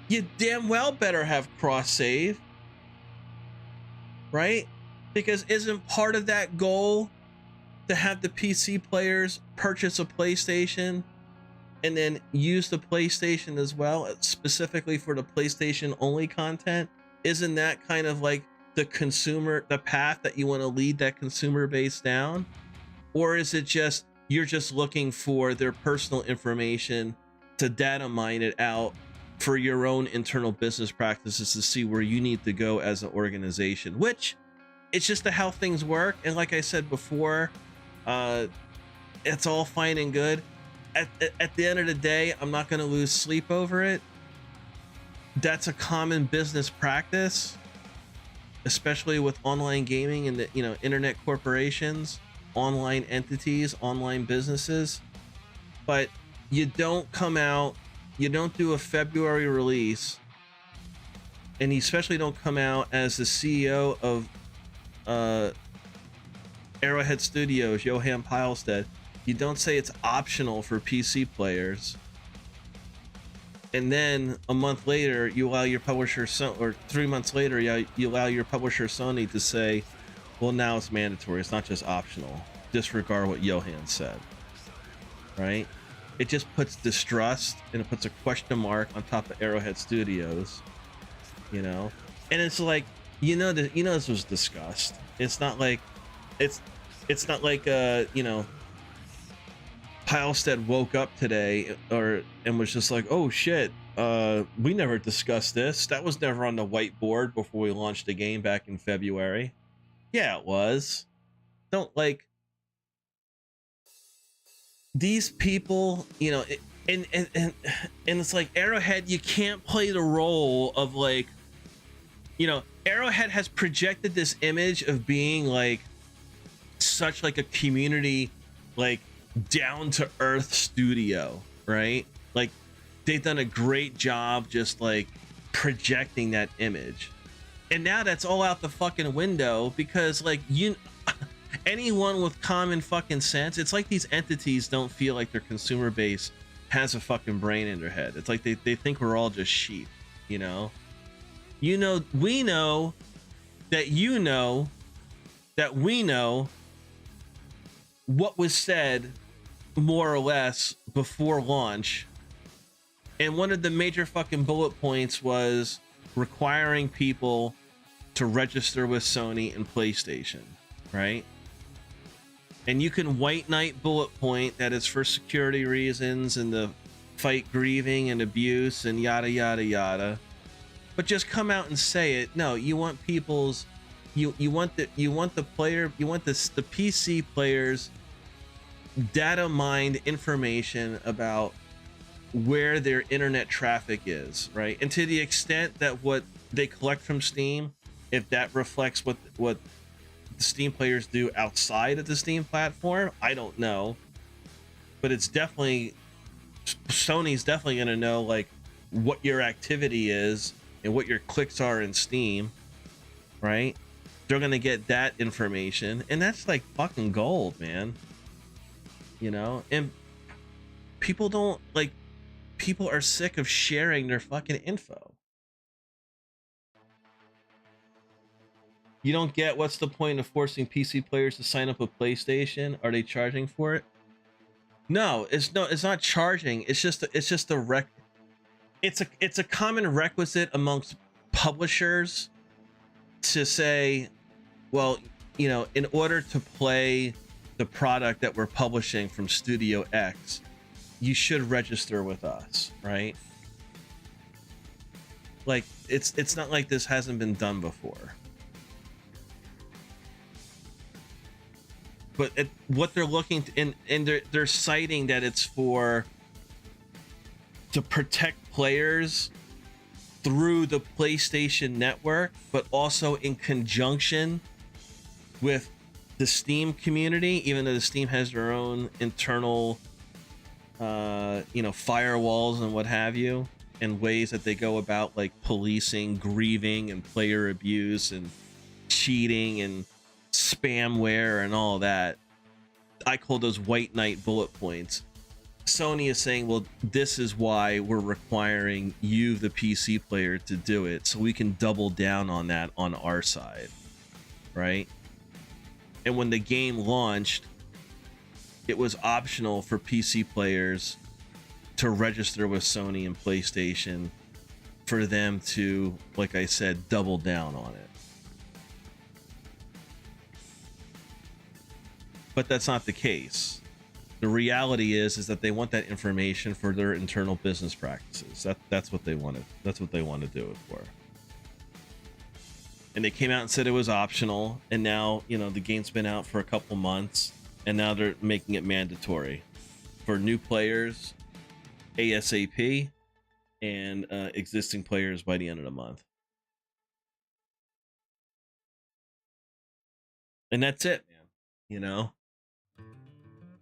You damn well better have cross save, right? Because isn't part of that goal to have the PC players purchase a PlayStation and then use the PlayStation as well, specifically for the PlayStation only content? Isn't that kind of like the path that you want to lead that consumer base down? Or is it just, you're just looking for their personal information to data mine it out for your own internal business practices to see where you need to go as an organization? Which, it's just how things work. And like I said before, it's all fine and good. At the end of the day, I'm not going to lose sleep over it. That's a common business practice, especially with online gaming and the internet corporations, online entities, online businesses. But you don't come out, you don't do a February release, and you especially don't come out as the CEO of Arrowhead Studios, Johan Pilestead. You don't say it's optional for PC players, and then a month later you allow your publisher, or 3 months later you allow your publisher Sony to say, Well, now it's mandatory. It's not just optional. Disregard what Johan said, right? It just puts distrust and it puts a question mark on top of Arrowhead Studios, you know? And it's like, this was discussed. It's not like, it's not like, Heilstead woke up today and was just like, oh shit, we never discussed this. That was never on the whiteboard before we launched the game back in February. Yeah, it was. Don't like these people, and it's like Arrowhead, you can't play the role of like, Arrowhead has projected this image of being like such like a community, like down to earth studio, right? Like they've done a great job just like projecting that image. And now that's all out the fucking window because like anyone with common fucking sense, it's like these entities don't feel like their consumer base has a fucking brain in their head. It's like they think we're all just sheep, we know that we know what was said more or less before launch. And one of the major fucking bullet points was requiring people to register with Sony and PlayStation, right? And you can white knight bullet point that is for security reasons and to fight grieving and abuse and yada yada yada. But just come out and say it. No, you want people's you want the PC players data mined information about where their internet traffic is, right? And to the extent that what they collect from Steam, if that reflects what the Steam players do outside of the Steam platform, I don't know. But it's definitely, Sony's definitely going to know like what your activity is and what your clicks are in Steam, right? They're going to get that information, and that's like fucking gold, man. And people are sick of sharing their fucking info. You don't get what's the point of forcing PC players to sign up with PlayStation? Are they charging for it? No, it's not charging. It's just a common requisite amongst publishers to say, well, in order to play the product that we're publishing from Studio X, you should register with us, right? Like it's not like this hasn't been done before. But what they're looking to, and they're citing that it's to protect players through the PlayStation Network, but also in conjunction with the Steam community, even though the Steam has their own internal firewalls and what have you, and ways that they go about like policing grieving and player abuse and cheating and spamware and all that. I call those white knight bullet points. Sony is saying, well, this is why we're requiring you, the PC player, to do it, so we can double down on that on our side, right? And when the game launched, it was optional for PC players to register with Sony and PlayStation for them to, like I said, double down on it. But that's not the case. The reality is that they want that information for their internal business practices. That's what they wanted. That's what they want to do it for. And they came out and said it was optional, and now the game's been out for a couple months, and now they're making it mandatory for new players ASAP and existing players by the end of the month. And that's it, man.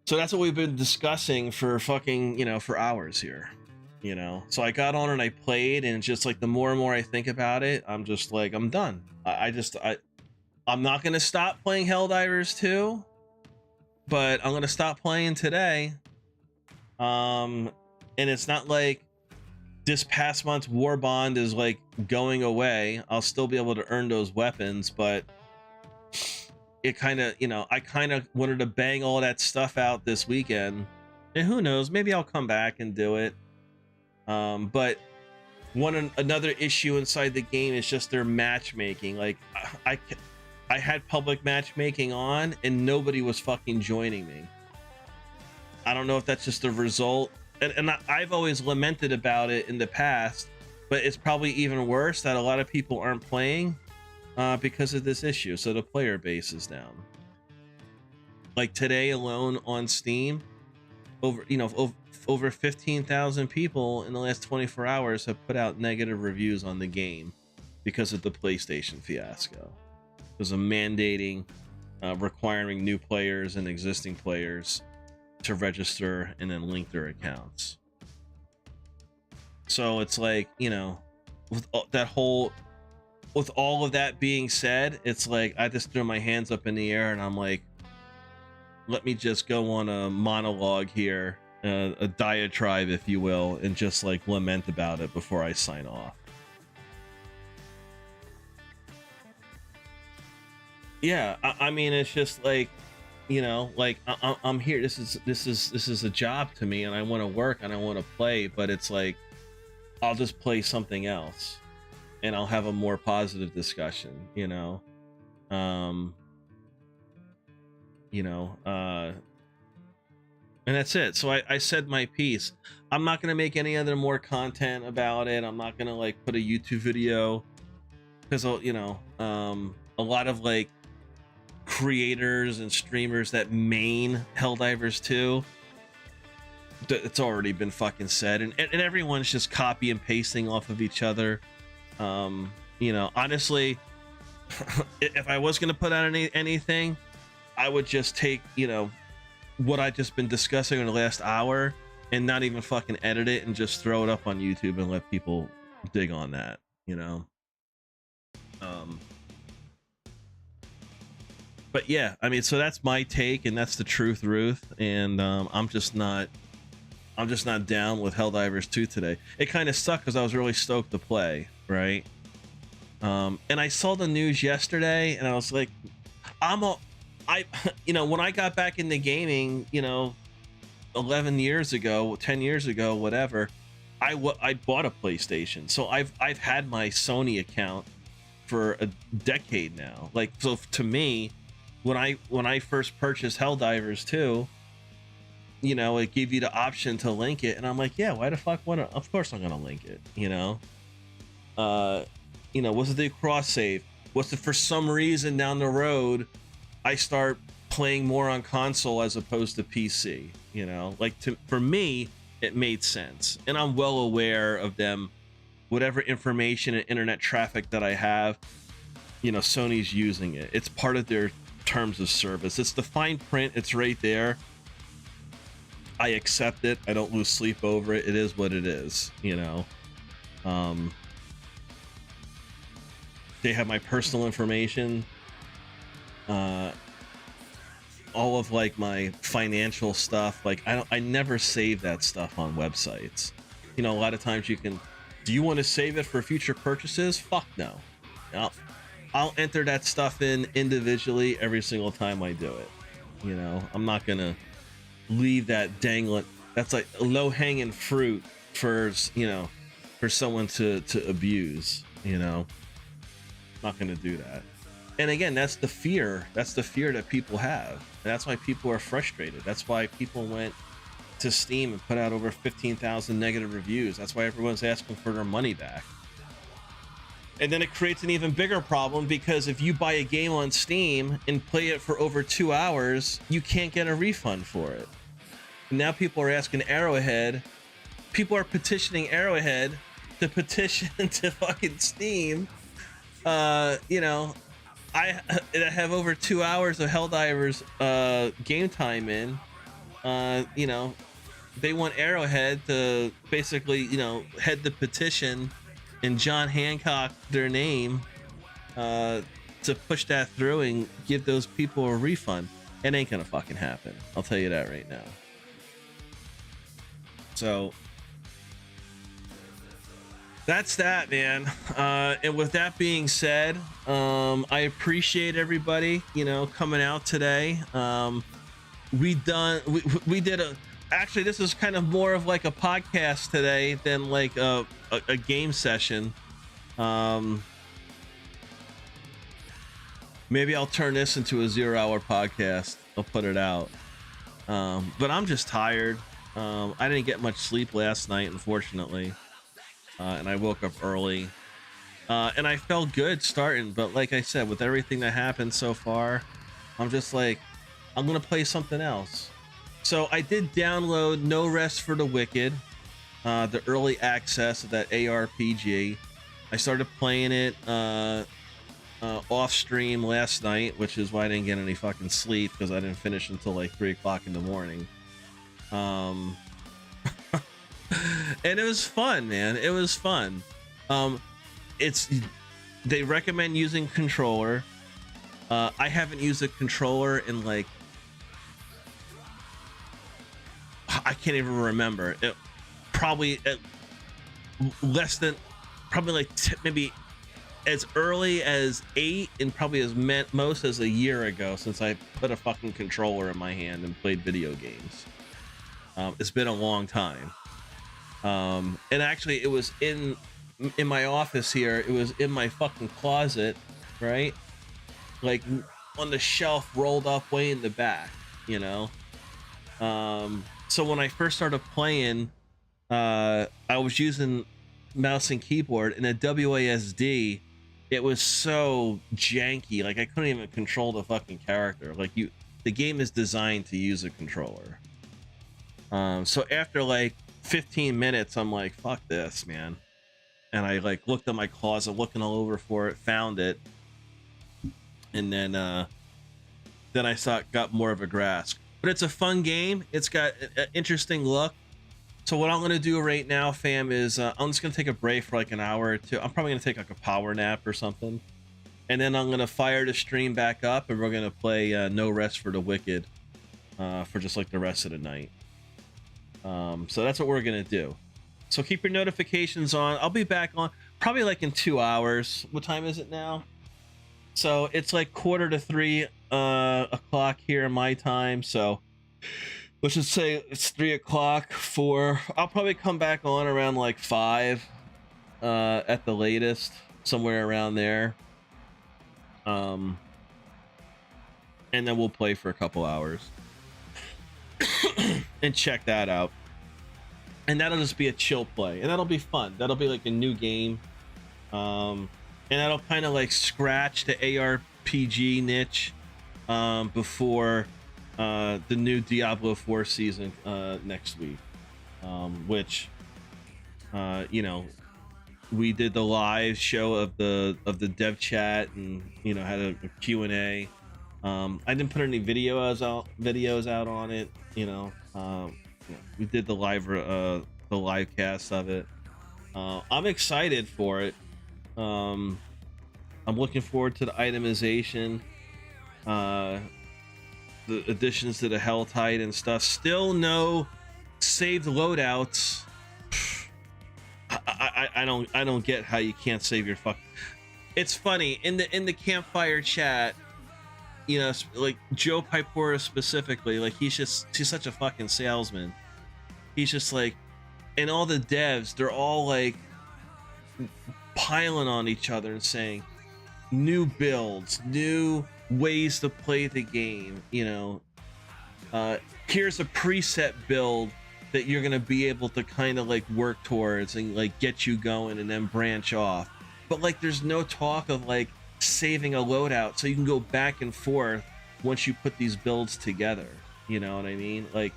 So that's what we've been discussing for fucking, for hours here, So I got on and I played, and just like the more and more I think about it, I'm just like, I'm done. I'm not going to stop playing Helldivers 2, but I'm going to stop playing today. And it's not like this past month's war bond is like going away. I'll still be able to earn those weapons, but it kind of, you know, I kind of wanted to bang all that stuff out this weekend, and who knows, maybe I'll come back and do it. But another issue inside the game is just their matchmaking. Like I had public matchmaking on and nobody was fucking joining me. I don't know if that's just a result, and I've always lamented about it in the past, but it's probably even worse that a lot of people aren't playing because of this issue. So the player base is down. Like today alone on Steam, over 15,000 people in the last 24 hours have put out negative reviews on the game because of the PlayStation fiasco. There's a mandating, requiring new players and existing players to register and then link their accounts. So it's like, you know, with all of that being said, it's like I just threw my hands up in the air and I'm like, let me just go on a monologue here, a diatribe, if you will, and just like lament about it before I sign off. Yeah, I mean, it's just like, you know, like I'm here. This is a job to me, and I want to work and I want to play. But it's like, I'll just play something else, and I'll have a more positive discussion. You know, and that's it. So I said my piece. I'm not gonna make any other more content about it. I'm not gonna like put a YouTube video because a lot of like creators and streamers that main Helldivers 2, it's already been fucking said, and everyone's just copy and pasting off of each other. Honestly, if I was gonna put out anything, I would just take, what I just been discussing in the last hour and not even fucking edit it and just throw it up on YouTube and let people dig on that, But yeah, I mean, so that's my take, and that's the truth, Ruth. And I'm just not down with Helldivers 2 today. It kind of sucked because I was really stoked to play, right? And I saw the news yesterday, and I was like, when I got back into gaming, 11 years ago, 10 years ago, whatever, I bought a PlayStation. So I've had my Sony account for a decade now. Like, so to me, when I first purchased Helldivers 2, it gave you the option to link it, and I'm like, yeah, why the fuck wanna? Of course I'm gonna link it. Was it the cross save? Was it for some reason down the road I start playing more on console as opposed to PC? For me, it made sense, and I'm well aware of them. Whatever information and internet traffic that I have, Sony's using it. It's part of their terms of service. It's the fine print. It's right there. I accept it. I don't lose sleep over it. It is what it is. They have my personal information. All of like my financial stuff. Like I never save that stuff on websites. A lot of times you can. Do you want to save it for future purchases? Fuck no. I'll enter that stuff in individually every single time I do it. I'm not gonna leave that dangling. That's like low-hanging fruit for someone to abuse. Not gonna do that. And again, that's the fear. That's the fear that people have. And that's why people are frustrated. That's why people went to Steam and put out over 15,000 negative reviews. That's why everyone's asking for their money back. And then it creates an even bigger problem, because if you buy a game on Steam and play it for over 2 hours, you can't get a refund for it. And now people are asking Arrowhead, people are petitioning Arrowhead to petition to fucking Steam. I have over 2 hours of Helldivers game time in. They want Arrowhead to basically, head the petition and John Hancock their name to push that through and give those people a refund. It ain't gonna fucking happen. I'll tell you that right now. So that's that, man. And with that being said, I appreciate everybody, you know, coming out today. We did a, actually this is kind of more of like a podcast today than like a game session. Maybe I'll turn this into a 0-hour podcast. I'll put it out. But I'm just tired. I didn't get much sleep last night, unfortunately. And I woke up early. And I felt good starting, but like I said, with everything that happened so far, I'm just like, I'm gonna play something else. So I did download No Rest for the Wicked, the early access of that ARPG. I started playing it off stream last night, which is why I didn't get any fucking sleep, because I didn't finish until like 3 o'clock in the morning. And it was fun, man. It was fun. They recommend using controller. I haven't used a controller in like, I can't even remember. It probably less than, probably like maybe as early as 8 and probably as most as a year ago since I put a fucking controller in my hand and played video games. It's been a long time. And actually it was in my office here. It was in my fucking closet, right? Like on the shelf rolled up way in the back, you know? So when I first started playing, I was using mouse and keyboard, and at WASD, it was so janky. Like I couldn't even control the fucking character. Like the game is designed to use a controller. So after like 15 minutes, I'm like, fuck this, man. And I like looked at my closet, looking all over for it, found it. And then I got more of a grasp. But it's a fun game. It's got an interesting look. So what I'm going to do right now, fam, is I'm just going to take a break for like an hour or two. I'm probably going to take like a power nap or something. And then I'm going to fire the stream back up, and we're going to play No Rest for the Wicked for just like the rest of the night. So that's what we're going to do. So keep your notifications on. I'll be back on probably like in 2 hours. What time is it now? So it's like 2:45 o'clock here in my time. So let's just say it's 3 o'clock. I'll probably come back on around like 5 at the latest, somewhere around there. And then we'll play for a couple hours and check that out. And that'll just be a chill play, and that'll be fun. That'll be like a new game. And that'll kind of like scratch the ARPG niche before the new Diablo 4 season next week, which you know, we did the live show of the dev chat, and you know, had a Q&A. I didn't put any videos out on it, you know. We did the live cast of it. I'm excited for it. I'm looking forward to the itemization, the additions to the Hell Tide and stuff. Still no saved loadouts. I don't get how you can't save your fuck. It's funny in the campfire chat, you know, like Joe Pipora specifically, like he's such a fucking salesman. He's just like, and all the devs, they're all like piling on each other and saying new builds, new ways to play the game, you know. Here's a preset build that you're gonna be able to kind of like work towards and like get you going and then branch off. But like there's no talk of like saving a loadout so you can go back and forth once you put these builds together, you know what I mean? Like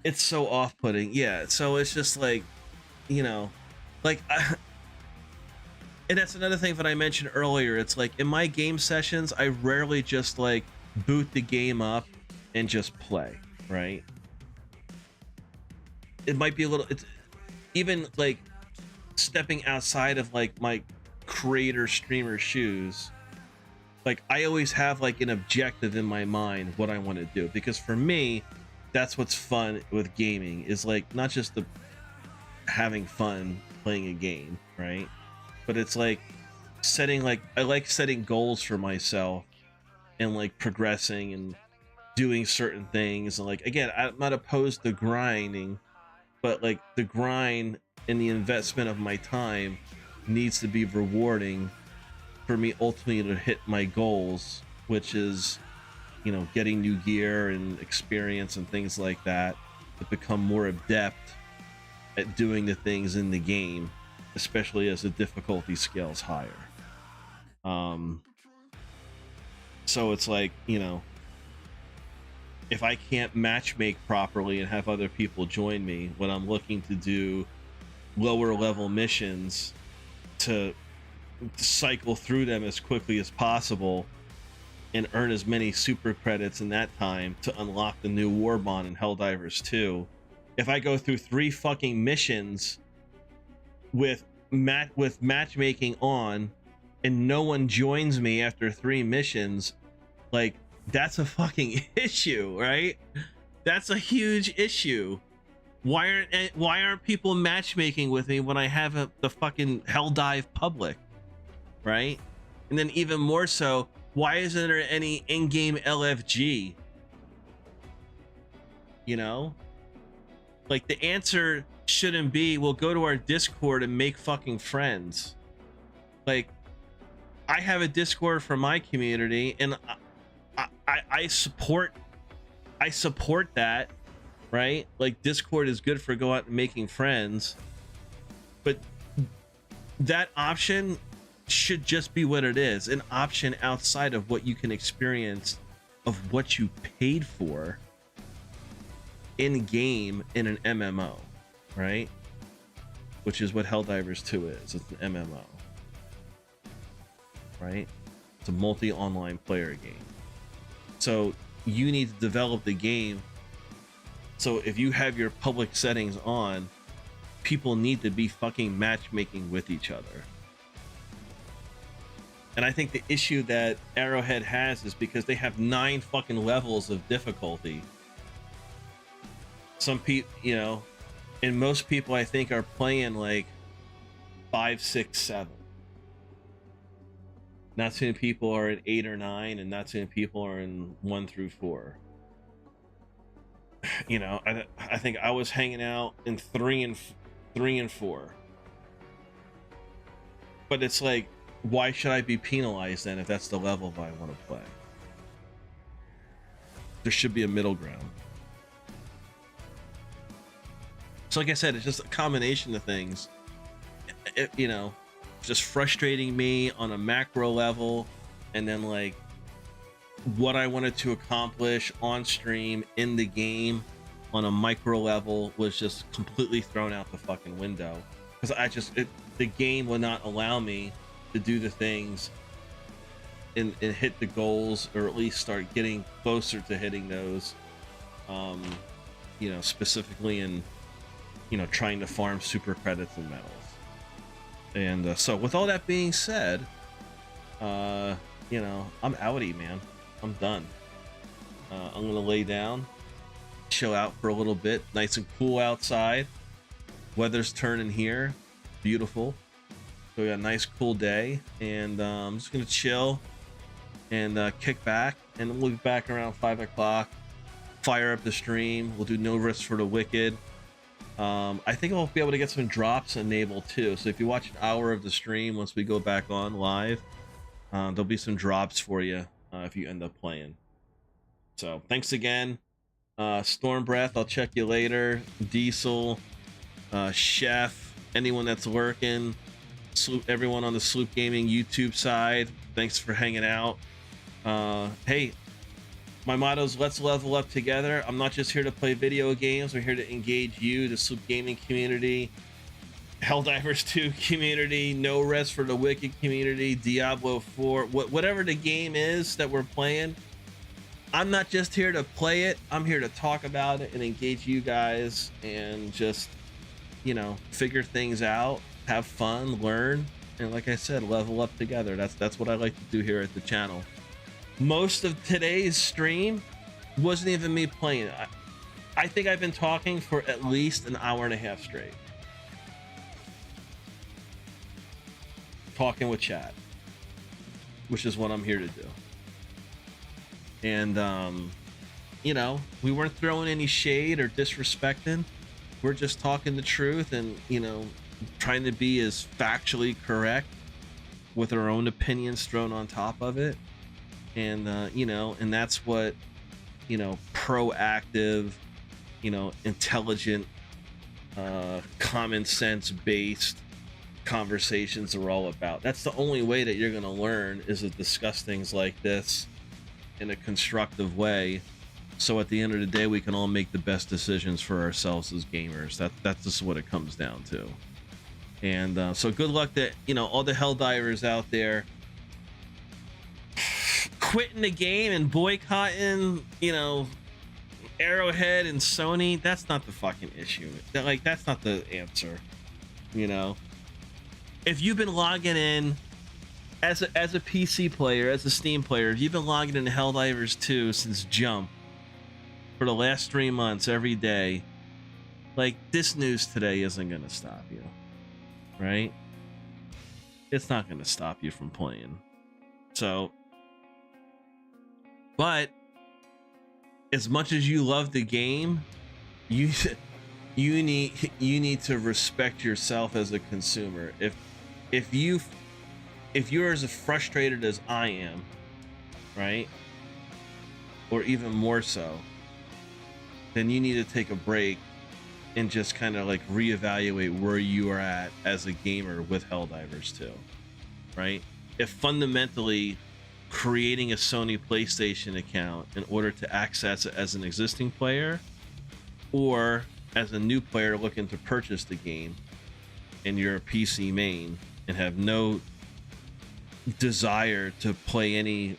it's so off-putting. Yeah, so it's just like, you know, like and that's another thing that I mentioned earlier. It's like in my game sessions, I rarely just like boot the game up and just play, right? It might be a little, it's even like stepping outside of like my creator streamer shoes. Like I always have like an objective in my mind what I want to do, because for me, that's what's fun with gaming, is like not just the having fun playing a game, right? But it's like I like setting goals for myself and like progressing and doing certain things. And like, again, I'm not opposed to grinding, but like the grind and the investment of my time needs to be rewarding for me ultimately to hit my goals, which is, you know, getting new gear and experience and things like that, to become more adept at doing the things in the game, especially as the difficulty scales higher. So it's like, you know, if I can't matchmake properly and have other people join me when I'm looking to do lower level missions to cycle through them as quickly as possible and earn as many super credits in that time to unlock the new Warbond in Helldivers 2, if I go through 3 fucking missions with matchmaking on and no one joins me after 3 missions, like, that's a fucking issue, right? That's a huge issue. Why aren't people matchmaking with me when I have the fucking Helldive public, right? And then even more so, why isn't there any in-game LFG? You know? Like, the answer shouldn't be, well, go to our Discord and make fucking friends. Like, I have a Discord for my community, and I support that, right? Like, Discord is good for go out and making friends, but that option should just be what it is, an option outside of what you can experience of what you paid for in game in an MMO, right? Which is what Helldivers 2 is. It's an MMO, right? It's a multi-online player game. So you need to develop the game. So if you have your public settings on, people need to be fucking matchmaking with each other. And I think the issue that Arrowhead has is because they have 9 fucking levels of difficulty. Some people, you know, and most people I think are playing like 5, 6, 7. Not too many people are in 8 or 9, and not too many people are in 1 through 4. You know, I think I was hanging out in 3 and 4. But it's like, why should I be penalized then if that's the level that I want to play? There should be a middle ground. So like I said, it's just a combination of things. You know, just frustrating me on a macro level, and then like what I wanted to accomplish on stream in the game on a micro level was just completely thrown out the fucking window, because the game will not allow me to do the things and hit the goals, or at least start getting closer to hitting those, you know, specifically in, you know, trying to farm super credits and medals. And so with all that being said, you know, I'm outie, man. I'm done. I'm gonna lay down, chill out for a little bit. Nice and cool outside. Weather's turning here. Beautiful. So we got a nice cool day, and I'm just gonna chill and kick back, and we'll be back around 5 o'clock. Fire up the stream. We'll do No Rest for the Wicked. I think I'll be able to get some drops enabled too. So if you watch an hour of the stream, once we go back on live, there'll be some drops for you if you end up playing. So thanks again. Storm Breath, I'll check you later. Diesel, Chef, anyone that's lurking, everyone on the Sloop Gaming YouTube side, thanks for hanging out. Hey, my motto is let's level up together. I'm not just here to play video games. We're here to engage you, the Sloop Gaming community, Helldivers 2 community, No Rest for the Wicked community, Diablo 4, whatever the game is that we're playing. I'm not just here to play it. I'm here to talk about it and engage you guys and just, you know, figure things out, have fun, learn, and like I said, level up together. That's what I like to do here at the channel. Most of today's stream wasn't even me playing. I think I've been talking for at least an hour and a half straight. talking with chat, which is what I'm here to do. And you know, we weren't throwing any shade or disrespecting. We're just talking the truth and, you know, trying to be as factually correct with our own opinions thrown on top of it. And you know, and that's what, you know, proactive, you know, intelligent, common sense based conversations are all about. That's the only way that you're going to learn, is to discuss things like this in a constructive way, so at the end of the day we can all make the best decisions for ourselves as gamers. That's just what it comes down to. And so good luck to, you know, all the Helldivers out there quitting the game and boycotting, you know, Arrowhead and Sony. That's not the fucking issue. That's not the answer. You know, if you've been logging in as a PC player, as a Steam player, if you've been logging into Helldivers 2 since Jump for the last 3 months every day, like, this news today isn't gonna stop you, right? It's not gonna stop you from playing. So, but as much as you love the game, you need to respect yourself as a consumer. If you're as frustrated as I am, right, or even more so, then you need to take a break and just kind of like reevaluate where you are at as a gamer with Helldivers 2, right? If fundamentally creating a Sony PlayStation account in order to access it as an existing player, or as a new player looking to purchase the game, and you're a PC main and have no desire to play any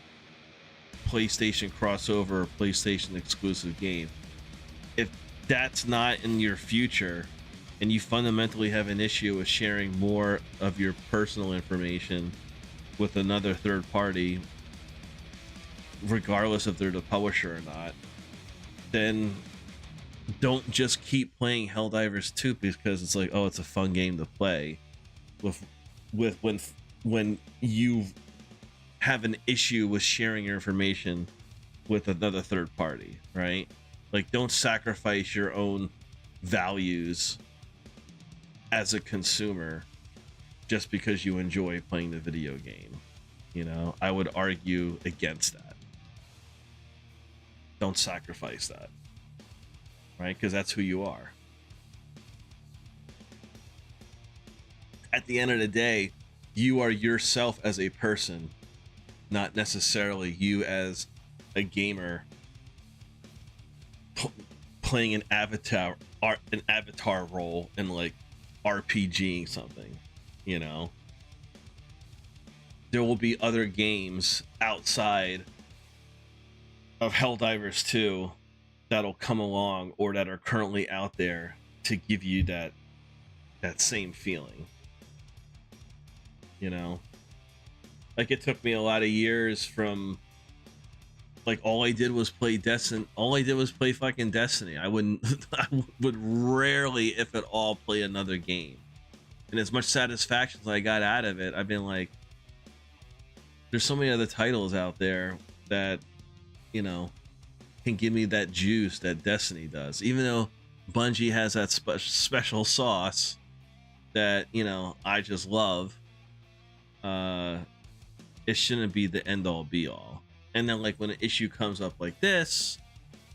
PlayStation crossover or PlayStation exclusive game, if that's not in your future and you fundamentally have an issue with sharing more of your personal information with another third party, regardless if they're the publisher or not, then don't just keep playing Helldivers 2 because it's like, oh, it's a fun game to play with when you have an issue with sharing your information with another third party, right? Like, don't sacrifice your own values as a consumer just because you enjoy playing the video game. You know, I would argue against that. Don't sacrifice that, right? Because that's who you are. At the end of the day, you are yourself as a person, not necessarily you as a gamer playing an avatar role and like RPGing something. You know, there will be other games outside of Helldivers 2 that'll come along or that are currently out there to give you that same feeling. You know, like, it took me a lot of years from, like, all I did was play fucking Destiny. I would rarely, if at all, play another game. And as much satisfaction as I got out of it, I've been like, there's so many other titles out there that, you know, can give me that juice that Destiny does. Even though Bungie has that special sauce that, you know, I just love, it shouldn't be the end all be all. And then, like, when an issue comes up like this,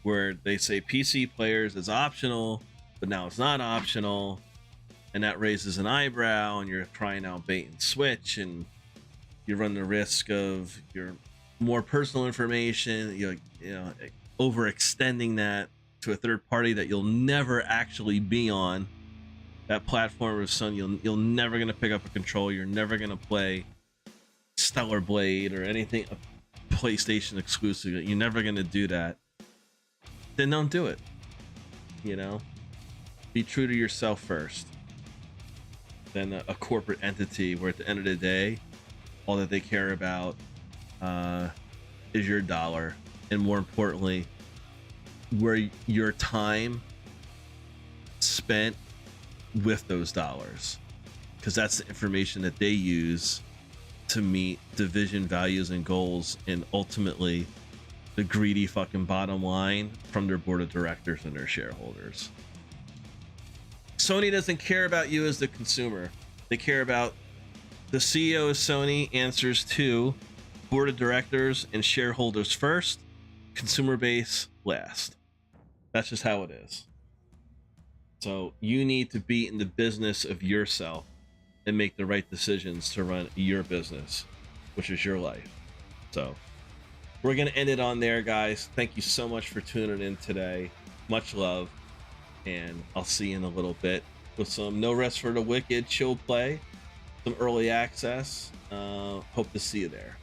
where they say PC players is optional, but now it's not optional, and that raises an eyebrow, and you're trying out bait and switch, and you run the risk of your more personal information, you know, overextending that to a third party that you'll never actually be on that platform of Sony. You're never gonna pick up a controller. You're never gonna play Stellar Blade or anything PlayStation exclusive. You're never gonna do that. Then don't do it. You know, be true to yourself first. Then a corporate entity where at the end of the day, all that they care about is your dollar, and more importantly, where your time spent with those dollars, because that's the information that they use to meet division values and goals, and ultimately the greedy fucking bottom line from their board of directors and their shareholders. Sony doesn't care about you as the consumer. They care about the CEO of Sony answers to board of directors and shareholders first, consumer base last. That's just how it is. So you need to be in the business of yourself and make the right decisions to run your business, which is your life. So we're going to end it on there, guys. Thank you so much for tuning in today. Much love. And I'll see you in a little bit with some No Rest for the Wicked chill play, some early access. Hope to see you there.